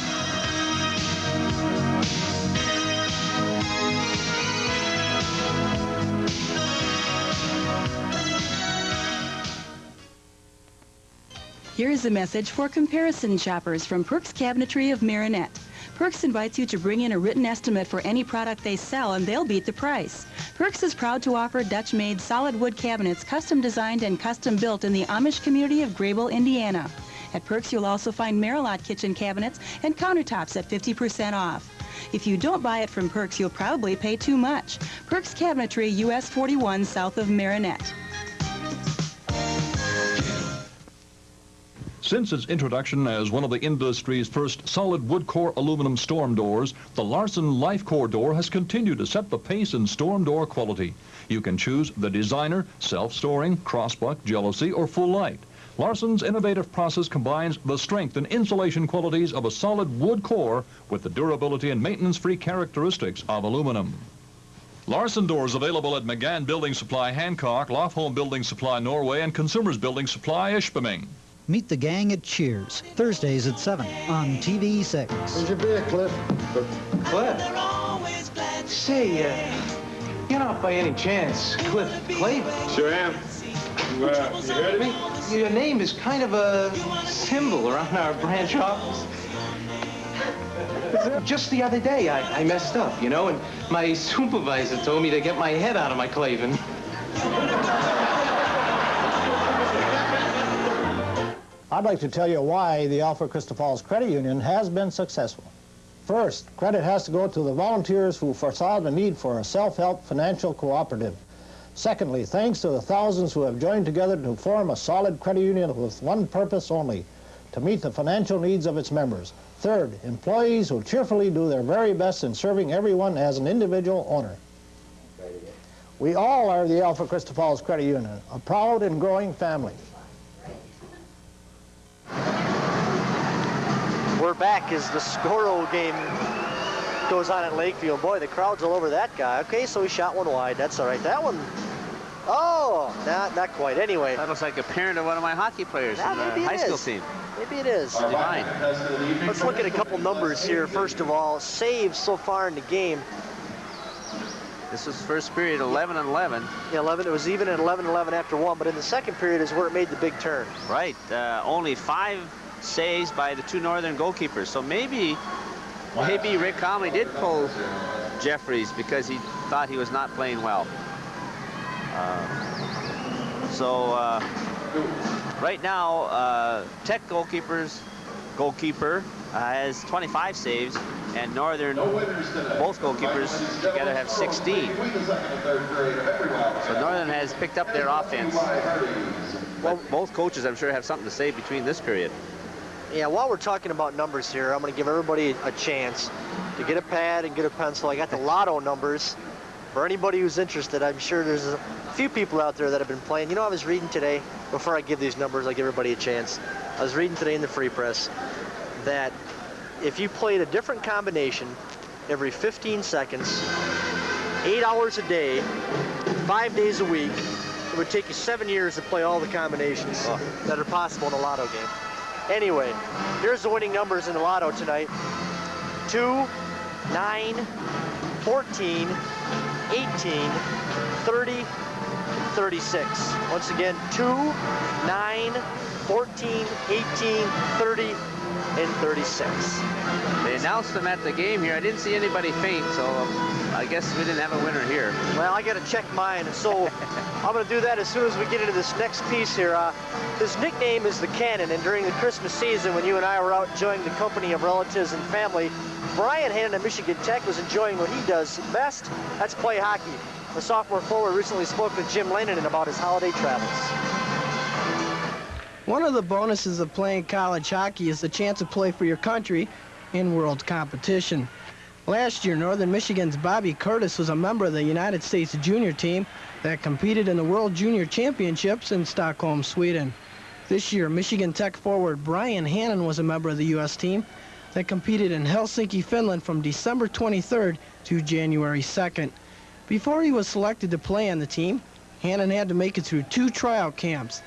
Here is a message for comparison shoppers from Perks Cabinetry of Marinette. Perks invites you to bring in a written estimate for any product they sell, and they'll beat the price. Perks is proud to offer Dutch-made solid wood cabinets custom designed and custom built in the Amish community of Grable, Indiana. At Perks, you'll also find Merillat kitchen cabinets and countertops at 50% off. If you don't buy it from Perks, you'll probably pay too much. Perks Cabinetry, US 41, south of Marinette. Since its introduction as one of the industry's first solid wood core aluminum storm doors, the Larson Life Core door has continued to set the pace in storm door quality. You can choose the designer, self-storing, crossbuck, jealousy, or full light. Larson's innovative process combines the strength and insulation qualities of a solid wood core with the durability and maintenance-free characteristics of aluminum. Larson doors available at McGann Building Supply Hancock, Lofholm Building Supply Norway, and Consumers Building Supply Ishpeming. Meet the gang at Cheers, Thursdays at 7 on TV6. Where's your beer, Cliff? Cliff? Say, you're not by any chance Cliff Clavin? Sure am. You heard of me? Your name is kind of a symbol around our branch office. Just the other day, I messed up, you know, and my supervisor told me to get my head out of my Clavin. I'd like to tell you why the Alfred Crystal Falls Credit Union has been successful. First, credit has to go to the volunteers who foresaw the need for a self-help financial cooperative. Secondly, thanks to the thousands who have joined together to form a solid credit union with one purpose only, to meet the financial needs of its members. Third, employees who cheerfully do their very best in serving everyone as an individual owner. We all are the Alfred Crystal Falls Credit Union, a proud and growing family. We're back as the Scoro game goes on at Lakeview. Boy, the crowd's all over that guy. Okay, so he shot one wide. That's all right. That one Oh, not quite. Anyway. That looks like a parent of one of my hockey players from the high school team. Maybe it is. Divine. Let's look at a couple numbers here. First of all, saves so far in the game. This was first period, 11-11. Yeah, 11. It was even at 11-11 after one, but in the second period is where it made the big turn. Right. Only 5 saves by the 2 Northern goalkeepers. So maybe Rick Comley did pull Jeffries because he thought he was not playing well. Right now, Tech goalkeeper has 25 saves, and Northern, both goalkeepers together have 16. So Northern has picked up their offense. Well, both coaches, I'm sure, have something to say between this period. Yeah, while we're talking about numbers here, I'm going to give everybody a chance to get a pad and get a pencil. I got the lotto numbers. For anybody who's interested, I'm sure there's a few people out there that have been playing. You know, I was reading today, before I give these numbers, I give everybody a chance. I was reading today in the Free Press that if you played a different combination every 15 seconds, 8 hours a day, 5 days a week, it would take you 7 years to play all the combinations that are possible in a lotto game. Anyway, here's the winning numbers in the lotto tonight. 2, 9, 14, 18, 30, 36. Once again, 2, 9, 14, 18, 30, and 36. They announced them at the game here. I didn't see anybody faint, so I guess we didn't have a winner here. Well, I got to check mine, and so I'm going to do that as soon as we get into this next piece here. His nickname is the Cannon, and during the Christmas season, when you and I were out enjoying the company of relatives and family, Brian Hannon at Michigan Tech was enjoying what he does best. That's play hockey. The sophomore forward recently spoke with Jim Lennon about his holiday travels. One of the bonuses of playing college hockey is the chance to play for your country in world competition. Last year, Northern Michigan's Bobby Curtis was a member of the United States junior team that competed in the World Junior Championships in Stockholm, Sweden. This year, Michigan Tech forward Brian Hannon was a member of the U.S. team that competed in Helsinki, Finland from December 23rd to January 2nd. Before he was selected to play on the team, Hannon had to make it through 2 tryout camps.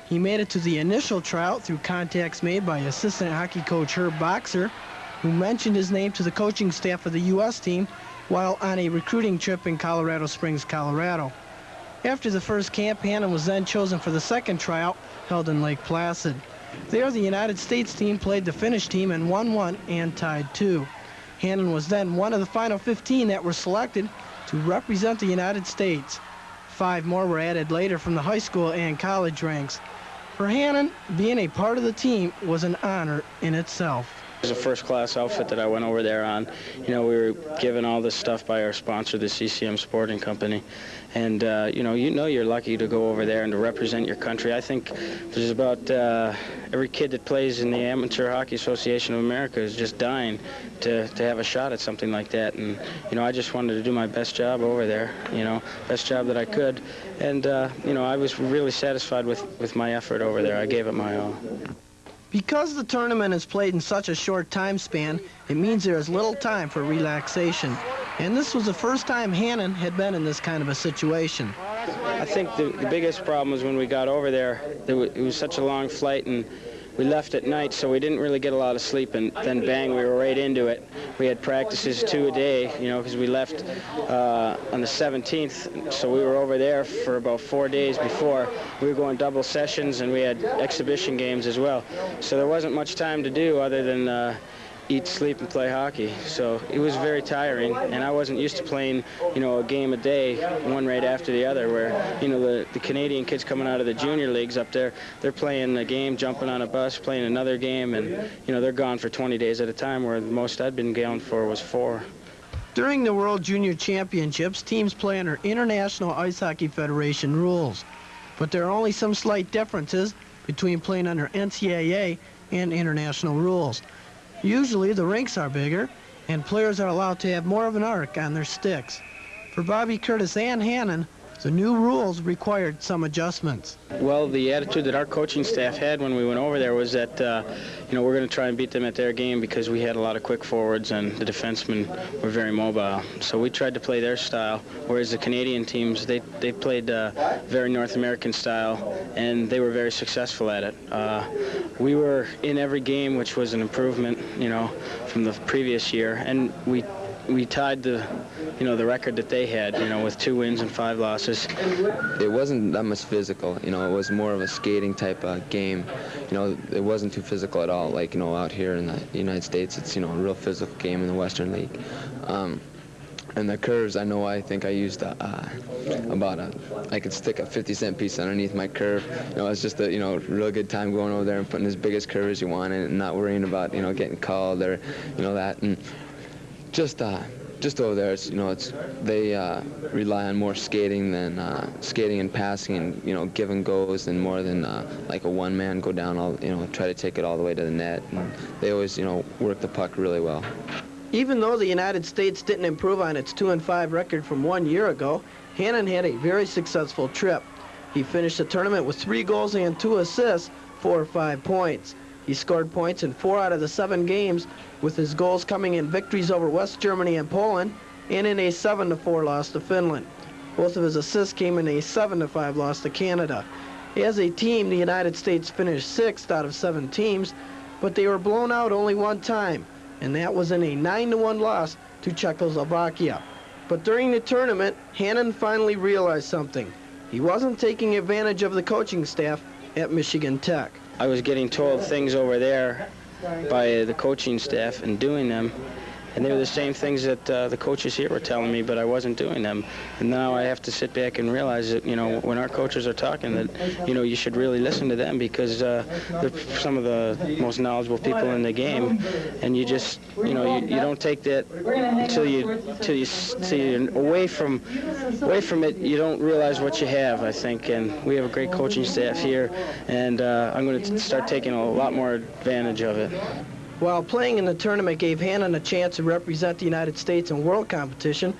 He made it to the initial tryout through contacts made by assistant hockey coach Herb Boxer, who mentioned his name to the coaching staff of the U.S. team while on a recruiting trip in Colorado Springs, Colorado. After the first camp, Hannon was then chosen for the second tryout held in Lake Placid. There, the United States team played the Finnish team and won 1 and tied 2. Hannon was then one of the final 15 that were selected to represent the United States. 5 more were added later from the high school and college ranks. For Hannon, being a part of the team was an honor in itself. It was a first-class outfit that I went over there on. You know, we were given all this stuff by our sponsor, the CCM Sporting Company. And, you know you're lucky to go over there and to represent your country. I think there's about every kid that plays in the Amateur Hockey Association of America is just dying to have a shot at something like that. And, you know, I just wanted to do my best job over there, you know, best job that I could. And, you know, I was really satisfied with my effort over there. I gave it my all. Because the tournament is played in such a short time span, it means there is little time for relaxation. And this was the first time Hannon had been in this kind of a situation. I think the biggest problem was when we got over there, it was such a long flight, and we left at night, so we didn't really get a lot of sleep, and then bang, we were right into it. We had practices 2 a day, you know, because we left on the 17th, so we were over there for about 4 days before. We were going double sessions, and we had exhibition games as well. So there wasn't much time to do other than eat, sleep, and play hockey. So it was very tiring, and I wasn't used to playing, you know, a game a day, one right after the other, where, you know, the Canadian kids coming out of the junior leagues up there, they're playing a game, jumping on a bus, playing another game, and, you know, they're gone for 20 days at a time, where the most I'd been gone for was 4. During the World Junior Championships, teams play under International Ice Hockey Federation rules. But there are only some slight differences between playing under NCAA and international rules. Usually the rinks are bigger, and players are allowed to have more of an arc on their sticks. For Bobby Curtis and Hannon, The new rules required some adjustments. Well, the attitude that our coaching staff had when we went over there was that, we're going to try and beat them at their game because we had a lot of quick forwards and the defensemen were very mobile. So we tried to play their style, whereas the Canadian teams, they played very North American style, and they were very successful at it. We were in every game, which was an improvement, from the previous year, and we tied the record that they had, with 2 wins and 5 losses. It wasn't that much physical, it was more of a skating type of game. It wasn't too physical at all, like, out here in the United States, it's, a real physical game in the Western League. And the curves, I think I used I could stick a 50-cent piece underneath my curve. It's just a, real good time going over there and putting as big as curve as you want and not worrying about, getting called or, that. And just over there, they rely on more skating than skating and passing and give and goes and more than like a one-man go down try to take it all the way to the net. And they always work the puck really well. Even though the United States didn't improve on its 2-5 record from 1 year ago, Hannon had a very successful trip. He finished the tournament with 3 goals and 2 assists for 5 points. He scored points in 4 out of the 7 games, with his goals coming in victories over West Germany and Poland, and in a 7-4 loss to Finland. Both of his assists came in a 7-5 loss to Canada. As a team, the United States finished 6th out of 7 teams, but they were blown out only 1 time, and that was in a 9-1 loss to Czechoslovakia. But during the tournament, Hannon finally realized something. He wasn't taking advantage of the coaching staff at Michigan Tech. I was getting told things over there by the coaching staff and doing them, and they were the same things that the coaches here were telling me, but I wasn't doing them. And now I have to sit back and realize that, when our coaches are talking, that, you should really listen to them because they're some of the most knowledgeable people in the game, and you just, you don't take that until you see away from it. You don't realize what you have, I think, and we have a great coaching staff here, and I'm going to start taking a lot more advantage of it. While playing in the tournament gave Hannon a chance to represent the United States in world competition,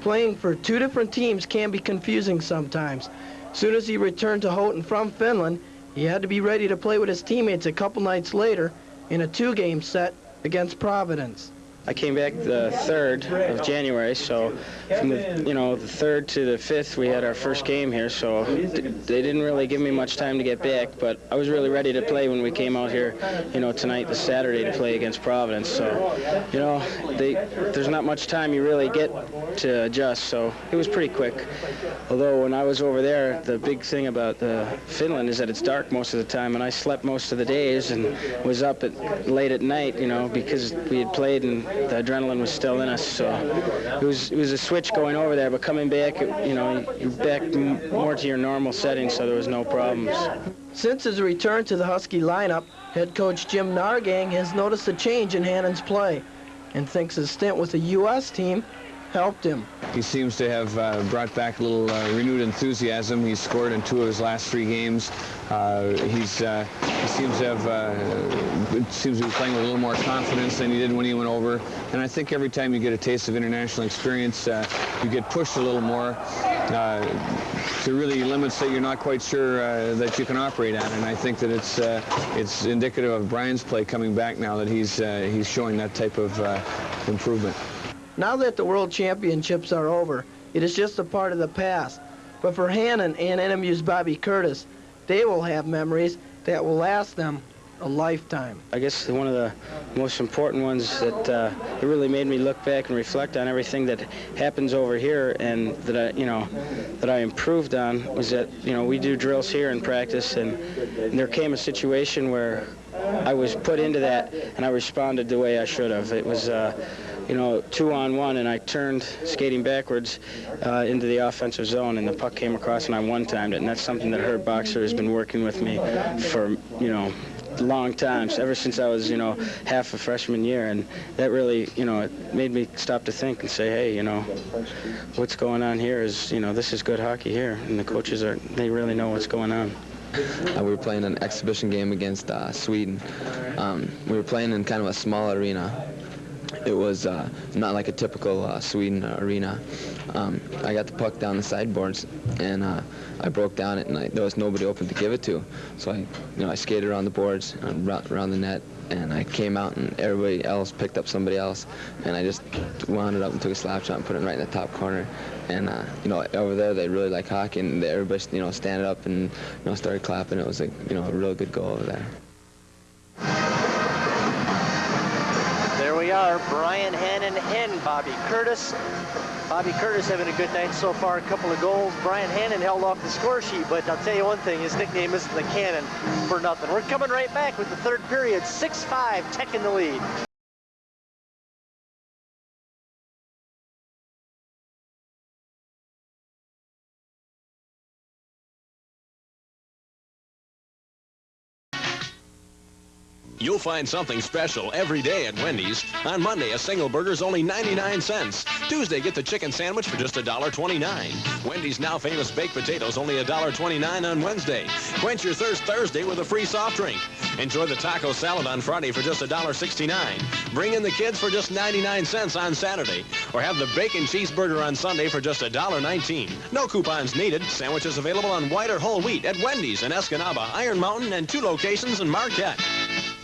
playing for 2 different teams can be confusing sometimes. Soon as he returned to Houghton from Finland, he had to be ready to play with his teammates a couple nights later in a 2-game set against Providence. I came back the 3rd of January, so from the 3rd to the 5th, we had our first game here, so they didn't really give me much time to get back, but I was really ready to play when we came out here, tonight, this Saturday, to play against Providence. So, there's not much time you really get to adjust, so it was pretty quick. Although when I was over there, the big thing about Finland is that it's dark most of the time, and I slept most of the days and was up late at night, because we had played and the adrenaline was still in us, so it was a switch going over there, but coming back, you're back more to your normal setting, so there was no problems. Since his return to the Husky lineup, head coach Jim Nargang has noticed a change in Hannon's play and thinks his stint with the U.S. team helped him. He seems to have brought back a little renewed enthusiasm. He's scored in 2 of his last 3 games. He seems to be playing with a little more confidence than he did when he went over. And I think every time you get a taste of international experience, you get pushed a little more to really limits that you're not quite sure that you can operate at. And I think that it's indicative of Brian's play coming back now that he's showing that type of improvement. Now that the World Championships are over, it is just a part of the past. But for Hannon and NMU's Bobby Curtis, they will have memories that will last them a lifetime. I guess one of the most important ones that it really made me look back and reflect on everything that happens over here, and that I improved on was that we do drills here in practice, and there came a situation where I was put into that and I responded the way I should have. It was 2-on-1, and I turned skating backwards into the offensive zone, and the puck came across and I one-timed it, and that's something that Herb Boxer has been working with me for long times, ever since I was half a freshman year, and that really it made me stop to think and say, hey, what's going on here is this is good hockey here, and the coaches they really know what's going on. We were playing an exhibition game against Sweden. We were playing in kind of a small arena, It was not like a typical Sweden arena. I got the puck down the sideboards, and I broke down it, and there was nobody open to give it to. So I skated around the boards, around the net, and I came out, and everybody else picked up somebody else, and I just wound it up and took a slap shot and put it right in the top corner. And over there they really like hockey, and everybody standing up and started clapping. It was a real good goal over there. There we are, Brian Hannon and Bobby Curtis. Bobby Curtis having a good night so far, a couple of goals. Brian Hannon held off the score sheet, but I'll tell you one thing, his nickname isn't the Cannon for nothing. We're coming right back with the third period, 6-5, Tech in the lead. You'll find something special every day at Wendy's. On Monday, a single burger's only 99 cents. Tuesday, get the chicken sandwich for just $1.29. Wendy's now famous baked potatoes, only $1.29 on Wednesday. Quench your thirst Thursday with a free soft drink. Enjoy the taco salad on Friday for just $1.69. Bring in the kids for just 99 cents on Saturday. Or have the bacon cheeseburger on Sunday for just $1.19. No coupons needed. Sandwiches available on white or whole wheat at Wendy's in Escanaba, Iron Mountain, and 2 locations in Marquette.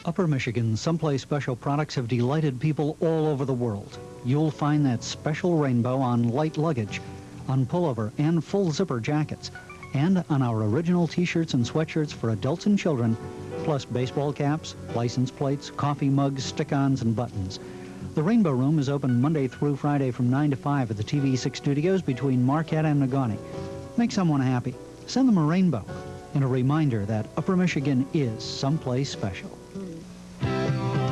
Upper Michigan, Someplace Special products have delighted people all over the world. You'll find that special rainbow on light luggage, on pullover and full zipper jackets, and on our original t-shirts and sweatshirts for adults and children, plus baseball caps, license plates, coffee mugs, stick-ons, and buttons. The Rainbow Room is open Monday through Friday from 9 to 5 at the TV6 studios between Marquette and Negaunee. Make someone happy. Send them a rainbow and a reminder that Upper Michigan is someplace special.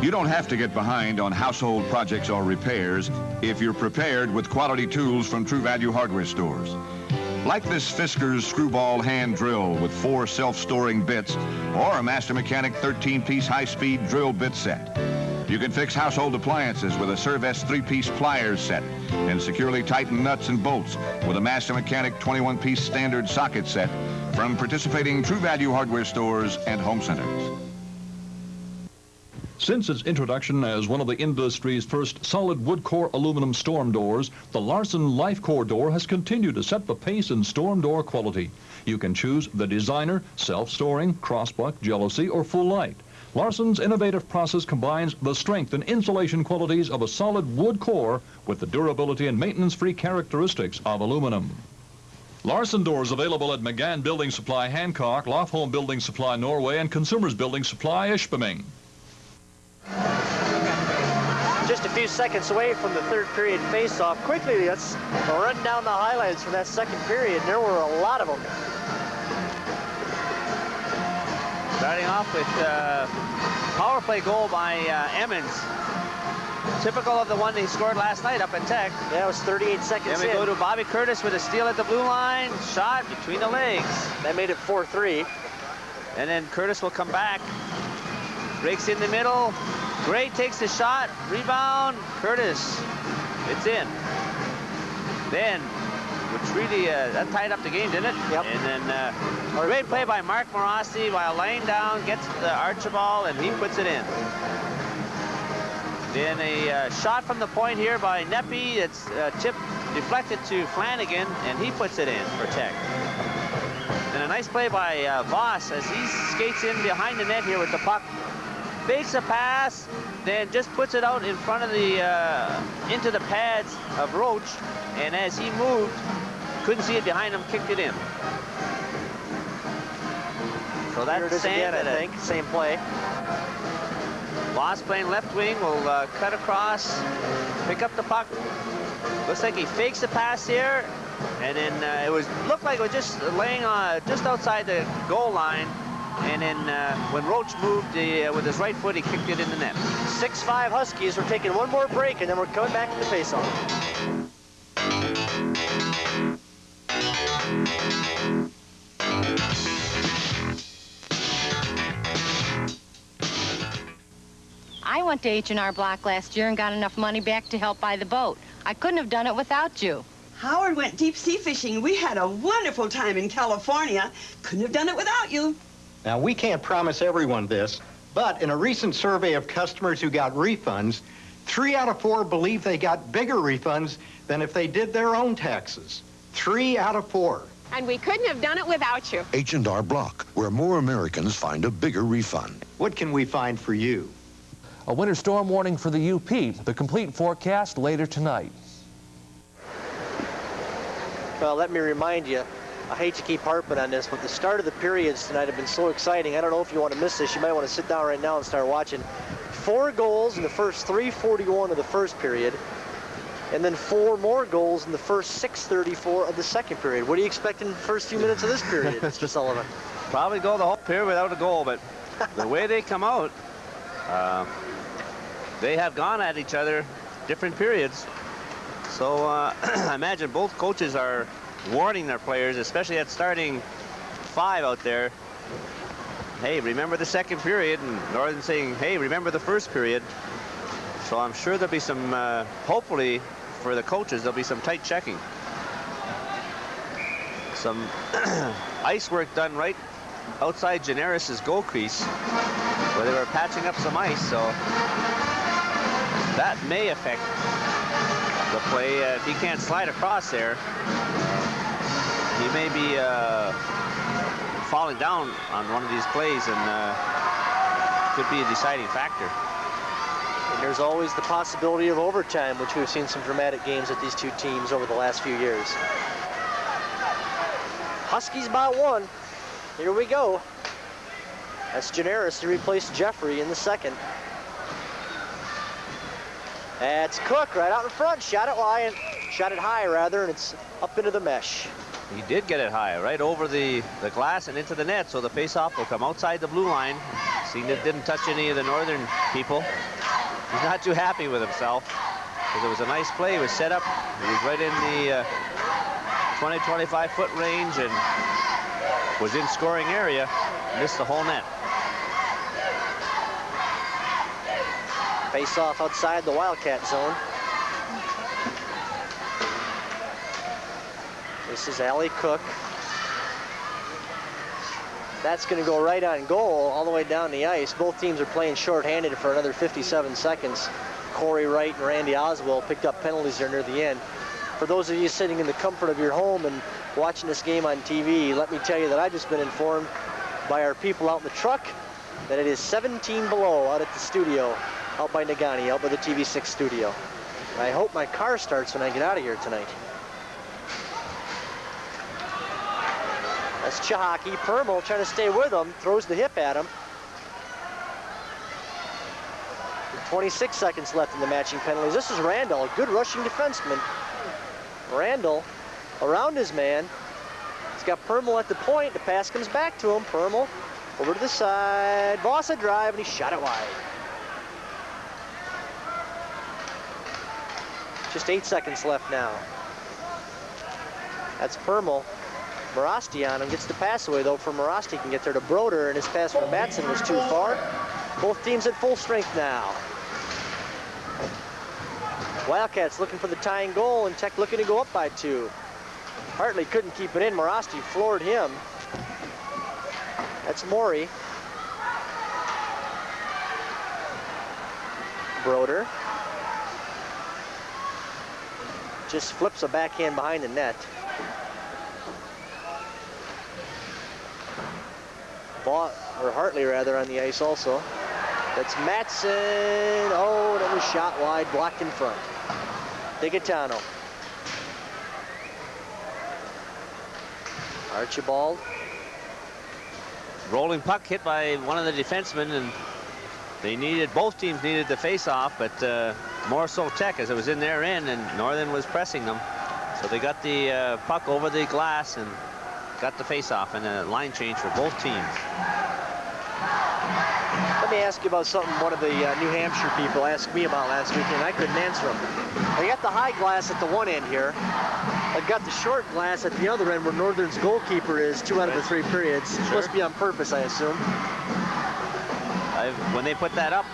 You don't have to get behind on household projects or repairs if you're prepared with quality tools from True Value hardware stores. Like this Fisker's screwball hand drill with 4 self-storing bits or a Master Mechanic 13-piece high-speed drill bit set. You can fix household appliances with a Servest 3-piece pliers set and securely tighten nuts and bolts with a Master Mechanic 21-piece standard socket set from participating True Value hardware stores and home centers. Since its introduction as one of the industry's first solid wood core aluminum storm doors, the Larson Life Core door has continued to set the pace in storm door quality. You can choose the designer, self-storing, crossbuck, jealousy, or full light. Larson's innovative process combines the strength and insulation qualities of a solid wood core with the durability and maintenance-free characteristics of aluminum. Larson doors available at McGann Building Supply Hancock, Lofholm Building Supply Norway, and Consumers Building Supply Ishpeming. Just a few seconds away from the third period face-off. Quickly, let's run down the highlights from that second period. There were a lot of them. Starting off with power play goal by Emmons. Typical of the one he scored last night up at Tech. Yeah, it was 38 seconds Then we go to Bobby Curtis with a steal at the blue line. Shot between the legs. That made it 4-3. And then Curtis will come back. Breaks in the middle. Gray takes the shot. Rebound. Curtis. It's in. Then, which really, that tied up the game, didn't it? Yep. And then, great play by Mark Morossi while laying down, gets the Archibald, and he puts it in. Then a shot from the point here by Neppy. It's tipped, deflected to Flanagan, and he puts it in for Tech. And a nice play by Voss as he skates in behind the net here with the puck. Fakes a pass, then just puts it out in front of the, into the pads of Roach. And as he moved, couldn't see it behind him, kicked it in. So that's here it is again, I think. Same play. Voss playing left wing will cut across, pick up the puck. Looks like he fakes the pass here. And then it looked like it was just laying on just outside the goal line. And then when Roach moved with his right foot, he kicked it in the net. 6-5 Huskies. We're taking one more break, and then we're coming back to the face-off. I went to H&R Block last year and got enough money back to help buy the boat. I couldn't have done it without you. Howard went deep-sea fishing. We had a wonderful time in California. Couldn't have done it without you. Now, we can't promise everyone this, but in a recent survey of customers who got refunds, 3 out of 4 believe they got bigger refunds than if they did their own taxes. 3 out of 4. And we couldn't have done it without you. H&R Block, where more Americans find a bigger refund. What can we find for you? A winter storm warning for the UP. The complete forecast later tonight. Well, let me remind you, I hate to keep harping on this, but the start of the periods tonight have been so exciting. I don't know if you want to miss this. You might want to sit down right now and start watching. 4 goals in the first 3:41 of the first period, and then 4 more goals in the first 6:34 of the second period. What do you expect in the first few minutes of this period, Mr. Sullivan? Probably go the whole period without a goal, but the way they come out, they have gone at each other different periods. So I imagine both coaches are warning their players, especially at starting 5 out there. Hey, remember the second period, and Northern saying, hey, remember the first period. So I'm sure there'll be some, hopefully for the coaches, there'll be some tight checking. Some ice work done right outside Generis's goal crease, where they were patching up some ice, so that may affect the play. If he can't slide across there, he may be falling down on one of these plays, and could be a deciding factor. And there's always the possibility of overtime, which we've seen some dramatic games at these two teams over the last few years. Huskies by 1. Here we go. That's Generis to replace Jeffrey in the second. That's Cook right out in front. Shot it high, and it's up into the mesh. He did get it high, right over the glass and into the net, so the face-off will come outside the blue line. See, it didn't touch any of the Northern people. He's not too happy with himself, because it was a nice play. He was set up. He was right in the 20-25 foot range and was in scoring area. Missed the whole net. Face off outside the Wildcat zone. This is Allie Cook. That's going to go right on goal all the way down the ice. Both teams are playing shorthanded for another 57 seconds. Corey Wright and Randy Oswald picked up penalties there near the end. For those of you sitting in the comfort of your home and watching this game on TV, let me tell you that I've just been informed by our people out in the truck that it is 17 below out at the studio, out by Nagani, out by the TV6 studio. I hope my car starts when I get out of here tonight. That's Chahaki. Permal trying to stay with him, throws the hip at him. 26 seconds left in the matching penalties. This is Randall, a good rushing defenseman. Randall around his man. He's got Permal at the point. The pass comes back to him. Permal over to the side. Voss a drive, and he shot it wide. Just 8 seconds left now. That's Permal. Morasti on him, gets the pass away though for Morasti, can get there to Broder, and his pass from Batson was too far. Both teams at full strength now. Wildcats looking for the tying goal, and Tech looking to go up by 2. Hartley couldn't keep it in. Morasti floored him. That's Maury. Broder just flips a backhand behind the net. Or Hartley rather on the ice also. That's Matson. Oh, that was shot wide, blocked in front. Digatano. Archibald. Rolling puck hit by one of the defensemen, and both teams needed the face-off, but more so Tech, as it was in their end, and Northern was pressing them. So they got the puck over the glass and got the face-off, and a line change for both teams. Let me ask you about something one of the New Hampshire people asked me about last weekend. I couldn't answer them. I got the high glass at the one end here. I've got the short glass at the other end where Northern's goalkeeper is 2 out of the 3 periods. Sure. Supposed to be on purpose, I assume. When they put that up,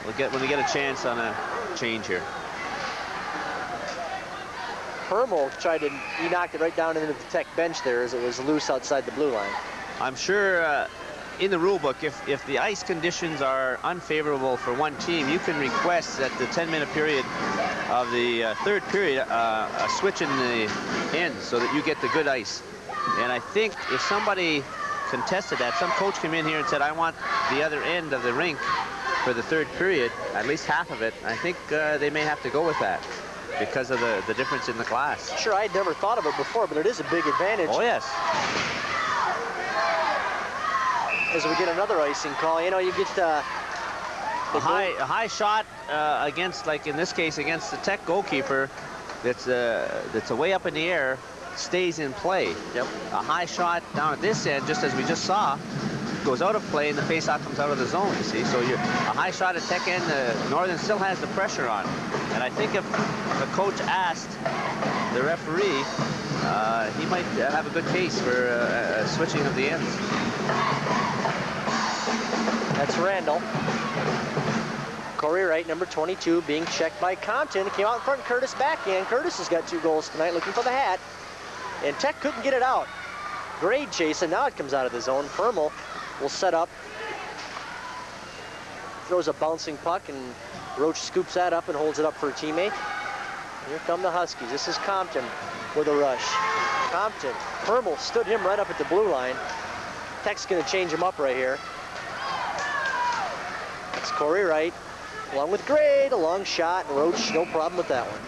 when we get a chance on a change here. Permal he knocked it right down into the Tech bench there as it was loose outside the blue line. I'm sure in the rule book, if the ice conditions are unfavorable for one team, you can request at the 10-minute period of the third period a switch in the ends so that you get the good ice. And I think if somebody contested that, some coach came in here and said, I want the other end of the rink for the third period, at least half of it, I think they may have to go with that because of the difference in the glass. Sure, I'd never thought of it before, but it is a big advantage. Oh, yes. As we get another icing call, you know, you get a high shot against, like in this case, against the Tech goalkeeper that's way up in the air, stays in play. Yep. A high shot down at this end, just as we just saw, goes out of play and the faceoff comes out of the zone, you see. So a high shot at Tech end, Northern still has the pressure on. And I think if the coach asked the referee, he might have a good case for switching of the ends. That's Randall. Corey Wright, number 22, being checked by Compton. Came out in front, Curtis backhand. Curtis has got 2 goals tonight, looking for the hat. And Tech couldn't get it out. Grade chase, and now it comes out of the zone. Permel will set up. Throws a bouncing puck, and Roach scoops that up and holds it up for a teammate. Here come the Huskies. This is Compton with a rush. Compton, Permel stood him right up at the blue line. Tech's going to change him up right here. That's Corey Wright, along with Grade, a long shot, and Roach, no problem with that one.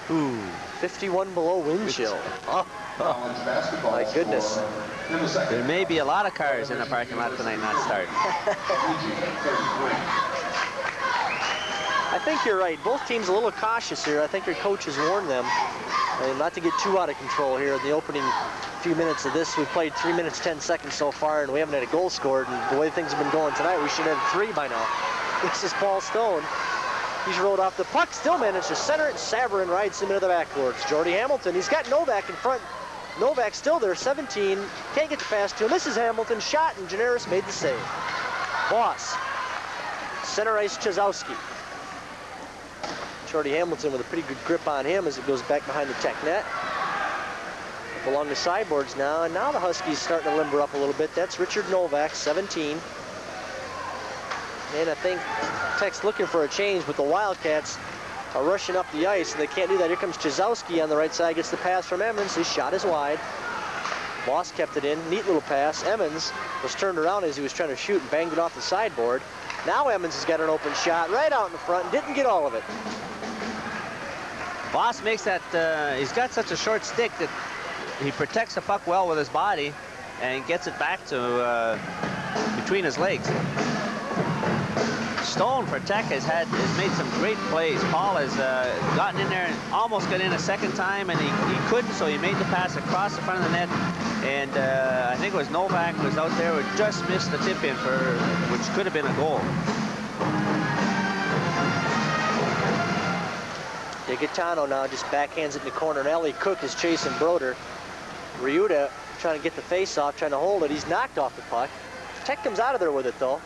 Ooh, 51 below wind chill. Oh, my goodness. There may be a lot of cars in the parking lot tonight not starting. I think you're right. Both teams a little cautious here. I think their coach has warned them not to get too out of control here in the opening few minutes of this. We've played 3 minutes, 10 seconds so far, and we haven't had a goal scored. And the way things have been going tonight, we should have 3 by now. This is Paul Stone. He's rolled off the puck, still managed to center it, and Saverin rides him into the backboards. Jordy Hamilton, he's got Novak in front. Novak still there, 17. Can't get the pass to him. This is Hamilton, shot, and Janaris made the save. Boss. Center ice, Chazowski. Jordy Hamilton with a pretty good grip on him as it goes back behind the Tech net. Up along the sideboards now, and now the Huskies starting to limber up a little bit. That's Richard Novak, 17. And I think Tech's looking for a change, but the Wildcats are rushing up the ice, and they can't do that. Here comes Chazowski on the right side, gets the pass from Emmons. His shot is wide. Boss kept it in, neat little pass. Emmons was turned around as he was trying to shoot and banged it off the sideboard. Now Emmons has got an open shot right out in the front and didn't get all of it. Boss makes that, he's got such a short stick that he protects the puck well with his body and gets it back to between his legs. Stone for Tech has made some great plays. Paul has gotten in there and almost got in a second time, and he couldn't, so he made the pass across the front of the net. And I think it was Novak was out there who just missed the tip in which could have been a goal. DeGaetano now just backhands it in the corner, and Ellie Cook is chasing Broder. Ryuta trying to get the face off, trying to hold it. He's knocked off the puck. Tech comes out of there with it, though.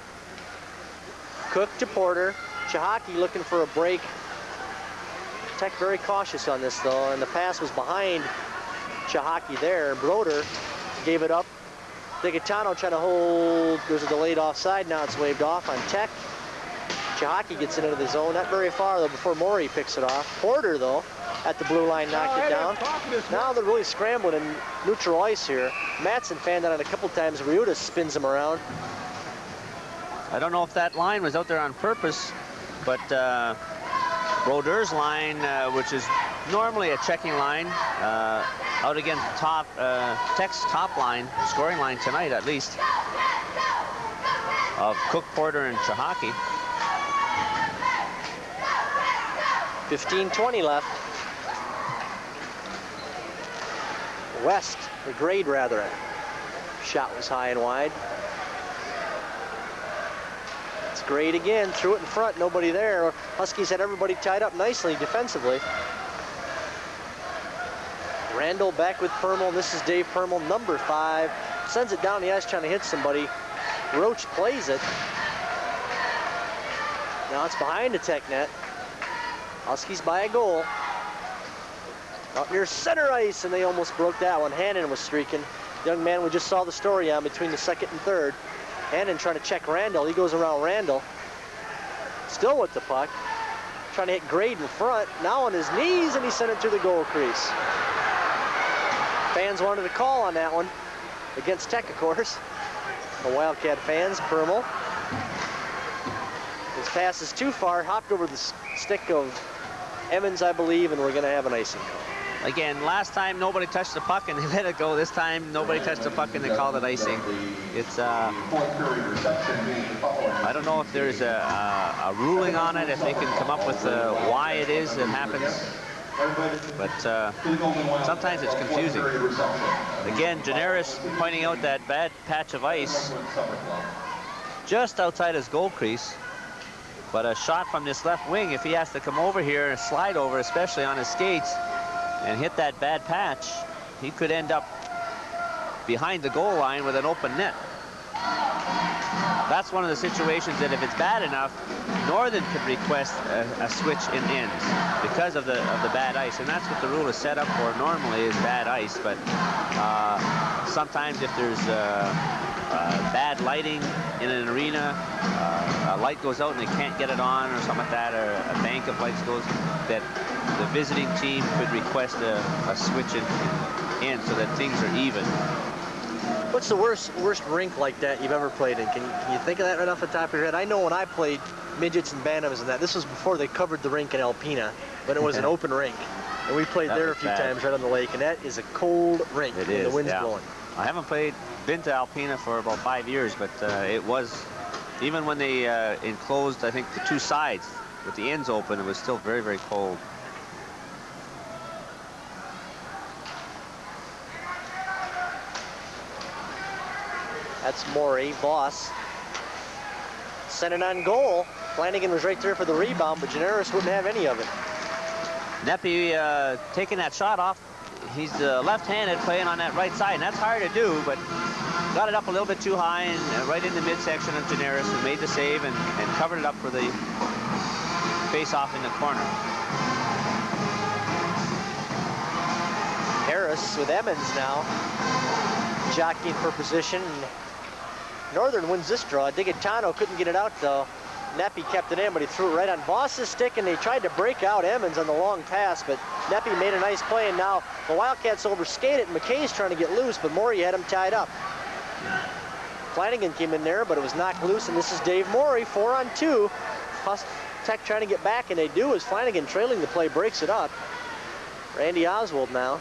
Cook to Porter. Chahaki looking for a break. Tech very cautious on this, though, and the pass was behind Chahaki there. Broder gave it up. DeGaetano trying to hold. There's a delayed offside. Now it's waved off on Tech. Chahaki gets it into the zone. Not very far, though, before Morey picks it off. Porter, though, at the blue line, knocked it down. Now they're really scrambling in neutral ice here. Madsen fanned that on a couple times. Ryuta spins him around. I don't know if that line was out there on purpose, but Broder's line, which is normally a checking line, out against top Tech's top line, scoring line tonight at least, of Cook, Porter, and Chahaki. 15:20 left. West, or Grade rather. Shot was high and wide. It's Grade again, threw it in front, nobody there. Huskies had everybody tied up nicely defensively. Randall back with Permel, and this is Dave Permel, number 5. Sends it down the ice trying to hit somebody. Roach plays it. Now it's behind the Tech net. Huskies by a goal. Out near center ice, and they almost broke that one. Hannon was streaking. Young man we just saw the story on between the second and third. Hannon trying to check Randall. He goes around Randall. Still with the puck. Trying to hit Grade in front. Now on his knees, and he sent it through the goal crease. Fans wanted a call on that one. Against Tech, of course. The Wildcat fans, Permel. His pass is too far, hopped over the stick of Emmons, I believe, and we're going to have an icing call. Again, last time nobody touched the puck and they let it go. This time nobody touched the puck and they called it icing. It's I don't know if there's a ruling on it, if they can come up with why it is it happens. But sometimes it's confusing. Again, Generis pointing out that bad patch of ice just outside his goal crease. But a shot from this left wing, if he has to come over here and slide over, especially on his skates, and hit that bad patch, he could end up behind the goal line with an open net. That's one of the situations that if it's bad enough, Northern could request a switch in ends because of the bad ice, and that's what the rule is set up for normally, is bad ice. But sometimes if there's bad lighting in an arena, a light goes out and they can't get it on or something like that, or a bank of lights goes, that the visiting team could request a switch in so that things are even. What's the worst rink like that you've ever played in? Can you think of that right off the top of your head? I know when I played midgets and bantams and that, this was before they covered the rink in Alpena, but it was an open rink. And we played there a few times right on the lake, and that is a cold rink when the wind's blowing. I haven't been to Alpena for about 5 years, but it was, even when they enclosed, I think, the two sides with the ends open, it was still very, very cold. That's Morey, Voss. Sent it on goal. Flanagan was right there for the rebound, but Generis wouldn't have any of it. Neppy taking that shot off. He's left-handed playing on that right side, and that's hard to do, but got it up a little bit too high and right in the midsection of Generis, who made the save and covered it up for the face-off in the corner. Harris with Emmons now, jockeying for position. Northern wins this draw. Digitano couldn't get it out, though. Neppy kept it in, but he threw it right on Voss's stick, and they tried to break out Emmons on the long pass, but Neppy made a nice play, and now the Wildcats overskate it. McKay's trying to get loose, but Morey had him tied up. Flanagan came in there, but it was knocked loose, and this is Dave Morey, 4-on-2. Tech trying to get back, and they do, as Flanagan trailing the play breaks it up. Randy Oswald now.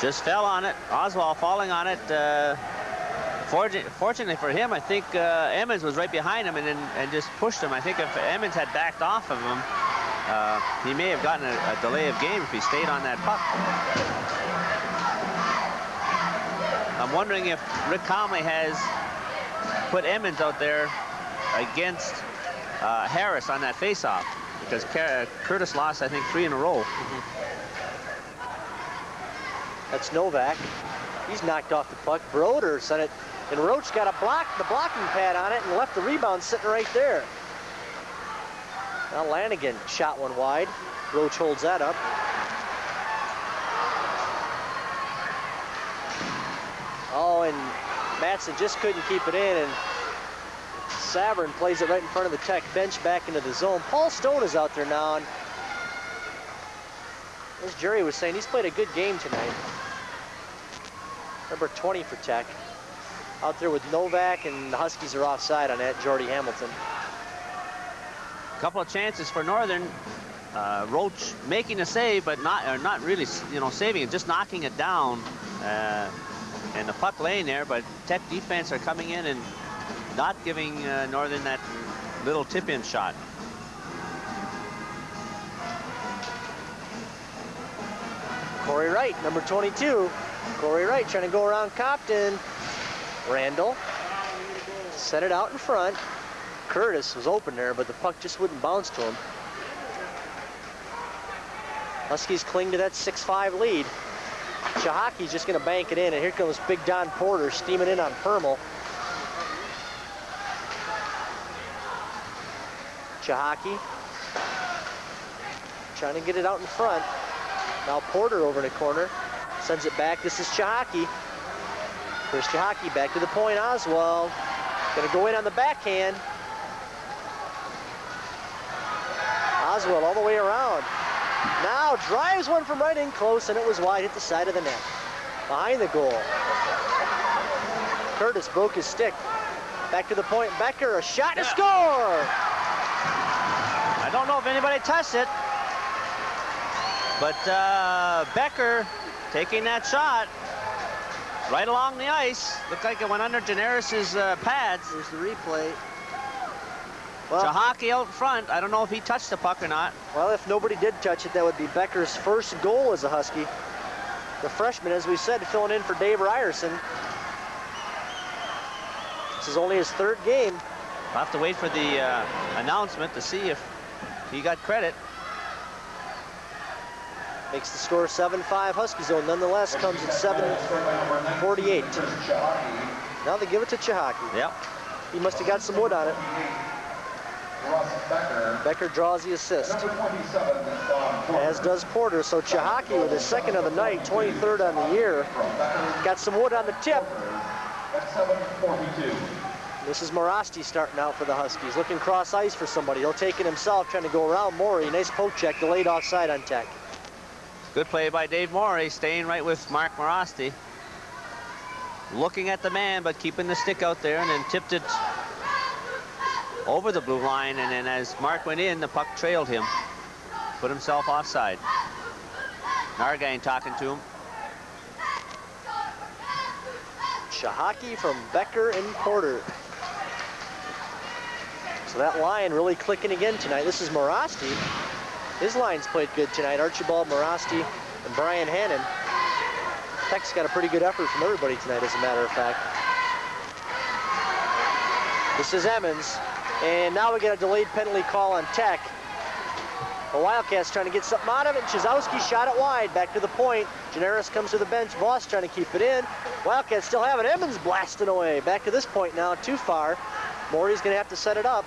Just fell on it. Oswald falling on it. Fortunately for him, I think Emmons was right behind him and just pushed him. I think if Emmons had backed off of him, he may have gotten a delay of game if he stayed on that puck. I'm wondering if Rick Comley has put Emmons out there against Harris on that faceoff, because Curtis lost, I think, 3 in a row. That's Novak. He's knocked off the puck. Broder sent it, and Roach got the blocking pad on it and left the rebound sitting right there. Now Lanigan shot one wide. Roach holds that up. Oh, and Matson just couldn't keep it in, and Savern plays it right in front of the Tech bench back into the zone. Paul Stone is out there now, and as Jerry was saying, he's played a good game tonight. Number 20 for Tech. Out there with Novak, and the Huskies are offside on that, Jordy Hamilton. A couple of chances for Northern. Roach making a save, but not really, saving it, just knocking it down. And the puck laying there, but Tech defense are coming in and not giving Northern that little tip-in shot. Corey Wright, number 22. Corey Wright trying to go around Compton. Randall set it out in front. Curtis was open there, but the puck just wouldn't bounce to him. Huskies cling to that 6-5 lead. Shahaki's just going to bank it in, and here comes Big Don Porter steaming in on Permel. Shahaki trying to get it out in front. Now Porter over in the corner, sends it back. This is Chahaki. Chris Chahaki back to the point. Oswald gonna go in on the backhand. Oswald all the way around. Now drives one from right in close, and it was wide, hit the side of the net. Behind the goal. Curtis broke his stick. Back to the point, Becker, a shot to score! I don't know if anybody touched it, but Becker taking that shot right along the ice. Looked like it went under Generis's pads. There's the replay. Well, Chahaki out front. I don't know if he touched the puck or not. Well, if nobody did touch it, that would be Becker's first goal as a Husky. The freshman, as we said, filling in for Dave Ryerson. This is only his third game. We'll have to wait for the announcement to see if he got credit. Makes the score 7-5 Huskies, though nonetheless comes at 7:48. Now they give it to Chahaki. Yep. He must have got some wood on it. Becker draws the assist, as does Porter. So Chahaki with his second of the night, 23rd on the year. Got some wood on the tip. This is Morasti starting out for the Huskies, looking cross ice for somebody. He'll take it himself, trying to go around Morey. Nice poke check, delayed offside on Tech. Good play by Dave Morey, staying right with Mark Morasti. Looking at the man, but keeping the stick out there, and then tipped it over the blue line, and then as Mark went in, the puck trailed him. Put himself offside. Nargain talking to him. Chahaki from Becker and Porter. So that line really clicking again tonight. This is Morasti. His line's played good tonight. Archibald, Morasti, and Brian Hannon. Tech's got a pretty good effort from everybody tonight, as a matter of fact. This is Emmons. And now we get a delayed penalty call on Tech. The Wildcats trying to get something out of it. Chizowski shot it wide, back to the point. Generis comes to the bench. Voss trying to keep it in. Wildcats still have it. Emmons blasting away. Back to this point now, too far. Morey's going to have to set it up.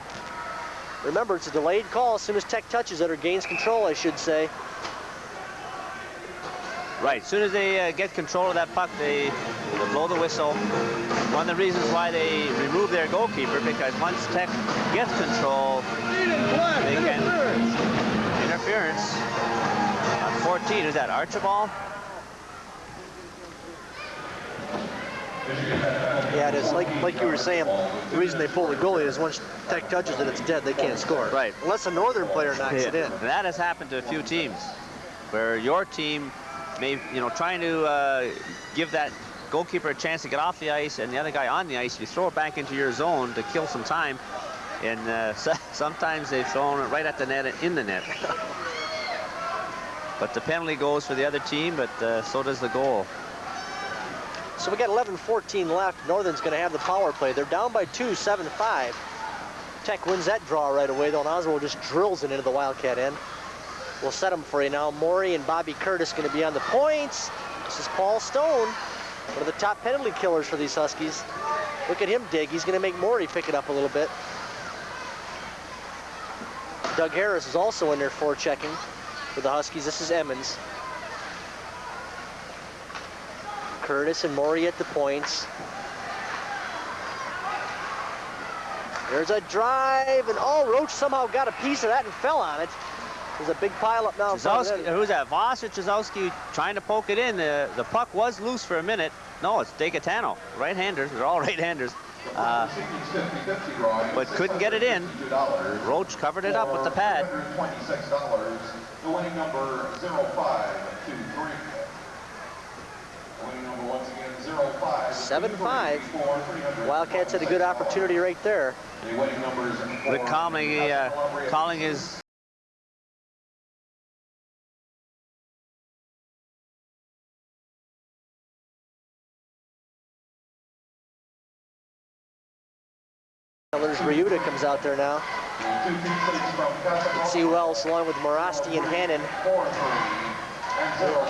Remember, it's a delayed call as soon as Tech touches it, or gains control, I should say. Right, as soon as they get control of that puck, they blow the whistle. One of the reasons why they remove their goalkeeper, because once Tech gets control, they can interference on 14. Is that Archibald? Yeah, it is. Like you were saying, the reason they pull the goalie is once Tech touches it, it's dead. They can't score. Right. Unless a Northern player knocks it in. And that has happened to a few teams, where your team may, trying to give that goalkeeper a chance to get off the ice, and the other guy on the ice, you throw it back into your zone to kill some time, and sometimes they've thrown it right at the net, in the net. But the penalty goes for the other team, but so does the goal. So we got 11:14 left. Northern's going to have the power play. They're down by 2, 7-5. Tech wins that draw right away, though, and Oswald just drills it into the Wildcat end. We'll set them for you now. Morey and Bobby Curtis going to be on the points. This is Paul Stone, one of the top penalty killers for these Huskies. Look at him dig. He's going to make Morey pick it up a little bit. Doug Harris is also in there forechecking for the Huskies. This is Emmons. Curtis and Morey at the points. There's a drive, and Roach somehow got a piece of that and fell on it. There's a big pile up now. Who's that? Voss or Chizowski trying to poke it in. The puck was loose for a minute. No, it's DeGatano. Right-handers. They're all right-handers. But couldn't get it in. Roach covered it up with the pad. $126. The winning number 0523. 7-5. Wildcats had a good opportunity right there. Rick calling his There's Ryuta comes out there now. Let's see who else, along with Morasti and Hannon.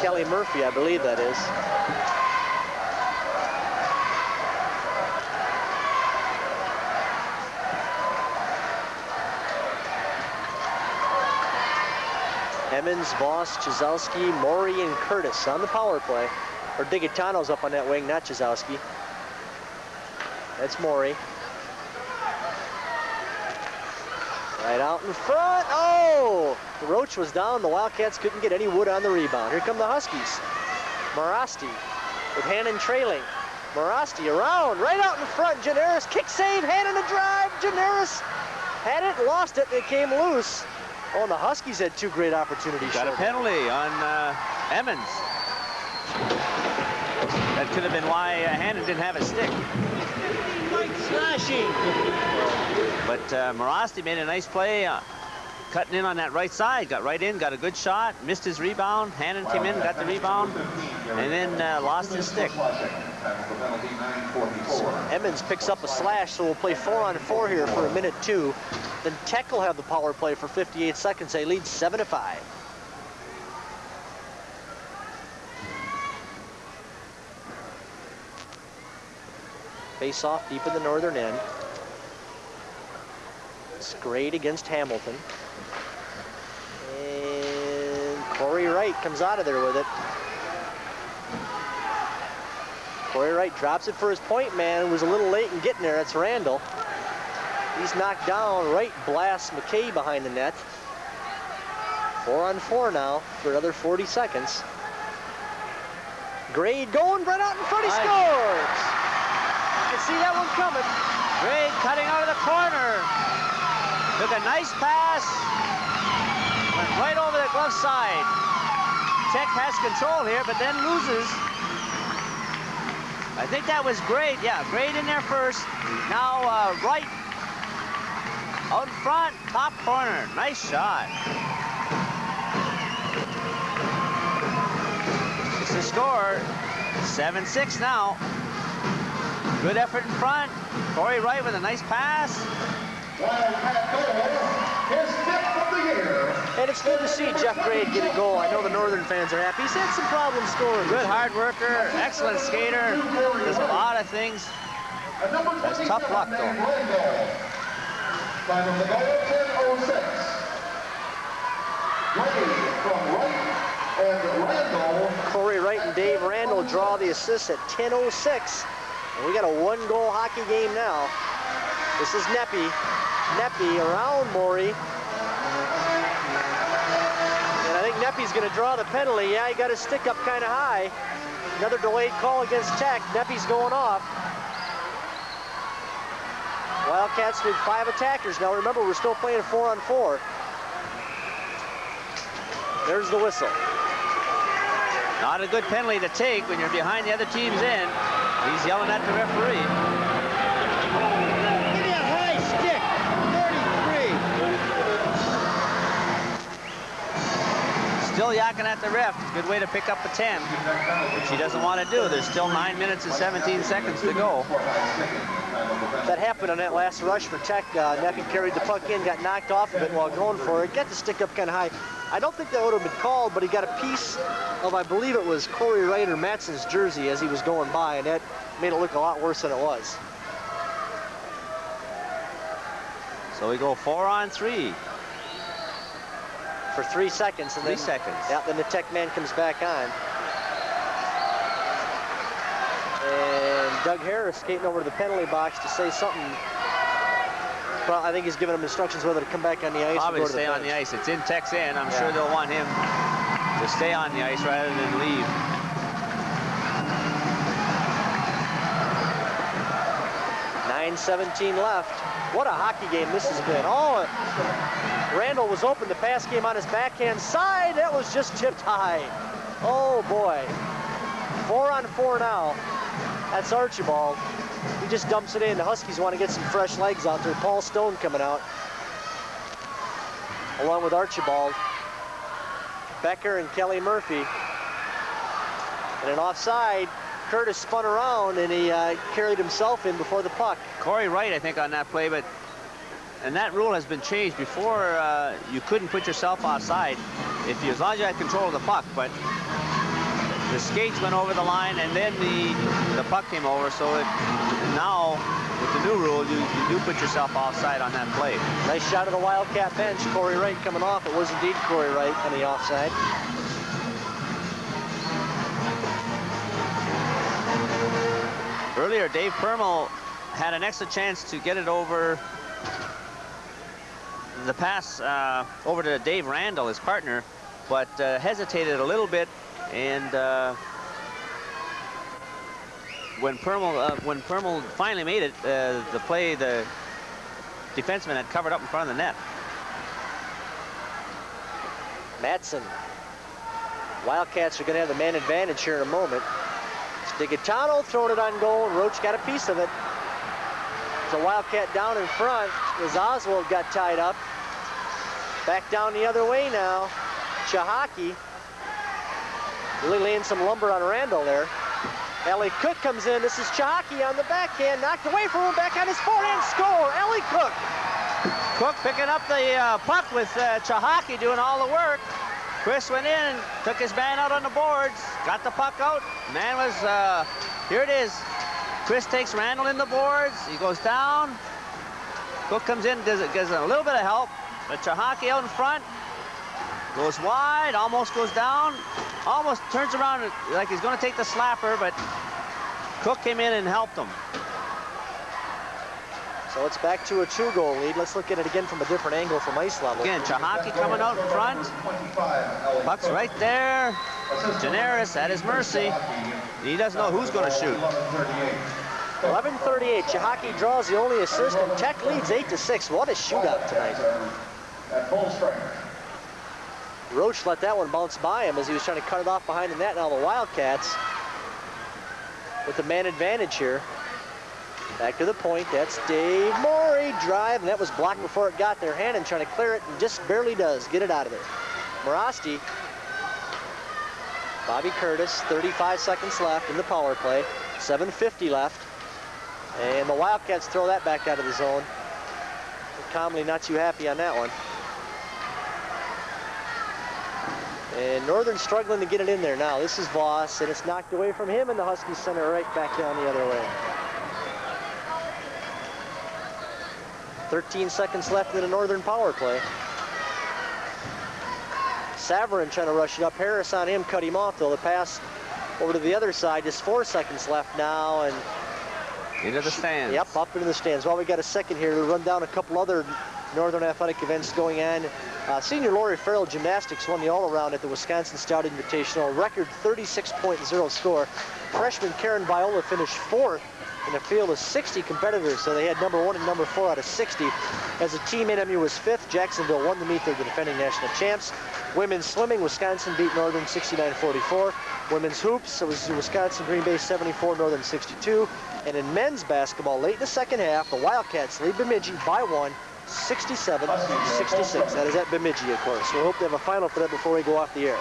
Kelly Murphy, I believe that is. Emmons, Voss, Chizowski, Maury, and Curtis on the power play. Or Digitano's up on that wing, not Chizowski. That's Maury. Right out in front. Oh! The Roach was down. The Wildcats couldn't get any wood on the rebound. Here come the Huskies. Morasti with Hannon trailing. Morasti around, right out in front. Janaris, kick save, Hannon a drive. Janaris had it, lost it, it came loose. Oh, and the Huskies had two great opportunities. Got a penalty on Emmons. That could have been why Hannon didn't have a stick. Slashing. But Morasti made a nice play, cutting in on that right side. Got right in, got a good shot, missed his rebound. Hannon came in, got the rebound, and then lost his stick. Emmons picks up a slash, so we'll play 4-on-4 here for 1:02. Then Tech will have the power play for 58 seconds. They lead 7-5. Face off deep in the northern end. Scrade against Hamilton. And Corey Wright comes out of there with it. Corey Wright drops it for his point man, who was a little late in getting there. That's Randall. He's knocked down. Wright blasts McKay behind the net. 4-on-4 now for another 40 seconds. Grade going right out in front. He scores! You can see that one coming. Grade cutting out of the corner. Took a nice pass. Went right over the glove side. Tech has control here, but then loses. I think that was Grade. Yeah, Grade in there first. Now Wright out in front, top corner. Nice shot. It's the score. 7-6 now. Good effort in front. Corey Wright with a nice pass. And it's good to see Jeff Grade get a goal. I know the Northern fans are happy. He's had some problems scoring. Good hard worker, excellent skater. Does a lot of things. Has tough luck though. Corey Wright and Dave Randall draw the assists at 10:06. And we got a one-goal hockey game now. This is Neppy. Neppy around Maury. And I think Neppy's going to draw the penalty. Yeah, he got his stick up kind of high. Another delayed call against Tech. Neppy's going off. Wildcats with 5 attackers. Now remember, we're still playing 4-on-4. There's the whistle. Not a good penalty to take when you're behind the other team's end. He's yelling at the referee. Give me a high stick. 33. Still yakking at the ref. Good way to pick up a 10, which he doesn't want to do. There's still 9 minutes and 17 seconds to go. That happened on that last rush for Tech. Neppy carried the puck in, got knocked off of it while going for it. Got the stick up kind of high. I don't think that would have been called, but he got a piece of, I believe it was Corey Wright or Matson's jersey as he was going by, and that made it look a lot worse than it was. So we go 4-on-3. For 3 seconds. And 3 seconds. Yeah, then the Tech man comes back on. And Doug Harris skating over to the penalty box to say something. Well, I think he's giving them instructions whether to come back on the ice Probably or go to to stay the on the ice. It's in Tech's end. I'm sure they'll want him to stay on the ice rather than leave. .9:17 left. What a hockey game this has been. Oh, Randall was open. The pass came on his backhand side. That was just tipped high. Oh, boy. 4-on-4 now. That's Archibald. He just dumps it in. The Huskies want to get some fresh legs out there. Paul Stone coming out, along with Archibald. Becker and Kelly Murphy. And an offside. Curtis spun around and he carried himself in before the puck. Corey Wright, I think, on that play, and that rule has been changed. Before, you couldn't put yourself offside as long as you had control of the puck, but the skates went over the line and then the puck came over, so now with the new rule, you do put yourself offside on that play. Nice shot of the Wildcat bench. Corey Wright coming off. It was indeed Corey Wright on the offside. Earlier, Dave Permel had an extra chance to get it over the pass over to Dave Randall, his partner, but hesitated a little bit, and when Permel finally made it, the defenseman had covered up in front of the net. Matson. Wildcats are going to have the man advantage here in a moment. Stigitano throwing it on goal, and Roach got a piece of it. It's a Wildcat down in front as Oswald got tied up. Back down the other way now. Chahaki really laying some lumber on Randall there. Ellie Cook comes in. This is Chahaki on the backhand, knocked away from him, back on his forehand, score. Ellie Cook. Cook picking up the puck with Chahaki doing all the work. Chris went in, took his man out on the boards, got the puck out. Man was, here it is. Chris takes Randall in the boards. He goes down. Cook comes in, gives a little bit of help. But Chahaki out in front, goes wide, almost goes down, almost turns around like he's going to take the slapper, but Cook came in and helped him. So it's back to a 2-goal lead. Let's look at it again from a different angle from ice level. Again, Chahaki coming out in front. Puck's right there. Generis at his mercy. He doesn't know who's going to shoot. 11:38. Chahaki draws the only assist, and Tech leads 8-6. What a shootout tonight. Roach let that one bounce by him as he was trying to cut it off behind the net. Now the Wildcats with the man advantage here. Back to the point. That's Dave Morey drive, and that was blocked before it got there. Hannon trying to clear it and just barely does get it out of there. Morasti, Bobby Curtis, 35 seconds left in the power play. 7:50 left. And the Wildcats throw that back out of the zone. Comley not too happy on that one. And Northern struggling to get it in there now. This is Voss, and it's knocked away from him, and the Huskies send it right back down the other way. 13 seconds left in the Northern power play. Savarin trying to rush it up. Harris on him, cut him off though. The pass over to the other side, just 4 seconds left now, and into the stands. Yep, up into the stands. Well, we got a second here to run down a couple other Northern athletic events going on. Senior Lori Farrell Gymnastics won the all-around at the Wisconsin Stout Invitational. A record 36.0 score. Freshman Karen Viola finished 4th in a field of 60 competitors, so they had number 1 and number 4 out of 60. As a team, NMU was 5th. Jacksonville won to meet their defending national champs. Women's swimming, Wisconsin beat Northern 69-44. Women's hoops, it was Wisconsin Green Bay 74, Northern 62. And in men's basketball, late in the second half, the Wildcats lead Bemidji by 1, 67-66. That is at Bemidji, of course. We hope to have a final for that before we go off the air.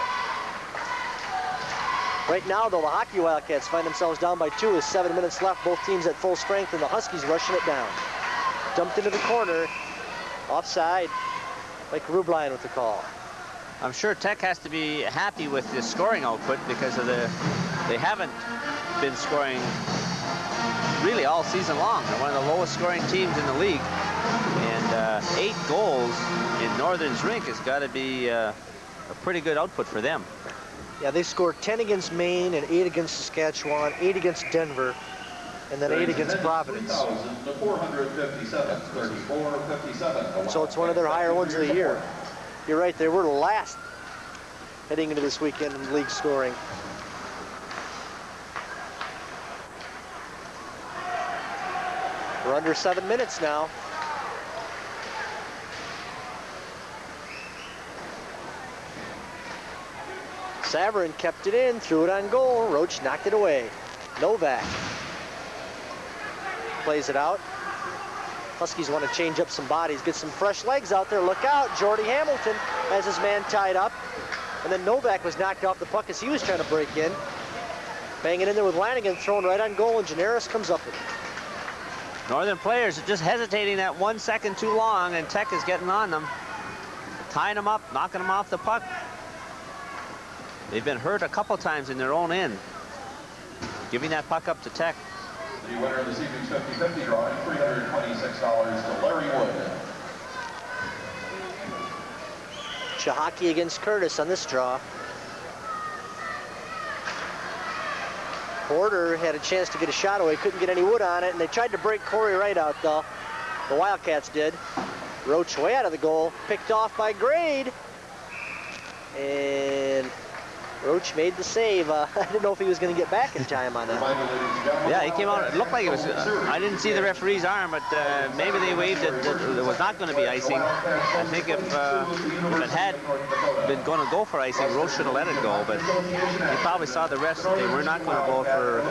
Right now, though, the hockey Wildcats find themselves down by 2 with 7 minutes left. Both teams at full strength, and the Huskies rushing it down. Dumped into the corner. Offside. Mike Rubline with the call. I'm sure Tech has to be happy with the scoring output because of they haven't been scoring really all season long. They're one of the lowest scoring teams in the league. And 8 goals in Northern's rink has got to be a pretty good output for them. Yeah, they scored 10 against Maine and 8 against Saskatchewan, 8 against Denver, and then 8 against Providence. So it's one of their higher ones of the year. You're right, they were last heading into this weekend in league scoring. We're under 7 minutes now. Savarin kept it in, threw it on goal. Roach knocked it away. Novak plays it out. Huskies want to change up some bodies, get some fresh legs out there. Look out, Jordy Hamilton has his man tied up. And then Novak was knocked off the puck as he was trying to break in. Banging in there with Lanigan, thrown right on goal, and Generis comes up with it. Northern players are just hesitating that 1 second too long, and Tech is getting on them. Tying them up, knocking them off the puck. They've been hurt a couple times in their own end. Giving that puck up to Tech. The winner of this evening's 50-50 drawing, $326 to Larry Wood. Chahaki against Curtis on this draw. Porter had a chance to get a shot away, couldn't get any wood on it, and they tried to break Corey Wright out, though. The Wildcats did. Roach way out of the goal, picked off by Grade. And Roach made the save. I didn't know if he was going to get back in time on that. Yeah, he came out. It looked like it was. I didn't see the referee's arm, but maybe they waved it. It was not going to be icing. I think if it had been going to go for icing, Roach should have let it go. But he probably saw the refs. They were not going to go for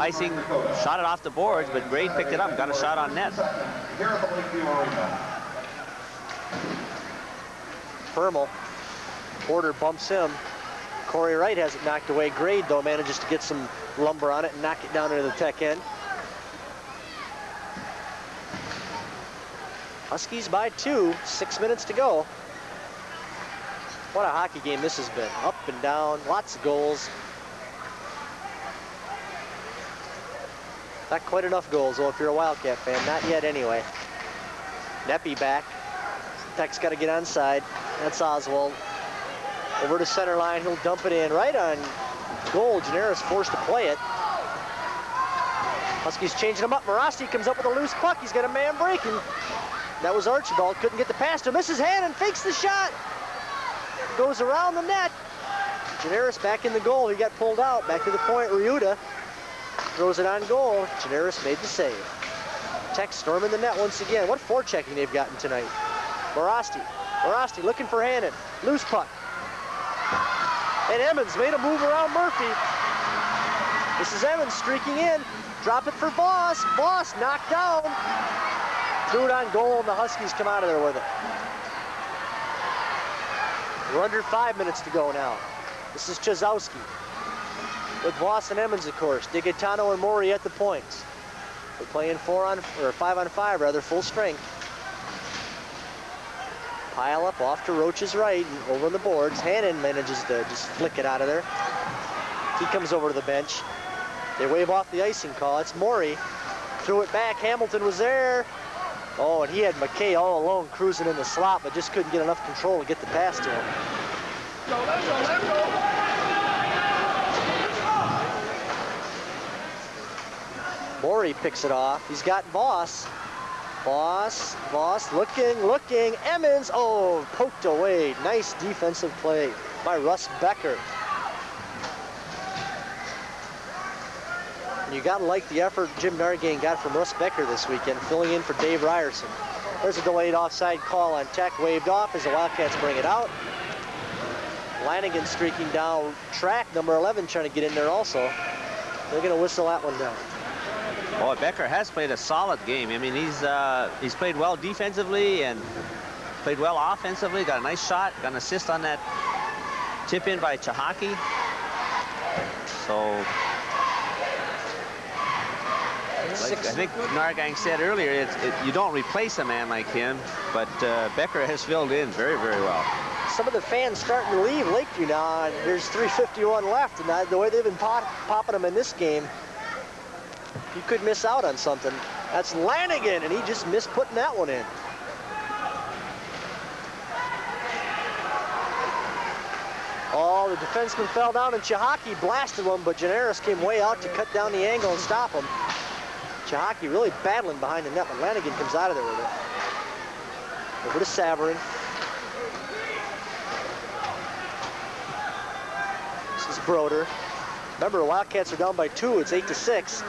icing. Shot it off the boards, but Grade picked it up, got a shot on net. Permel. Porter bumps him. Corey Wright has it knocked away. Grade, though, manages to get some lumber on it and knock it down into the tech end. Huskies by 2, 6 minutes to go. What a hockey game this has been. Up and down, lots of goals. Not quite enough goals, though, if you're a Wildcat fan. Not yet, anyway. Neppy back. Tech's got to get onside. That's Oswald. Over to center line, he'll dump it in right on goal. Gennaris forced to play it. Huskies changing him up. Morasti comes up with a loose puck. He's got a man breaking. That was Archibald. Couldn't get the pass to him. Misses Hannon, fakes the shot. Goes around the net. Gennaris back in the goal. He got pulled out. Back to the point. Ryuta throws it on goal. Gennaris made the save. Tech storming the net once again. What forechecking they've gotten tonight. Morasti looking for Hannon. Loose puck. And Emmons made a move around Murphy. This is Emmons streaking in. Drop it for Voss. Voss knocked down. Threw it on goal, and the Huskies come out of there with it. We're under 5 minutes to go now. This is Chazowski. With Voss and Emmons, of course. Digitano and Mori at the points. They're playing 5 on 5, rather, full strength. Pile up off to Roach's right and over on the boards. Hannon manages to just flick it out of there. He comes over to the bench. They wave off the icing call. It's Maury. Threw it back. Hamilton was there. Oh, and he had McKay all alone cruising in the slot, but just couldn't get enough control to get the pass to him. Maury picks it off. He's got Voss. Voss looking, Emmons, oh, poked away. Nice defensive play by Russ Becker. And you gotta like the effort Jim Nargain got from Russ Becker this weekend, filling in for Dave Ryerson. There's a delayed offside call on Tech, waved off as the Wildcats bring it out. Lanigan streaking down track, number 11 trying to get in there also. They're gonna whistle that one down. Boy, Becker has played a solid game. I mean, he's played well defensively and played well offensively. Got a nice shot, got an assist on that tip in by Chahaki. So, like I think Nargang said earlier, you don't replace a man like him, but Becker has filled in very, very well. Some of the fans starting to leave Lakeview now, and there's 3:51 left, and the way they've been popping them in this game, you could miss out on something. That's Lanigan, and he just missed putting that one in. Oh, the defenseman fell down, and Chahaki blasted one, but Gennaris came way out to cut down the angle and stop him. Chahaki really battling behind the net, but Lanigan comes out of there with it. Over to Savarin. This is Broder. Remember, the Wildcats are down by 2. It's 8-6.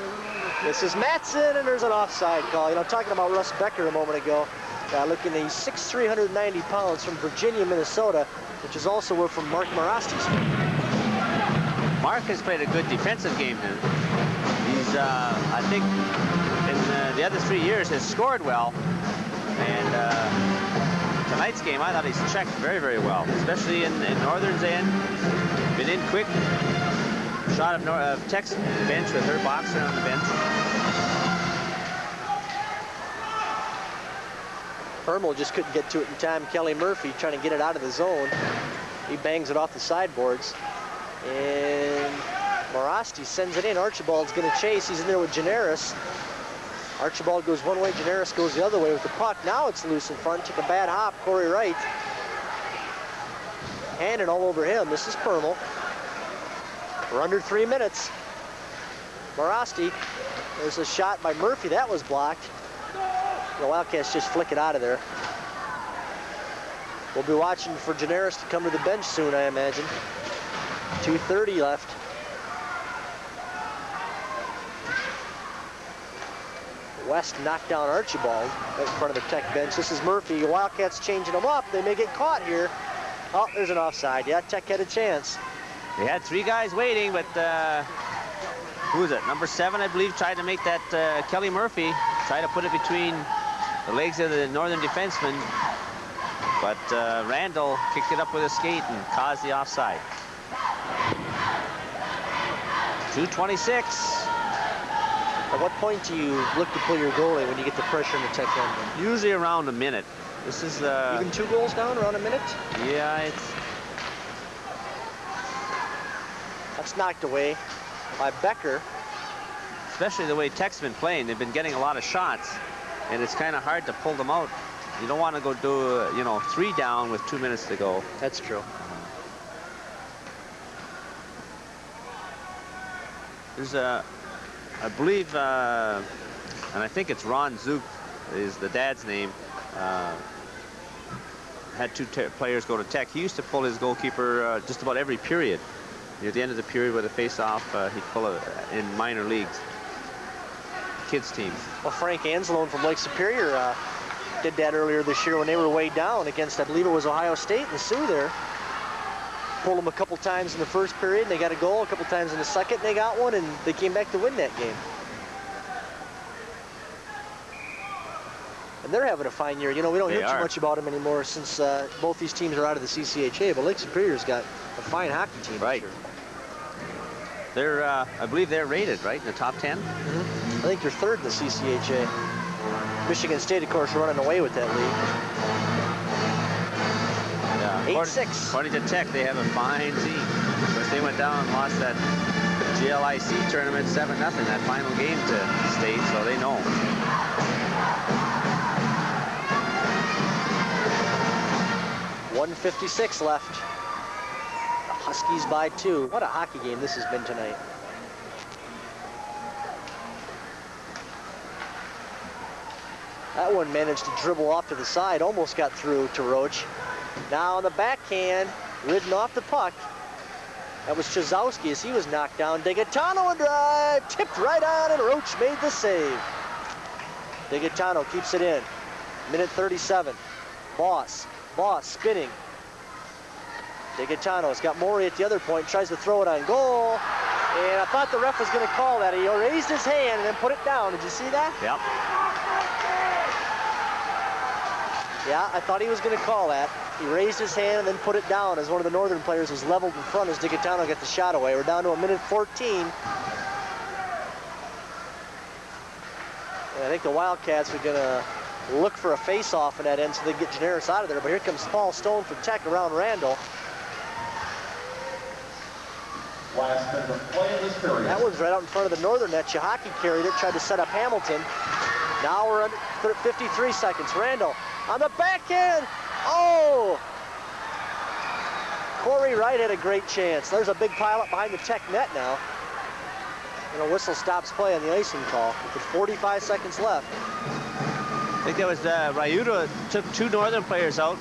This is Mattson, and there's an offside call. You know, talking about Russ Becker a moment ago. Looking at 6'3", 390 pounds from Virginia, Minnesota, which is also where from Mark Morasti's from. Mark has played a good defensive game. He's, I think, in the other 3 years has scored well. And tonight's game, I thought he's checked very, very well, especially in Northern's end. Been in quick. Shot of Tech's bench with her boxer on the bench. Permel just couldn't get to it in time. Kelly Murphy trying to get it out of the zone. He bangs it off the sideboards. And Morasti sends it in. Archibald's going to chase. He's in there with Generis. Archibald goes one way, Generis goes the other way with the puck. Now it's loose in front. Took a bad hop, Corey Wright. Handed all over him. This is Permel. We're under 3 minutes. Morasti. There's a shot by Murphy. That was blocked. The Wildcats just flick it out of there. We'll be watching for Generis to come to the bench soon, I imagine. 2:30 left. West knocked down Archibald right in front of the Tech bench. This is Murphy. Wildcats changing them up. They may get caught here. Oh, there's an offside. Yeah, Tech had a chance. They had 3 guys waiting, but who is it? Number 7, I believe, tried to make that Kelly Murphy, try to put it between the legs of the Northern defenseman. But Randall kicked it up with a skate and caused the offside. 2:26. At what point do you look to pull your goalie when you get the pressure in the Tech end? Usually around a minute. This is even 2 goals down around a minute? Yeah, it's... That's knocked away by Becker. Especially the way Tech's been playing. They've been getting a lot of shots, and it's kind of hard to pull them out. You don't want to go do, you know, 3 down with 2 minutes to go. That's true. There's a, I believe, and I think it's Ron Zook is the dad's name, had 2 players go to Tech. He used to pull his goalkeeper just about every period. Near the end of the period with a face-off, he'd pull it in minor leagues, kids teams. Well, Frank Anzalone from Lake Superior did that earlier this year when they were way down against, I believe it was Ohio State and the Sioux there. Pulled them a couple times in the first period, and they got a goal. A couple times in the second, and they got one, and they came back to win that game. And they're having a fine year. You know, we don't hear too much about them anymore since both these teams are out of the CCHA, but Lake Superior's got a fine hockey team. Right. They're, I believe they're rated, right, in the top 10? I think they're 3rd in the CCHA. Michigan State, of course, running away with that league. 8-6. According to Tech, they have a fine team. Of course, they went down and lost that GLIC tournament 7-0, that final game to State, so they know. .156 left. The Huskies by 2. What a hockey game this has been tonight. That one managed to dribble off to the side, almost got through to Roach. Now on the backhand, ridden off the puck. That was Chazowski as he was knocked down. DeGaetano a drive, tipped right on, and Roach made the save. DeGaetano keeps it in. Minute 37. Boss spinning. DeGaetano's got Maury at the other point, tries to throw it on goal. And I thought the ref was going to call that. He raised his hand and then put it down. Did you see that? Yep. Yeah, I thought he was going to call that. He raised his hand and then put it down as one of the Northern players was leveled in front as DeGaetano got the shot away. We're down to a minute 14. And I think the Wildcats are going to look for a face-off in that end so they get Generis out of there. But here comes Paul Stone from Tech around Randall. Last minute of play in this period. That one's right out in front of the Northern net. Chihaki carried it, tried to set up Hamilton. Now we're under 53 seconds. Randall on the backhand. Oh! Corey Wright had a great chance. There's a big pileup behind the Tech net now. And a whistle stops play on the icing call with 45 seconds left. I think that was Ryuta took 2 Northern players out.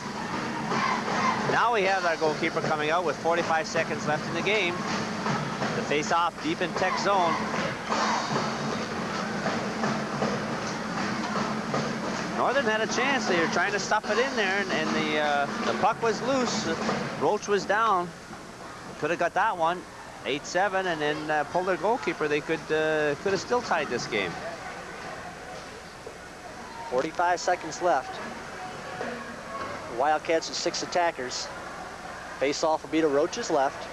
Now we have our goalkeeper coming out with 45 seconds left in the game. The face-off deep in Tech zone. Northern had a chance. They were trying to stuff it in there, and the puck was loose. Roach was down. Could have got that one. 8-7, and then pulled their goalkeeper. They could have still tied this game. 45 seconds left. The Wildcats with 6 attackers. Face-off will be to Roach's left.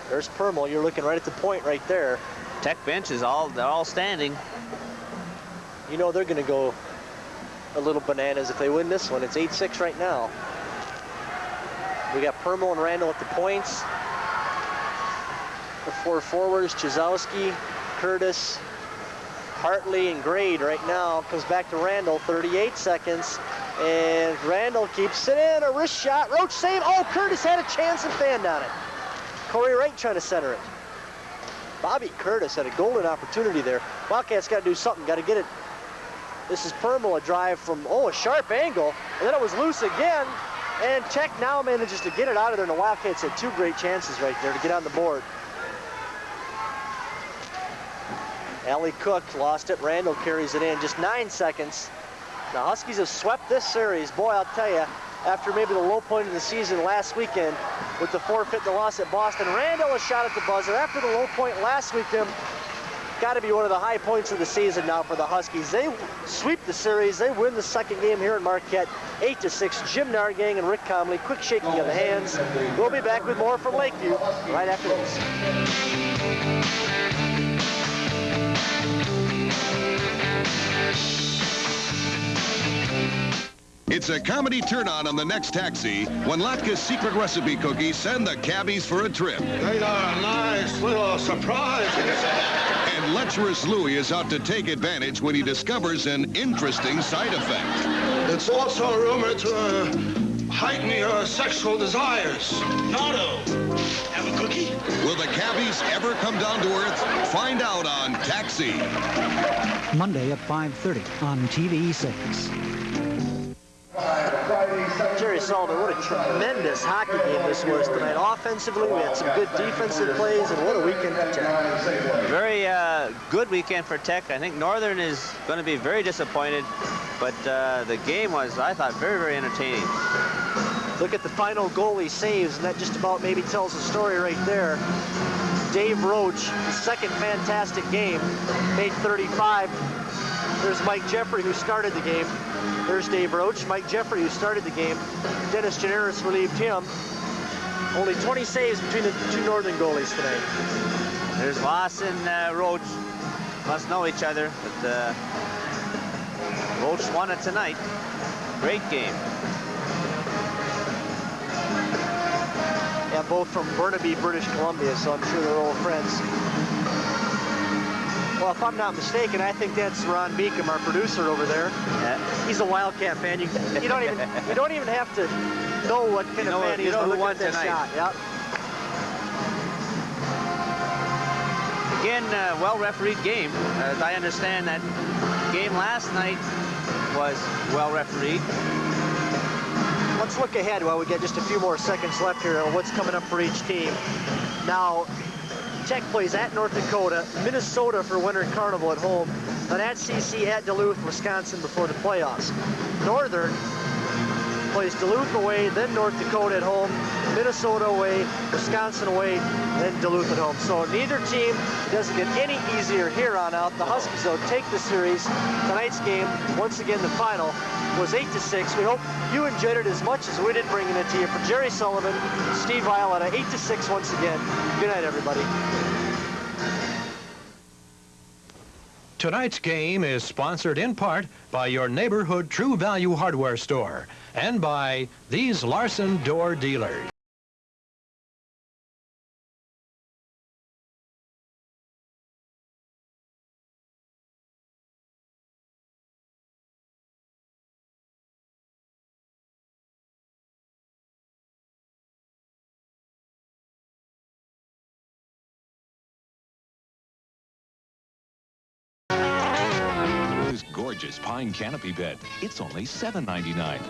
There's Permel. You're looking right at the point right there. Tech bench is they're all standing. You know they're going to go a little bananas if they win this one. It's 8-6 right now. We got Permel and Randall at the points. The four forwards, Chizowski, Curtis, Hartley, and Grade right now. Comes back to Randall, 38 seconds. And Randall keeps it in, a wrist shot, Roach save. Oh, Curtis had a chance and fanned on it. Corey Wright trying to center it. Bobby Curtis had a golden opportunity there. Wildcats got to do something, got to get it. This is Permel, a drive from, a sharp angle, and then it was loose again. And Tech now manages to get it out of there, and the Wildcats had two great chances right there to get on the board. Allie Cook lost it. Randall carries it in. Just 9 seconds. The Huskies have swept this series. Boy, I'll tell you, after maybe the low point of the season last weekend with the forfeit and the loss at Boston, Randall a shot at the buzzer. After the low point last weekend, got to be one of the high points of the season now for the Huskies. They sweep the series. They win the second game here in Marquette, 8-6. Jim Nargang and Rick Comley, quick shaking of the hands. We'll be back with more from Lakeview right after this. It's a comedy turn-on the next taxi when Latka's secret recipe cookies send the cabbies for a trip. They got a nice little surprise. And lecherous Louie is out to take advantage when he discovers an interesting side effect. It's also rumored to heighten your sexual desires. Nardo, have a cookie? Will the cabbies ever come down to earth? Find out on Taxi. Monday at 5:30 on TV 6. Jerry Sullivan, what a tremendous hockey game this was tonight. Offensively, we had some good defensive plays, and what a weekend for Tech. Very good weekend for Tech. I think Northern is going to be very disappointed, but the game was, I thought, very, very entertaining. Look at the final goalie saves, and that just about maybe tells the story right there. Dave Roach, his second fantastic game, made 35. There's Mike Jeffrey, who started the game. There's Dave Roach, Mike Jeffrey, who started the game. Dennis Generis relieved him. Only 20 saves between the two Northern goalies tonight. There's Voss and Roach. Must know each other, but Roach won it tonight. Great game. Yeah, both from Burnaby, British Columbia, so I'm sure they're old friends. Well, if I'm not mistaken, I think that's Ron Beacom, our producer over there. Yeah. He's a Wildcat fan. You don't even have to know what kind of fan he is to look at that shot. Yep. Again, well-refereed game. As I understand, that game last night was well-refereed. Let's look ahead while we get just a few more seconds left here on what's coming up for each team. Now, Tech plays at North Dakota, Minnesota for Winter Carnival at home, then at CC at Duluth, Wisconsin before the playoffs. Northern plays Duluth away, then North Dakota at home, Minnesota away, Wisconsin away, then Duluth at home. So neither team doesn't get any easier here on out. The Huskies, though, take the series. Tonight's game, once again, the final, was 8-6. We hope you enjoyed it as much as we did bringing it to you. For Jerry Sullivan, Steve Violetta, 8-6 once again. Good night, everybody. Tonight's game is sponsored in part by your neighborhood True Value Hardware store and by these Larson door dealers. Gorgeous pine canopy bed. It's only $7.99.